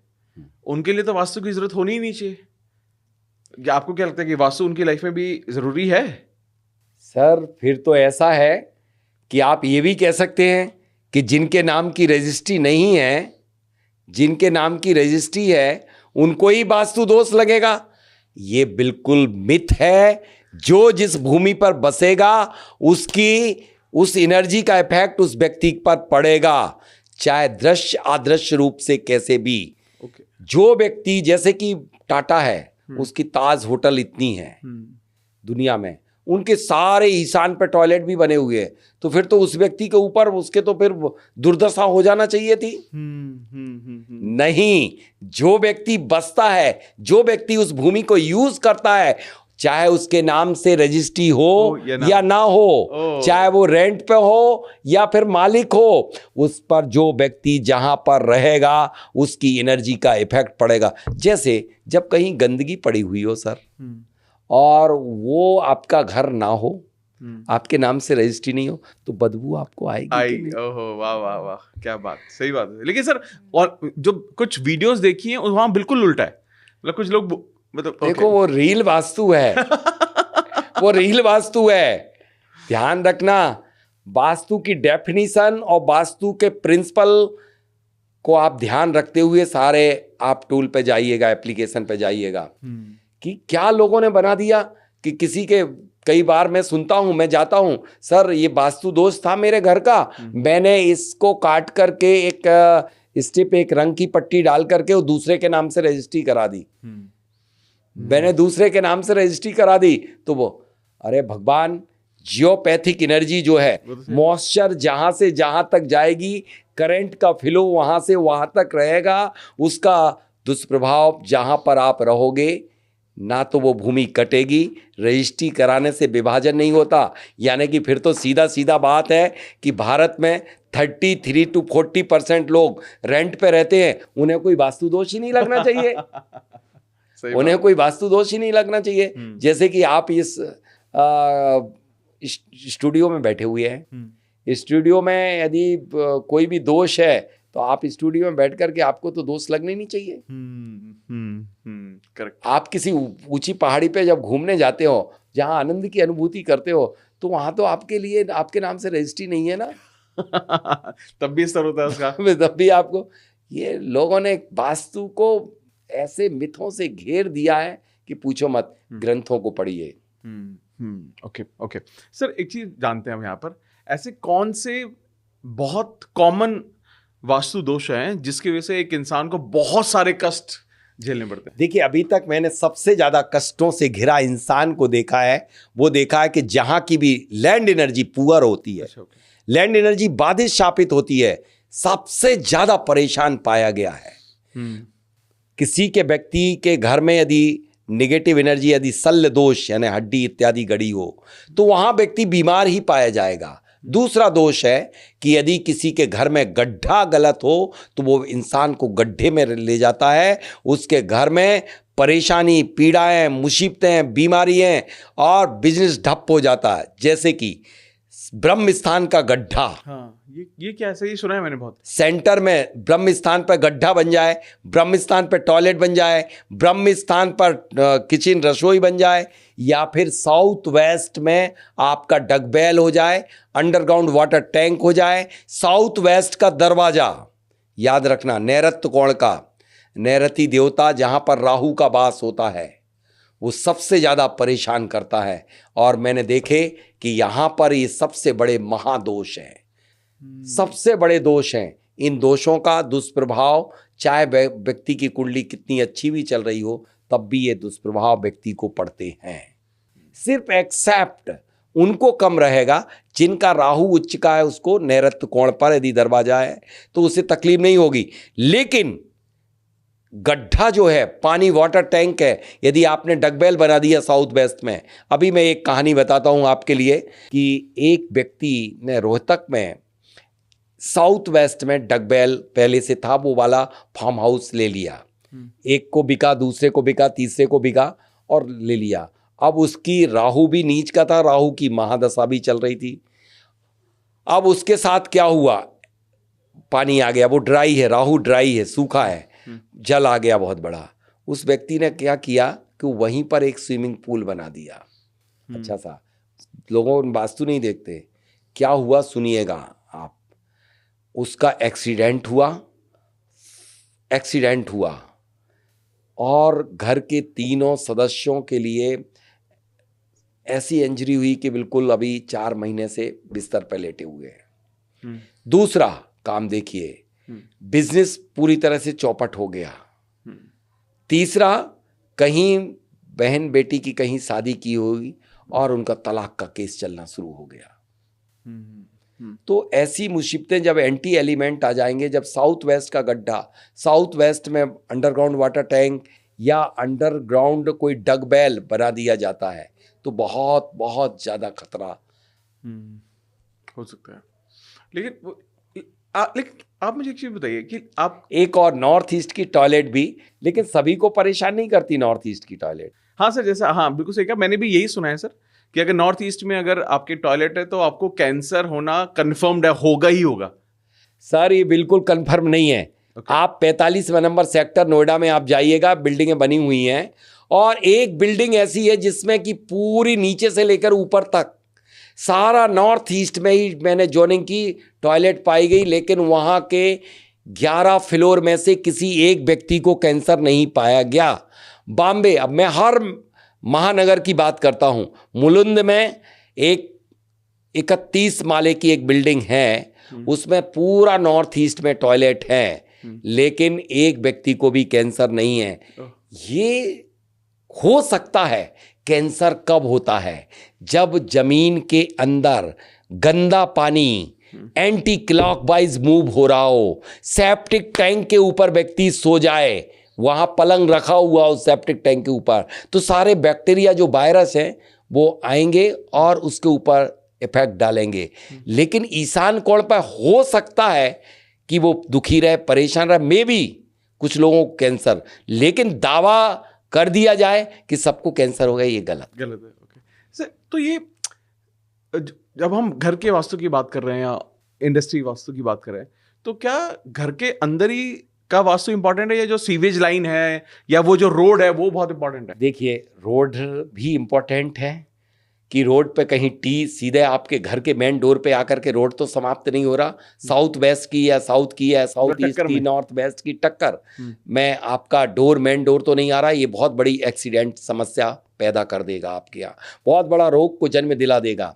[SPEAKER 2] उनके लिए तो वास्तु की जरूरत होनी ही नहीं चाहिए, क्या आपको क्या लगता है कि वास्तु उनकी लाइफ में भी जरूरी है?
[SPEAKER 1] सर फिर तो ऐसा है कि आप ये भी कह सकते हैं कि जिनके नाम की रजिस्ट्री नहीं है, जिनके नाम की रजिस्ट्री है उनको ही वास्तु दोष लगेगा। ये बिल्कुल मिथ है। जो जिस भूमि पर बसेगा उसकी उस एनर्जी का इफेक्ट उस व्यक्ति पर पड़ेगा, चाहे दृश्य अदृश्य रूप से कैसे भी। जो व्यक्ति, जैसे कि टाटा है, उसकी ताज होटल इतनी है दुनिया में, उनके सारे ईशान पे टॉयलेट भी बने हुए हैं, तो फिर तो उस व्यक्ति के ऊपर उसके तो फिर दुर्दशा हो जाना चाहिए थी। नहीं, जो व्यक्ति बसता है, जो व्यक्ति उस भूमि को यूज करता है, चाहे उसके नाम से रजिस्ट्री हो या ना हो, चाहे वो रेंट पे हो या फिर मालिक हो, उस पर जो व्यक्ति जहां पर रहेगा उसकी एनर्जी का इफेक्ट पड़ेगा। जैसे जब कहीं गंदगी पड़ी हुई हो सर, और वो आपका घर ना हो, आपके नाम से रजिस्ट्री नहीं हो, तो बदबू आपको आएगी।
[SPEAKER 2] ओहो, वाह वाह वाह, क्या बात, सही बात है। लेकिन सर और जो कुछ वीडियोस देखी हैं वहां बिल्कुल उल्टा है, मतलब कुछ लोग मतलब
[SPEAKER 1] देखो वो रील वास्तु है वो रील वास्तु है। ध्यान रखना, वास्तु की डेफिनीशन और वास्तु के प्रिंसिपल को आप ध्यान रखते हुए सारे आप टूल पे जाइएगा, एप्लीकेशन पे जाइएगा कि क्या लोगों ने बना दिया कि किसी के, कई बार मैं सुनता हूं, मैं जाता हूं, सर ये वास्तु दोष था मेरे घर का, मैंने इसको काट करके एक स्टिप, एक रंग की पट्टी डाल करके वो दूसरे के नाम से रजिस्ट्री करा दी। मैंने दूसरे के नाम से रजिस्ट्री करा दी, तो वो, अरे भगवान, जियोपैथिक एनर्जी जो है, मॉइस्चर जहां से जहां तक जाएगी, करंट का फ्लो वहां से वहां तक रहेगा, उसका दुष्प्रभाव जहां पर आप रहोगे ना तो वो भूमि कटेगी। रजिस्ट्री कराने से विभाजन नहीं होता, यानी कि फिर तो सीधा सीधा बात है कि भारत में 33 to 40% लोग रेंट पे रहते हैं, उन्हें कोई वास्तु दोष ही नहीं लगना चाहिए उन्हें कोई वास्तु दोष ही नहीं लगना चाहिए। जैसे कि आप इस स्टूडियो में बैठे हुए हैं, स्टूडियो में यदि कोई भी दोष है तो आप स्टूडियो में बैठ करके आपको तो दोष लगने नहीं चाहिए।
[SPEAKER 2] करेक्ट।
[SPEAKER 1] आप किसी ऊंची पहाड़ी पे जब घूमने जाते हो, जहां आनंद की अनुभूति करते हो, तो वहां तो आपके लिए आपके नाम से रजिस्ट्री नहीं है ना
[SPEAKER 2] तब भी स्तर होता है उसका
[SPEAKER 1] तब भी आपको, ये लोगों ने वास्तु को ऐसे मिथों से घेर दिया है कि पूछो मत। ग्रंथों को पढ़िए।
[SPEAKER 2] ओके ओके सर, एक चीज जानते हैं हम यहाँ पर, ऐसे कौन से बहुत कॉमन वास्तु दोष हैं जिसकी वजह से एक इंसान को बहुत सारे कष्ट झेलने पड़ते हैं?
[SPEAKER 1] देखिए, अभी तक मैंने सबसे ज्यादा कष्टों से घिरा इंसान को देखा है, वो देखा है कि जहां की भी लैंड एनर्जी पुअर होती है, लैंड एनर्जी बाधित शापित होती है, सबसे ज्यादा परेशान पाया गया है। किसी के व्यक्ति के घर में यदि नेगेटिव एनर्जी, यदि शल्य दोष यानी हड्डी इत्यादि गड़ी हो, तो वहां व्यक्ति बीमार ही पाया जाएगा। दूसरा दोष है कि यदि किसी के घर में गड्ढा गलत हो तो वो इंसान को गड्ढे में ले जाता है, उसके घर में परेशानी, पीड़ाएं, मुसीबतें, बीमारियां और बिजनेस ठप हो जाता है। जैसे कि ब्रह्म स्थान का गड्ढा।
[SPEAKER 2] हाँ, ये क्या है? सही सुना है मैंने बहुत।
[SPEAKER 1] सेंटर में ब्रह्म स्थान पर गड्ढा बन जाए, ब्रह्म स्थान पर टॉयलेट बन जाए, ब्रह्म स्थान पर किचन रसोई बन जाए, या फिर साउथ वेस्ट में आपका डगबेल हो जाए, अंडरग्राउंड वाटर टैंक हो जाए, साउथ वेस्ट का दरवाजा, याद रखना, नैऋत्य कोण का नैऋति देवता जहां पर राहु का वास होता है वो सबसे ज्यादा परेशान करता है। और मैंने देखे कि यहां पर ये सबसे बड़े महादोष हैं, सबसे बड़े दोष हैं। इन दोषों का दुष्प्रभाव, चाहे व्यक्ति की कुंडली कितनी अच्छी भी चल रही हो, तब भी ये दुष्प्रभाव व्यक्ति को पड़ते हैं। सिर्फ एक्सेप्ट उनको कम रहेगा जिनका राहु उच्च का है, उसको नैऋत्य कोण पर यदि दरवाजा है तो उसे तकलीफ नहीं होगी। लेकिन गड्ढा जो है, पानी वाटर टैंक है, यदि आपने डगबेल बना दिया साउथ वेस्ट में। अभी मैं एक कहानी बताता हूं आपके लिए कि एक व्यक्ति ने रोहतक में साउथ वेस्ट में डगबेल पहले से था, वो वाला फार्म हाउस ले लिया। एक को बिका, दूसरे को बिका, तीसरे को बिका और ले लिया। अब उसकी राहु भी नीच का था, राहु की महादशा भी चल रही थी। अब उसके साथ क्या हुआ, पानी आ गया, वो ड्राई है, राहु ड्राई है, सूखा है, जल आ गया बहुत बड़ा। उस व्यक्ति ने क्या किया कि वहीं पर एक स्विमिंग पूल बना दिया, अच्छा सा। लोगों वास्तु नहीं देखते, क्या हुआ सुनिएगा आप। उसका एक्सीडेंट हुआ और घर के तीनों सदस्यों के लिए ऐसी इंजरी हुई कि बिल्कुल अभी 4 महीने से बिस्तर पर लेटे हुए हैं। दूसरा काम देखिए, बिजनेस पूरी तरह से चौपट हो गया। तीसरा, कहीं बहन बेटी की कहीं शादी की होगी और उनका तलाक का केस चलना शुरू हो गया। तो ऐसी मुसीबतें जब एंटी एलिमेंट आ जाएंगे, जब साउथ वेस्ट का गड्ढा, साउथ वेस्ट में अंडरग्राउंड वाटर टैंक या अंडरग्राउंड कोई डगबेल बना दिया जाता है, तो बहुत बहुत ज्यादा खतरा
[SPEAKER 2] हो सकता है। लेकिन आप मुझे एक चीज बताइए कि आप
[SPEAKER 1] एक और नॉर्थ ईस्ट की टॉयलेट भी, लेकिन सभी को परेशान नहीं करती नॉर्थ ईस्ट की टॉयलेट।
[SPEAKER 2] हाँ सर, जैसा, हाँ बिल्कुल सही कहा, मैंने भी यही सुना है सर कि अगर नॉर्थ ईस्ट में अगर आपके टॉयलेट है तो आपको कैंसर होना कंफर्म्ड है, होगा ही होगा।
[SPEAKER 1] सर ये बिल्कुल कंफर्म नहीं है। आप 45 नंबर सेक्टर नोएडा में आप जाइएगा, बिल्डिंगें बनी हुई हैं और एक बिल्डिंग ऐसी है जिसमें कि पूरी नीचे से लेकर ऊपर तक सारा नॉर्थ ईस्ट में ही मैंने जोनिंग की टॉयलेट पाई गई, लेकिन वहाँ के 11 फ्लोर में से किसी एक व्यक्ति को कैंसर नहीं पाया गया। बॉम्बे, अब मैं हर महानगर की बात करता हूँ, मुलुंद में एक 31 माले की एक बिल्डिंग है, उसमें पूरा नॉर्थ ईस्ट में टॉयलेट है, लेकिन एक व्यक्ति को भी कैंसर नहीं है। ये हो सकता है। कैंसर कब होता है? जब जमीन के अंदर गंदा पानी एंटी क्लॉकवाइज मूव हो रहा हो, सेप्टिक टैंक के ऊपर व्यक्ति सो जाए, वहां पलंग रखा हुआ हो सेप्टिक टैंक के ऊपर, तो सारे बैक्टीरिया जो वायरस हैं वो आएंगे और उसके ऊपर इफेक्ट डालेंगे। लेकिन ईशान कोण पर हो सकता है कि वो दुखी रहे, परेशान रहे, मे बी कुछ लोगों को कैंसर, लेकिन दावा कर दिया जाए कि सबको कैंसर हो गया, ये गलत
[SPEAKER 2] है। ओके सर, तो ये जब हम घर के वास्तु की बात कर रहे हैं या इंडस्ट्री वास्तु की बात कर रहे हैं, तो क्या घर के अंदर ही का वास्तु इंपॉर्टेंट है या जो सीवेज लाइन है या वो जो रोड है वो बहुत इंपॉर्टेंट है?
[SPEAKER 1] देखिए, रोड भी इंपॉर्टेंट है कि रोड पे कहीं सीधे आपके घर के मेन डोर पे आकर के रोड तो समाप्त नहीं हो रहा, साउथ वेस्ट की या साउथ की या साउथ ईस्ट की, नॉर्थ वेस्ट की टक्कर में आपका डोर, मेन डोर तो नहीं आ रहा। ये बहुत बड़ी एक्सीडेंट समस्या पैदा कर देगा आपके यहाँ, बहुत बड़ा रोग को जन्म दिला देगा,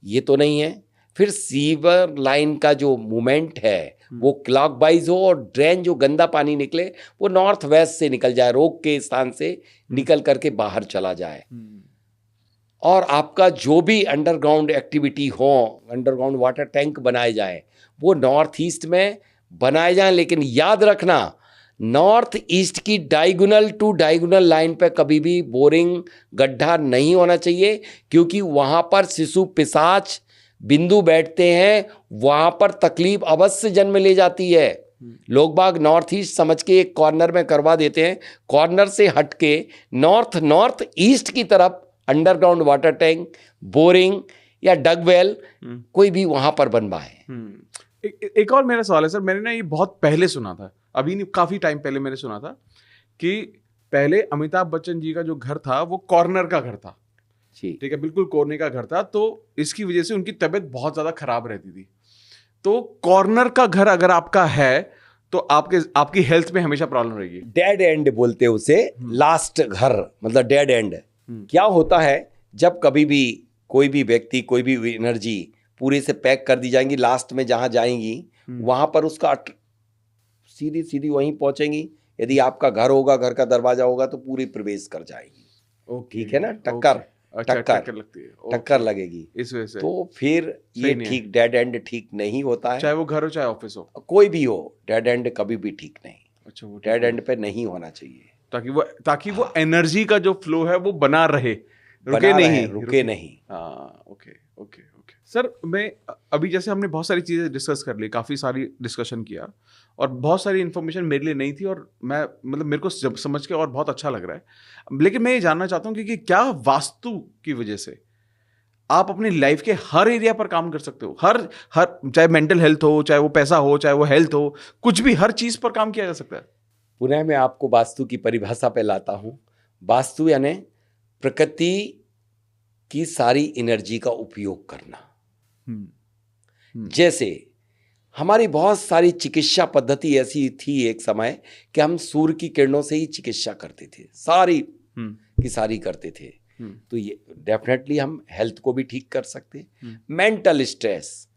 [SPEAKER 1] ये तो नहीं है। फिर सीवर लाइन का जो मूवमेंट है वो क्लॉकवाइज हो और ड्रेन जो गंदा पानी निकले वो नॉर्थ वेस्ट से निकल जाए, रोग के स्थान से निकल करके बाहर चला जाए। और आपका जो भी अंडरग्राउंड एक्टिविटी हो, अंडरग्राउंड वाटर टैंक बनाए जाएं, वो नॉर्थ ईस्ट में बनाए जाएं। लेकिन याद रखना, नॉर्थ ईस्ट की डायगोनल टू डायगोनल लाइन पे कभी भी बोरिंग गड्ढा नहीं होना चाहिए, क्योंकि वहाँ पर शिशु पिशाच बिंदु बैठते हैं, वहाँ पर तकलीफ अवश्य जन्म ले जाती है। लोग बाग नॉर्थ ईस्ट समझ के एक कॉर्नर में करवा देते हैं, कॉर्नर से हट के नॉर्थ ईस्ट की तरफ अंडरग्राउंड वाटर टैंक, बोरिंग या डगवेल कोई भी वहां पर बनवाए।
[SPEAKER 2] एक और मेरा सवाल है सर, मैंने ना ये बहुत पहले सुना था, अभी नहीं, काफी टाइम पहले मैंने सुना था कि पहले अमिताभ बच्चन जी का जो घर था वो कॉर्नर का घर था, ठीक है, बिल्कुल कोने का घर था, तो इसकी वजह से उनकी तबीयत बहुत ज्यादा खराब रहती थी। तो कॉर्नर का घर अगर आपका है तो आपकी हेल्थ में हमेशा प्रॉब्लम रहेगी।
[SPEAKER 1] डेड एंड बोलते हैं उसे, लास्ट घर मतलब डेड एंड। क्या होता है जब कभी भी कोई भी व्यक्ति, कोई भी एनर्जी पूरे से पैक कर दी जाएंगी, लास्ट में जहां जाएंगी वहां पर उसका सीधी सीधी वहीं पहुंचेंगी। यदि आपका घर होगा, घर का दरवाजा होगा तो पूरी प्रवेश कर जाएगी। ठीक है ना, टक्कर
[SPEAKER 2] टक्कर लगती है,
[SPEAKER 1] टक्कर लगेगी
[SPEAKER 2] इस वजह से।
[SPEAKER 1] तो फिर ये ठीक डेड एंड ठीक नहीं होता है,
[SPEAKER 2] चाहे वो घर हो चाहे ऑफिस हो,
[SPEAKER 1] कोई भी हो, डेड एंड कभी भी ठीक नहीं।
[SPEAKER 2] अच्छा, वो
[SPEAKER 1] डेड एंड पे नहीं होना चाहिए,
[SPEAKER 2] ताकि वो एनर्जी का जो फ्लो है वो बना रहे, रुके नहीं। हाँ, ओके ओके ओके सर। मैं अभी जैसे हमने बहुत सारी चीजें डिस्कस कर ली, काफी सारी डिस्कशन किया और बहुत सारी इन्फॉर्मेशन मेरे लिए नहीं थी और मैं मतलब मेरे को जब समझ के और बहुत अच्छा लग रहा है। लेकिन मैं ये जानना चाहता हूँ कि क्या वास्तु की वजह से आप अपनी लाइफ के हर एरिया पर काम कर सकते हो? हर चाहे मेंटल हेल्थ हो, चाहे वो पैसा हो, चाहे वो हेल्थ हो, कुछ भी, हर चीज पर काम किया जा सकता है।
[SPEAKER 1] पुनः मैं आपको वास्तु की परिभाषा पे लाता हूं। वास्तु यानी प्रकृति की सारी एनर्जी का उपयोग करना। जैसे हमारी बहुत सारी चिकित्सा पद्धति ऐसी थी एक समय कि हम सूर्य की किरणों से ही चिकित्सा करते थे, सारी की सारी करते थे। तो ये डेफिनेटली हम हेल्थ को भी ठीक कर सकते। मेंटल स्ट्रेस,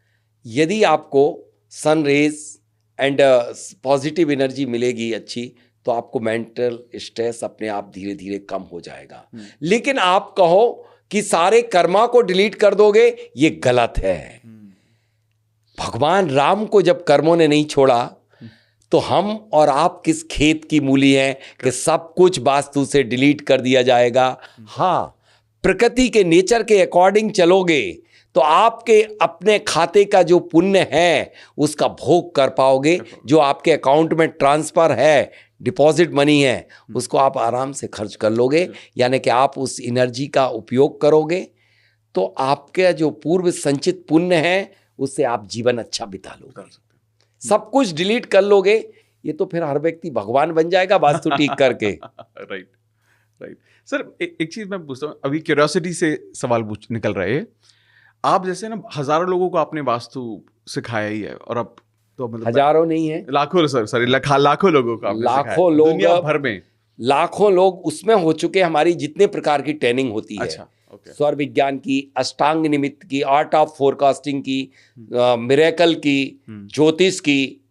[SPEAKER 1] यदि आपको sun rays and positive energy मिलेगी अच्छी, तो आपको मेंटल स्ट्रेस अपने आप धीरे धीरे कम हो जाएगा। लेकिन आप कहो कि सारे कर्मा को डिलीट कर दोगे, ये गलत है। भगवान राम को जब कर्मों ने नहीं छोड़ा तो हम और आप किस खेत की मूली हैं कि सब कुछ वास्तु से डिलीट कर दिया जाएगा। हाँ, प्रकृति के नेचर के अकॉर्डिंग चलोगे तो आपके अपने खाते का जो पुण्य है उसका भोग कर पाओगे। जो आपके अकाउंट में ट्रांसफर है, डिपॉजिट मनी है, उसको आप आराम से खर्च कर लोगे। यानी कि आप उस एनर्जी का उपयोग करोगे तो आपके जो पूर्व संचित पुण्य है उससे आप जीवन अच्छा बिता लोगे। सब कुछ डिलीट कर लोगे, ये तो फिर हर व्यक्ति भगवान बन जाएगा वास्तु ठीक करके।
[SPEAKER 2] राइट राइट सर, एक चीज मैं पूछता हूँ, अभी क्यूरियोसिटी से सवाल निकल रहे हैं। आप जैसे ना हजारों लोगों को आपने वास्तु सिखाया ही है, और अब तो मतलब
[SPEAKER 1] हजारों नहीं है,
[SPEAKER 2] लाखों, लाखों लोगों को आपने
[SPEAKER 1] लाखों लोग,
[SPEAKER 2] दुनिया भर में
[SPEAKER 1] लाखों लोग उसमें हो चुके। हमारी जितने प्रकार की ट्रेनिंग होती है,
[SPEAKER 2] अच्छा,
[SPEAKER 1] स्वर विज्ञान की, अष्टांग निमित्त की, आर्ट ऑफ फोरकास्टिंग की, मिरेकल की, ज्योतिष की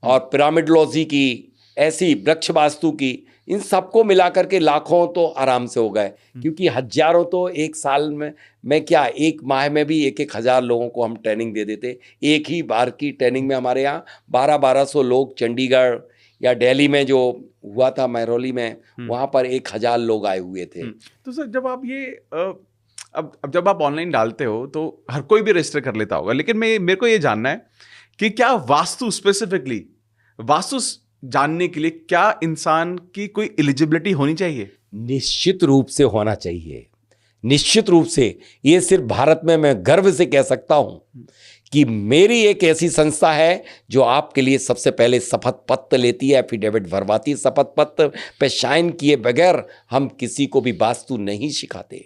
[SPEAKER 1] और पिरामिडोलॉजी की, ऐसी वृक्ष वास्तु की, इन सबको मिलाकर के लाखों तो आराम से हो गए। क्योंकि हजारों तो एक साल में क्या, एक माह में भी 1,000 लोगों को हम ट्रेनिंग दे देते। एक ही बार की ट्रेनिंग में हमारे यहाँ 1200 लोग, चंडीगढ़ या दिल्ली में जो हुआ था महरौली में, वहाँ पर 1,000 लोग आए हुए थे।
[SPEAKER 2] तो सर जब आप ये अब जब आप ऑनलाइन डालते हो तो हर कोई भी रजिस्टर कर लेता होगा, लेकिन मेरे को ये जानना है कि क्या वास्तु स्पेसिफिकली, वास्तु जानने के लिए क्या इंसान की कोई एलिजिबिलिटी होनी चाहिए?
[SPEAKER 1] निश्चित रूप से होना चाहिए, निश्चित रूप से। ये सिर्फ भारत में मैं गर्व से कह सकता हूं कि मेरी एक ऐसी संस्था है जो आपके लिए सबसे पहले शपथ पत्र लेती है, एफिडेविट भरवाती है। शपथ पत्र पे साइन किए बगैर हम किसी को भी वास्तु नहीं सिखाते।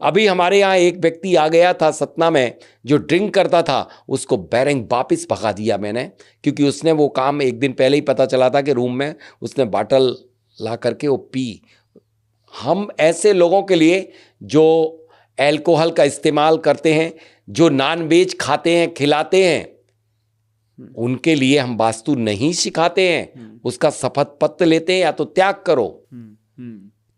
[SPEAKER 1] अभी हमारे यहाँ एक व्यक्ति आ गया था सतना में, जो ड्रिंक करता था, उसको बैरंग वापिस भगा दिया मैंने, क्योंकि उसने वो काम एक दिन पहले ही पता चला था कि रूम में उसने बाटल ला करके वो पी। हम ऐसे लोगों के लिए जो अल्कोहल का इस्तेमाल करते हैं, जो नॉन वेज खाते हैं, खिलाते हैं, उनके लिए हम वास्तु नहीं सिखाते हैं। उसका शपथ पत्र लेते हैं, या तो त्याग करो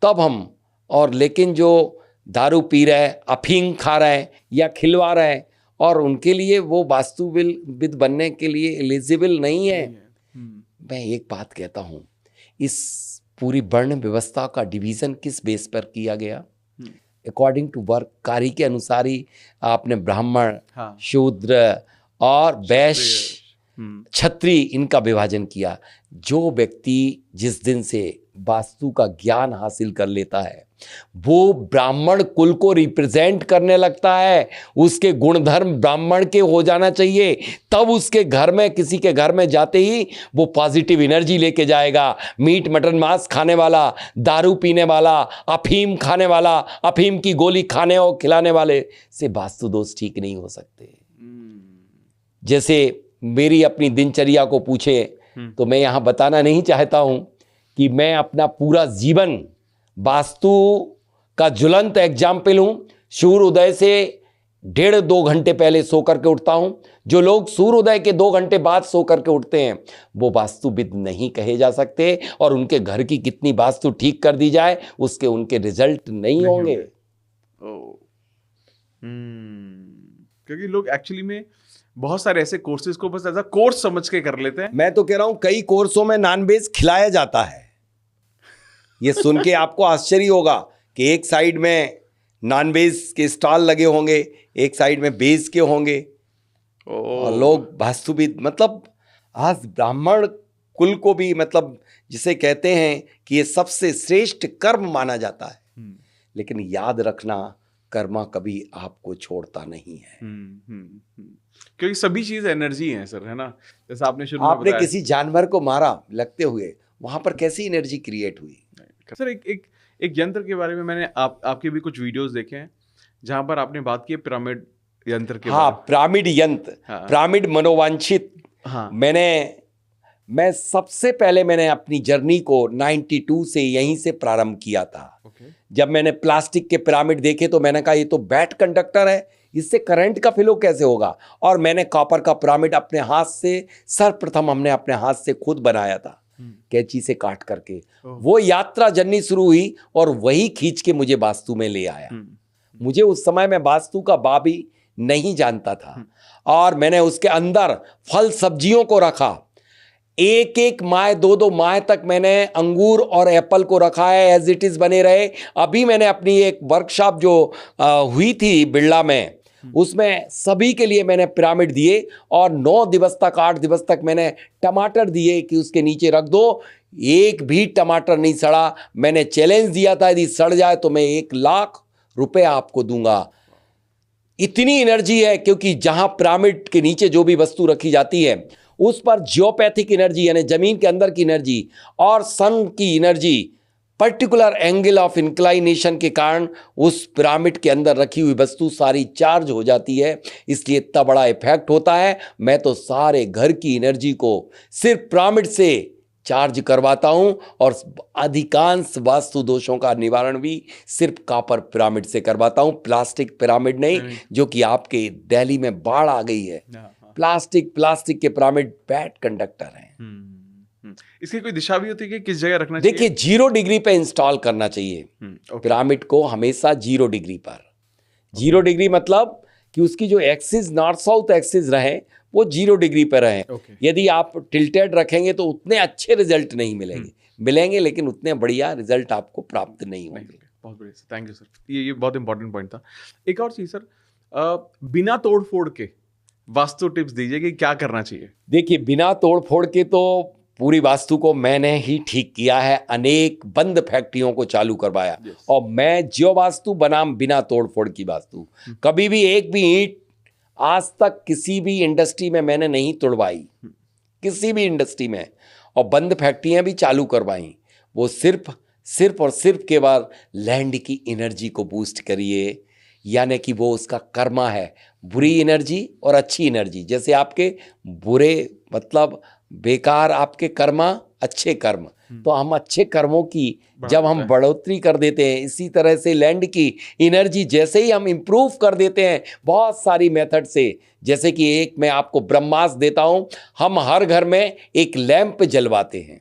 [SPEAKER 1] तब हम। और लेकिन जो दारू पी रहा है, अफीम खा रहा है या खिलवा रहा है, और उनके लिए वो वास्तुविद बनने के लिए एलिजिबल नहीं है। मैं एक बात कहता हूँ, इस पूरी वर्ण व्यवस्था का डिवीजन किस बेस पर किया गया? अकॉर्डिंग टू वर्क, कार्य के अनुसार ही आपने ब्राह्मण, शूद्र और वैश्य, क्षत्रिय, इनका विभाजन किया। जो व्यक्ति जिस दिन से वास्तु का ज्ञान हासिल कर लेता है, वो ब्राह्मण कुल को रिप्रेजेंट करने लगता है। उसके गुणधर्म ब्राह्मण के हो जाना चाहिए, तब उसके घर में, किसी के घर में जाते ही वो पॉजिटिव एनर्जी लेके जाएगा। मीट मटन मांस खाने वाला, दारू पीने वाला, अफीम खाने वाला, अफीम की गोली खाने और खिलाने वाले से वास्तु दोष ठीक नहीं हो सकते। जैसे मेरी अपनी दिनचर्या को पूछे तो मैं यहाँ बताना नहीं चाहता हूँ कि मैं अपना पूरा जीवन वास्तु का ज्वलंत एग्जाम्पल हूँ। सूर्योदय से 1.5-2 घंटे पहले सो करके उठता हूं। जो लोग सूर्योदय के 2 घंटे बाद सो करके उठते हैं वो वास्तुविद नहीं कहे जा सकते, और उनके घर की कितनी वास्तु ठीक कर दी जाए उसके उनके रिजल्ट नहीं होंगे।
[SPEAKER 2] क्योंकि लोग एक्चुअली में बहुत सारे ऐसे कोर्सेज को बस एज अ कोर्स समझ के कर लेते हैं।
[SPEAKER 1] मैं तो कह रहा हूं कई कोर्सों में नॉनवेज खिलाया जाता है। ये सुन के आपको आश्चर्य होगा कि एक साइड में नॉनवेज के स्टॉल लगे होंगे, एक साइड में वेज के होंगे, और लोग वास्तुविद मतलब आज ब्राह्मण कुल को भी मतलब जिसे कहते हैं कि ये सबसे श्रेष्ठ कर्म माना जाता है। लेकिन याद रखना, कर्मा कभी आपको छोड़ता नहीं है।
[SPEAKER 2] क्योंकि सभी चीज एनर्जी है सर, है ना। जैसे आपने शुरू में
[SPEAKER 1] आपने
[SPEAKER 2] बताया,
[SPEAKER 1] किसी जानवर को मारा लगते हुए, वहां पर कैसी एनर्जी क्रिएट हुई।
[SPEAKER 2] सर एक यंत्र के बारे में मैंने आपके भी कुछ वीडियोस देखे हैं जहां पर आपने बात की पिरामिड यंत्र के
[SPEAKER 1] हाँ,
[SPEAKER 2] बारे
[SPEAKER 1] पिरामिड यंत्र,
[SPEAKER 2] हाँ।
[SPEAKER 1] पिरामिड मनोवांछित।
[SPEAKER 2] हाँ।
[SPEAKER 1] मैं सबसे पहले मैंने अपनी जर्नी को 92 से यहीं से प्रारंभ किया था। जब मैंने प्लास्टिक के पिरामिड देखे तो मैंने कहा ये तो बैट कंडक्टर है, इससे करंट का फ्लो कैसे होगा। और मैंने कॉपर का पिरामिड अपने हाथ से, सर्वप्रथम हमने अपने हाथ से खुद बनाया था, कैंची से काट करके। वो यात्रा जर्नी शुरू हुई और वही खींच के मुझे वास्तु में ले आया। मुझे उस समय में वास्तु का बा भी नहीं जानता था, और मैंने उसके अंदर फल सब्जियों को रखा। एक एक माह 2-2 माह तक मैंने अंगूर और एप्पल को रखा है, एज इट इज बने रहे। अभी मैंने अपनी एक वर्कशॉप जो हुई थी बिरला में, उसमें सभी के लिए मैंने पिरामिड दिए, और 9 दिवस तक 8 दिवस तक मैंने टमाटर दिए कि उसके नीचे रख दो। एक भी टमाटर नहीं सड़ा। मैंने चैलेंज दिया था यदि सड़ जाए तो मैं 1 लाख रुपए आपको दूंगा। इतनी एनर्जी है, क्योंकि जहां पिरामिड के नीचे जो भी वस्तु रखी जाती है उस पर जियोपैथिक एनर्जी यानी जमीन के अंदर की एनर्जी और सन की energy particular angle of inclination के कारण उस पिरामिड के अंदर रखी हुई वस्तु सारी चार्ज हो जाती है, इसलिए इतना बड़ा इफेक्ट होता है। मैं तो सारे घर की एनर्जी को सिर्फ पिरामिड से चार्ज करवाता हूं, और अधिकांश वास्तु दोषों का निवारण भी सिर्फ कॉपर पिरामिड से करवाता हूं, प्लास्टिक पिरामिड नहीं, जो कि आपके दिल्ली में बाढ़ आ गई है। प्लास्टिक के पिरामिड बैड कंडक्टर हैं।
[SPEAKER 2] इसकी कोई दिशा भी होती है कि किस जगह रखना चाहिए?
[SPEAKER 1] देखिए 0 डिग्री पे इंस्टॉल करना चाहिए पिरामिड को, हमेशा 0 डिग्री पर। 0 डिग्री मतलब कि उसकी जो एक्सिस नॉर्थ साउथ एक्सिस रहे वो 0 डिग्री पर रहे। यदि आप टिल्टेड रखेंगे तो उतने अच्छे रिजल्ट नहीं मिलेंगे, लेकिन उतने बढ़िया रिजल्ट आपको प्राप्त नहीं होंगे।
[SPEAKER 2] बहुत बढ़िया, थैंक यू सर। ये बहुत इंपॉर्टेंट पॉइंट था। एक और चीज सर, बिना तोड़ फोड़ के वास्तु टिप्स दीजिए कि क्या करना चाहिए।
[SPEAKER 1] देखिए बिना तोड़ फोड़ के तो पूरी वास्तु को मैंने ही ठीक किया है, अनेक बंद फैक्ट्रियों को चालू करवाया। और मैं जियो वास्तु बनाम बिना तोड़ फोड़ की वास्तु, कभी भी एक भी ईंट आज तक किसी भी इंडस्ट्री में मैंने नहीं तोड़वाई, किसी भी इंडस्ट्री में। और बंद फैक्ट्रियां भी चालू करवाई। वो सिर्फ और सिर्फ केवल लैंड की एनर्जी को बूस्ट करिए, यानी कि वो उसका कर्मा है, बुरी एनर्जी और अच्छी एनर्जी। जैसे आपके बुरे मतलब बेकार आपके कर्मा, अच्छे कर्म, तो हम अच्छे कर्मों की जब हम बढ़ोतरी कर देते हैं, इसी तरह से लैंड की एनर्जी जैसे ही हम इम्प्रूव कर देते हैं बहुत सारी मेथड से। जैसे कि एक मैं आपको ब्रह्मास्त्र देता हूं, हम हर घर में एक लैंप जलवाते हैं।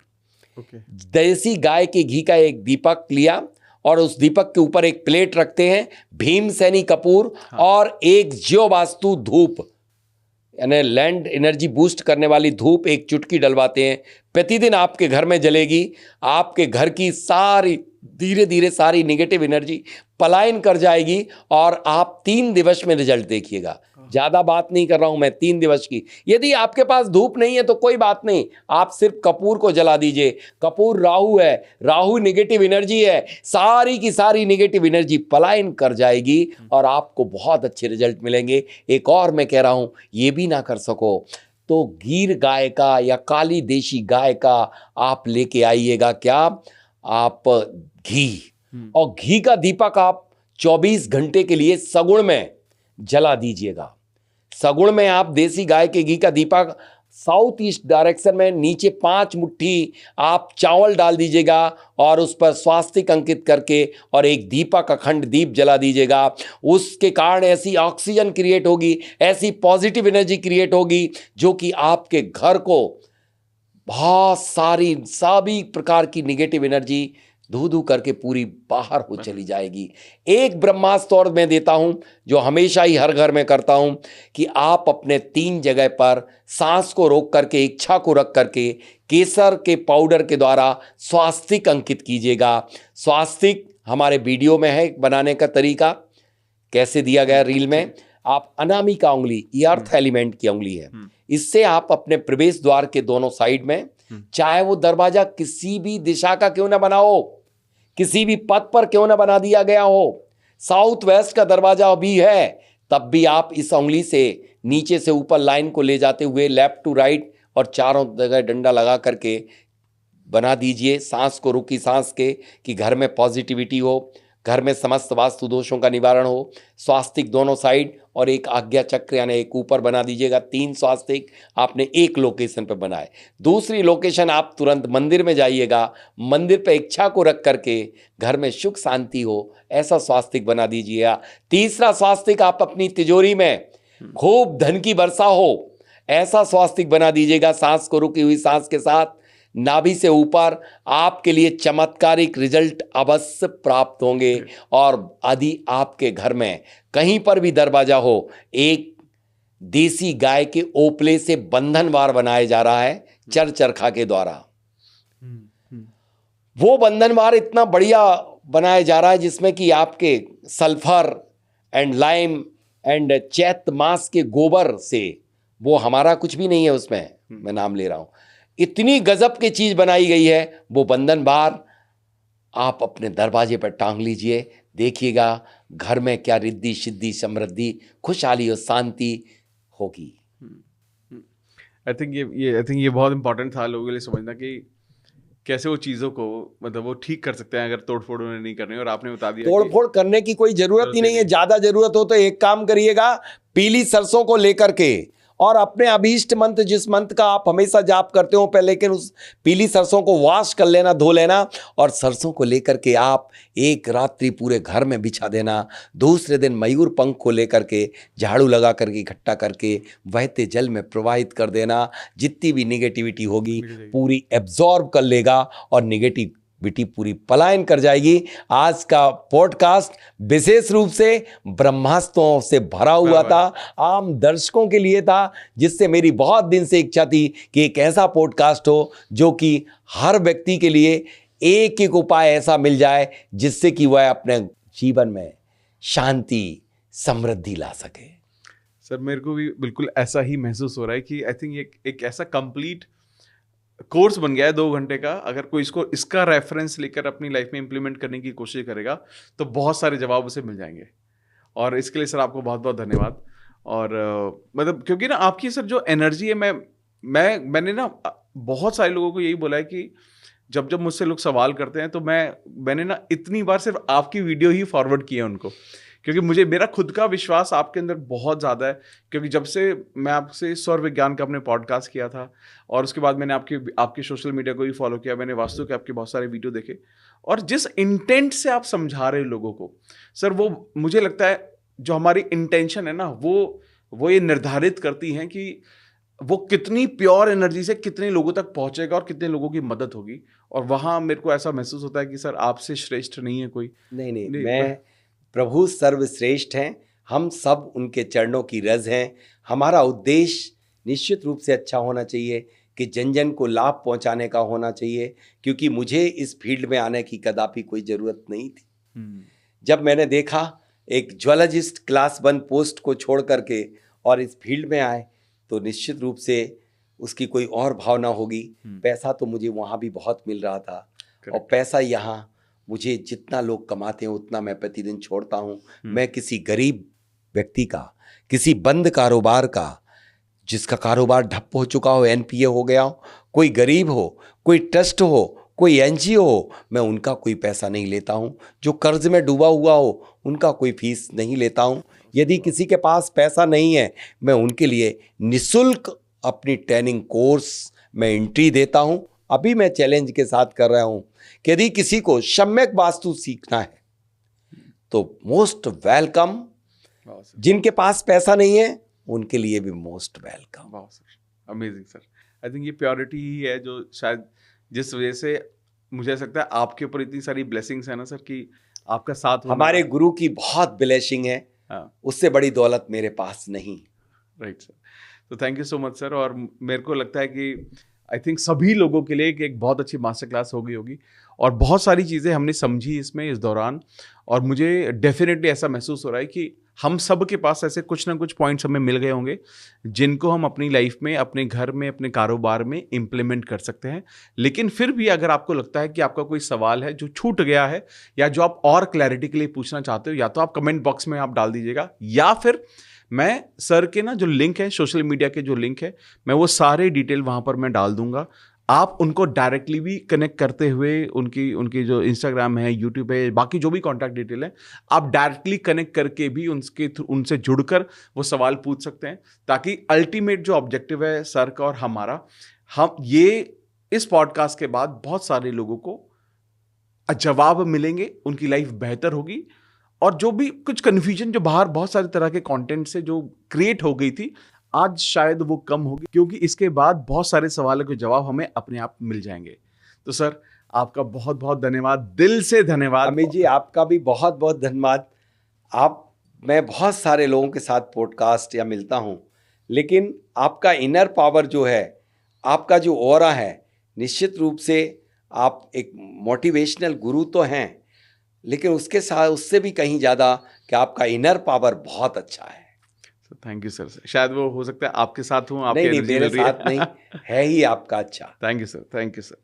[SPEAKER 1] देसी गाय के घी का एक दीपक लिया और उस दीपक के ऊपर एक प्लेट रखते हैं, भीमसेनी कपूर और एक जियो वास्तु धूप यानी लैंड एनर्जी बूस्ट करने वाली धूप एक चुटकी डलवाते हैं। प्रतिदिन आपके घर में जलेगी, आपके घर की सारी धीरे धीरे सारी नेगेटिव एनर्जी पलायन कर जाएगी, और आप 3 दिवस में रिजल्ट देखिएगा। ज़्यादा बात नहीं कर रहा हूं मैं, 3 दिवस की। यदि आपके पास धूप नहीं है तो कोई बात नहीं, आप सिर्फ कपूर को जला दीजिए। कपूर राहु है, राहु नेगेटिव एनर्जी है, सारी की सारी नेगेटिव एनर्जी पलायन कर जाएगी और आपको बहुत अच्छे रिजल्ट मिलेंगे। एक और मैं कह रहा हूं, ये भी ना कर सको तो गीर गाय का या काली देशी गाय का आप लेके आइएगा। क्या आप घी, और घी का दीपक आप 24 घंटे के लिए सगुण में जला दीजिएगा। सगुण में आप देसी गाय के घी का दीपक साउथ ईस्ट डायरेक्शन में नीचे 5 मुट्ठी आप चावल डाल दीजिएगा और उस पर स्वास्तिक अंकित करके और एक दीपक अखंड दीप जला दीजिएगा। उसके कारण ऐसी ऑक्सीजन क्रिएट होगी, ऐसी पॉजिटिव एनर्जी क्रिएट होगी जो कि आपके घर को बहुत सारी सभी प्रकार की निगेटिव एनर्जी धू धू करके पूरी बाहर हो चली जाएगी। एक ब्रह्मास्त्र और मैं देता हूं जो हमेशा ही हर घर में करता हूं कि आप अपने 3 जगह पर सांस को रोक करके इच्छा को रख करके केसर के पाउडर के द्वारा स्वास्तिक अंकित कीजिएगा। स्वास्तिक हमारे वीडियो में है बनाने का तरीका, कैसे दिया गया रील में। आप अनामिका उंगली, ये अर्थ एलिमेंट की उंगली है, इससे आप अपने प्रवेश द्वार के दोनों साइड में, चाहे वो दरवाजा किसी भी दिशा का क्यों ना बनाओ, किसी भी पथ पर क्यों ना बना दिया गया हो, साउथ वेस्ट का दरवाजा भी है, तब भी आप इस उंगली से नीचे से ऊपर लाइन को ले जाते हुए लेफ्ट टू राइट और चारों जगह डंडा लगा करके बना दीजिए सांस को, रुकी सांस के, कि घर में पॉजिटिविटी हो, घर में समस्त वास्तु दोषों का निवारण हो। स्वास्तिक दोनों साइड और एक आज्ञा चक्र यानी एक ऊपर बना दीजिएगा। 3 स्वास्तिक आपने एक लोकेशन पर बनाए। दूसरी लोकेशन आप तुरंत मंदिर में जाइएगा, मंदिर पे इच्छा को रख करके घर में सुख शांति हो ऐसा स्वास्तिक बना दीजिएगा। तीसरा स्वास्तिक आप अपनी तिजोरी में खूब धन की वर्षा हो ऐसा स्वास्तिक बना दीजिएगा। सांस को रुकी हुई सांस के साथ नाभि से ऊपर आपके लिए चमत्कारिक रिजल्ट अवश्य प्राप्त होंगे। और यदि आपके घर में कहीं पर भी दरवाजा हो, एक देसी गाय के ओपले से बंधनवार बनाया जा रहा है चरखा के द्वारा। वो बंधनवार इतना बढ़िया बनाया जा रहा है जिसमें कि आपके सल्फर एंड लाइम एंड चैत मास के गोबर से, वो हमारा कुछ भी नहीं है उसमें, मैं नाम ले रहा हूं, इतनी गजब की चीज बनाई गई है। वो बंधन बार आप अपने दरवाजे पर टांग लीजिए, देखिएगा घर में क्या रिद्धि सिद्धि समृद्धि खुशहाली और शांति होगी।
[SPEAKER 2] आई थिंक ये बहुत इंपॉर्टेंट था लोगों के लिए समझना कि कैसे वो चीज़ों को मतलब वो ठीक कर सकते हैं अगर तोड़फोड़ उन्हें नहीं करनी। और आपने बता दिया
[SPEAKER 1] तोड़फोड़ करने की कोई जरूरत ही नहीं है। ज्यादा जरूरत हो तो एक काम करिएगा, पीली सरसों को लेकर के और अपने अभीष्ट मंत्र, जिस मंत्र का आप हमेशा जाप करते हो पहले, लेकिन उस पीली सरसों को वॉश कर लेना, धो लेना और सरसों को लेकर के आप एक रात्रि पूरे घर में बिछा देना। दूसरे दिन मयूर पंख को लेकर के झाड़ू लगा करके इकट्ठा करके बहते जल में प्रवाहित कर देना। जितनी भी निगेटिविटी होगी पूरी एब्जॉर्ब कर लेगा और निगेटिविटी पूरी पलायन कर जाएगी। आज का पॉडकास्ट विशेष रूप से ब्रह्मास्त्रों से भरा हुआ था, आम दर्शकों के लिए था, जिससे मेरी बहुत दिन से इच्छा थी कि एक ऐसा पॉडकास्ट हो जो कि हर व्यक्ति के लिए एक एक उपाय ऐसा मिल जाए जिससे कि वह अपने जीवन में शांति समृद्धि ला सके।
[SPEAKER 2] सर मेरे को भी बिल्कुल ऐसा ही महसूस हो रहा है कि आई थिंक एक ऐसा कंप्लीट कोर्स बन गया है 2 घंटे का। अगर कोई इसका रेफरेंस लेकर अपनी लाइफ में इंप्लीमेंट करने की कोशिश करेगा तो बहुत सारे जवाब उसे मिल जाएंगे। और इसके लिए सर आपको बहुत बहुत धन्यवाद। और मतलब क्योंकि ना आपकी सर जो एनर्जी है, मैंने ना बहुत सारे लोगों को यही बोला है कि जब मुझसे लोग सवाल करते हैं तो मैंने ना इतनी बार सिर्फ आपकी वीडियो ही फॉरवर्ड की है उनको, क्योंकि मेरा खुद का विश्वास आपके अंदर बहुत ज़्यादा है। क्योंकि जब से मैं आपसे स्वर विज्ञान का अपने पॉडकास्ट किया था और उसके बाद मैंने आपके सोशल मीडिया को भी फॉलो किया, मैंने वास्तु के आपके बहुत सारे वीडियो देखे और जिस इंटेंट से आप समझा रहे लोगों को सर, वो मुझे लगता है जो हमारी इंटेंशन है ना, वो ये निर्धारित करती हैं कि वो कितनी प्योर एनर्जी से कितने लोगों तक पहुंचेगा और कितने लोगों की मदद होगी। और वहाँ मेरे को ऐसा महसूस होता है कि सर आपसे श्रेष्ठ नहीं है कोई।
[SPEAKER 1] नहीं, मैं प्रभु सर्वश्रेष्ठ हैं, हम सब उनके चरणों की रज हैं। हमारा उद्देश्य निश्चित रूप से अच्छा होना चाहिए कि जन जन को लाभ पहुंचाने का होना चाहिए, क्योंकि मुझे इस फील्ड में आने की कदापि कोई ज़रूरत नहीं थी। जब मैंने देखा एक ज्वेलर्जिस्ट क्लास 1 पोस्ट को छोड़ करके और इस फील्ड में आए तो निश्चित रूप से उसकी कोई और भावना होगी। पैसा तो मुझे वहाँ भी बहुत मिल रहा था और पैसा यहाँ मुझे जितना लोग कमाते हैं उतना मैं प्रतिदिन छोड़ता हूँ। मैं किसी गरीब व्यक्ति का, किसी बंद कारोबार का, जिसका कारोबार ठप्प हो चुका हो, एनपीए हो गया हो, कोई गरीब हो, कोई ट्रस्ट हो, कोई एनजीओ हो, मैं उनका कोई पैसा नहीं लेता हूँ। जो कर्ज में डूबा हुआ हो उनका कोई फीस नहीं लेता हूँ। यदि किसी के पास पैसा नहीं है मैं उनके लिए निःशुल्क अपनी ट्रेनिंग कोर्स में एंट्री देता हूं। अभी मैं चैलेंज के साथ कर रहा हूं कि यदि किसी को सम्यक वास्तु सीखना है तो मोस्ट वेलकम।
[SPEAKER 2] वाह सर,
[SPEAKER 1] जिनके पास पैसा नहीं है उनके लिए भी मोस्ट वेलकम।
[SPEAKER 2] वाह sir, amazing sir. I think ये प्योरिटी ही है जो शायद जिस वजह से मुझे ऐसा लगता है आपके ऊपर इतनी सारी ब्लेसिंग्स है ना सर कि आपका साथ होना।
[SPEAKER 1] हमारे गुरु की बहुत ब्लेसिंग है,
[SPEAKER 2] हाँ,
[SPEAKER 1] उससे बड़ी दौलत मेरे पास नहीं।
[SPEAKER 2] Right sir. तो thank you so much sir. और मेरे को लगता है कि आई थिंक सभी लोगों के लिए एक बहुत अच्छी मास्टर क्लास हो गई होगी और बहुत सारी चीज़ें हमने समझी इसमें इस दौरान। और मुझे डेफिनेटली ऐसा महसूस हो रहा है कि हम सब के पास ऐसे कुछ ना कुछ पॉइंट्स हमें मिल गए होंगे जिनको हम अपनी लाइफ में, अपने घर में, अपने कारोबार में इम्प्लीमेंट कर सकते हैं। लेकिन फिर भी अगर आपको लगता है कि आपका कोई सवाल है जो छूट गया है या जो आप और क्लैरिटी के लिए पूछना चाहते हो, या तो आप कमेंट बॉक्स में आप डाल दीजिएगा, या फिर मैं सर के ना जो लिंक है, सोशल मीडिया के जो लिंक है, मैं वो सारे डिटेल वहाँ पर मैं डाल दूंगा। आप उनको डायरेक्टली भी कनेक्ट करते हुए उनकी जो इंस्टाग्राम है, यूट्यूब है, बाकी जो भी कॉन्टैक्ट डिटेल है, आप डायरेक्टली कनेक्ट करके भी उनसे जुड़कर वो सवाल पूछ सकते हैं, ताकि अल्टीमेट जो ऑब्जेक्टिव है सर का और हमारा, हम ये इस पॉडकास्ट के बाद बहुत सारे लोगों को जवाब मिलेंगे, उनकी लाइफ बेहतर होगी। और जो भी कुछ कन्फ्यूजन जो बाहर बहुत सारे तरह के कंटेंट से जो क्रिएट हो गई थी, आज शायद वो कम होगी, क्योंकि इसके बाद बहुत सारे सवालों के जवाब हमें अपने आप मिल जाएंगे। तो सर आपका बहुत बहुत धन्यवाद, दिल से धन्यवाद।
[SPEAKER 1] अमित जी आपका भी बहुत बहुत धन्यवाद। मैं बहुत सारे लोगों के साथ पॉडकास्ट या मिलता हूँ, लेकिन आपका इनर पावर जो है, आपका जो ऑरा है, निश्चित रूप से आप एक मोटिवेशनल गुरु तो हैं, लेकिन उसके साथ उससे भी कहीं ज़्यादा कि आपका इनर पावर बहुत अच्छा है।
[SPEAKER 2] Thank you sir. शायद वो हो सकता है आपके साथ हूँ, आपके
[SPEAKER 1] नहीं, मेरे साथ नहीं है ही आपका अच्छा।
[SPEAKER 2] Thank you sir, thank you sir.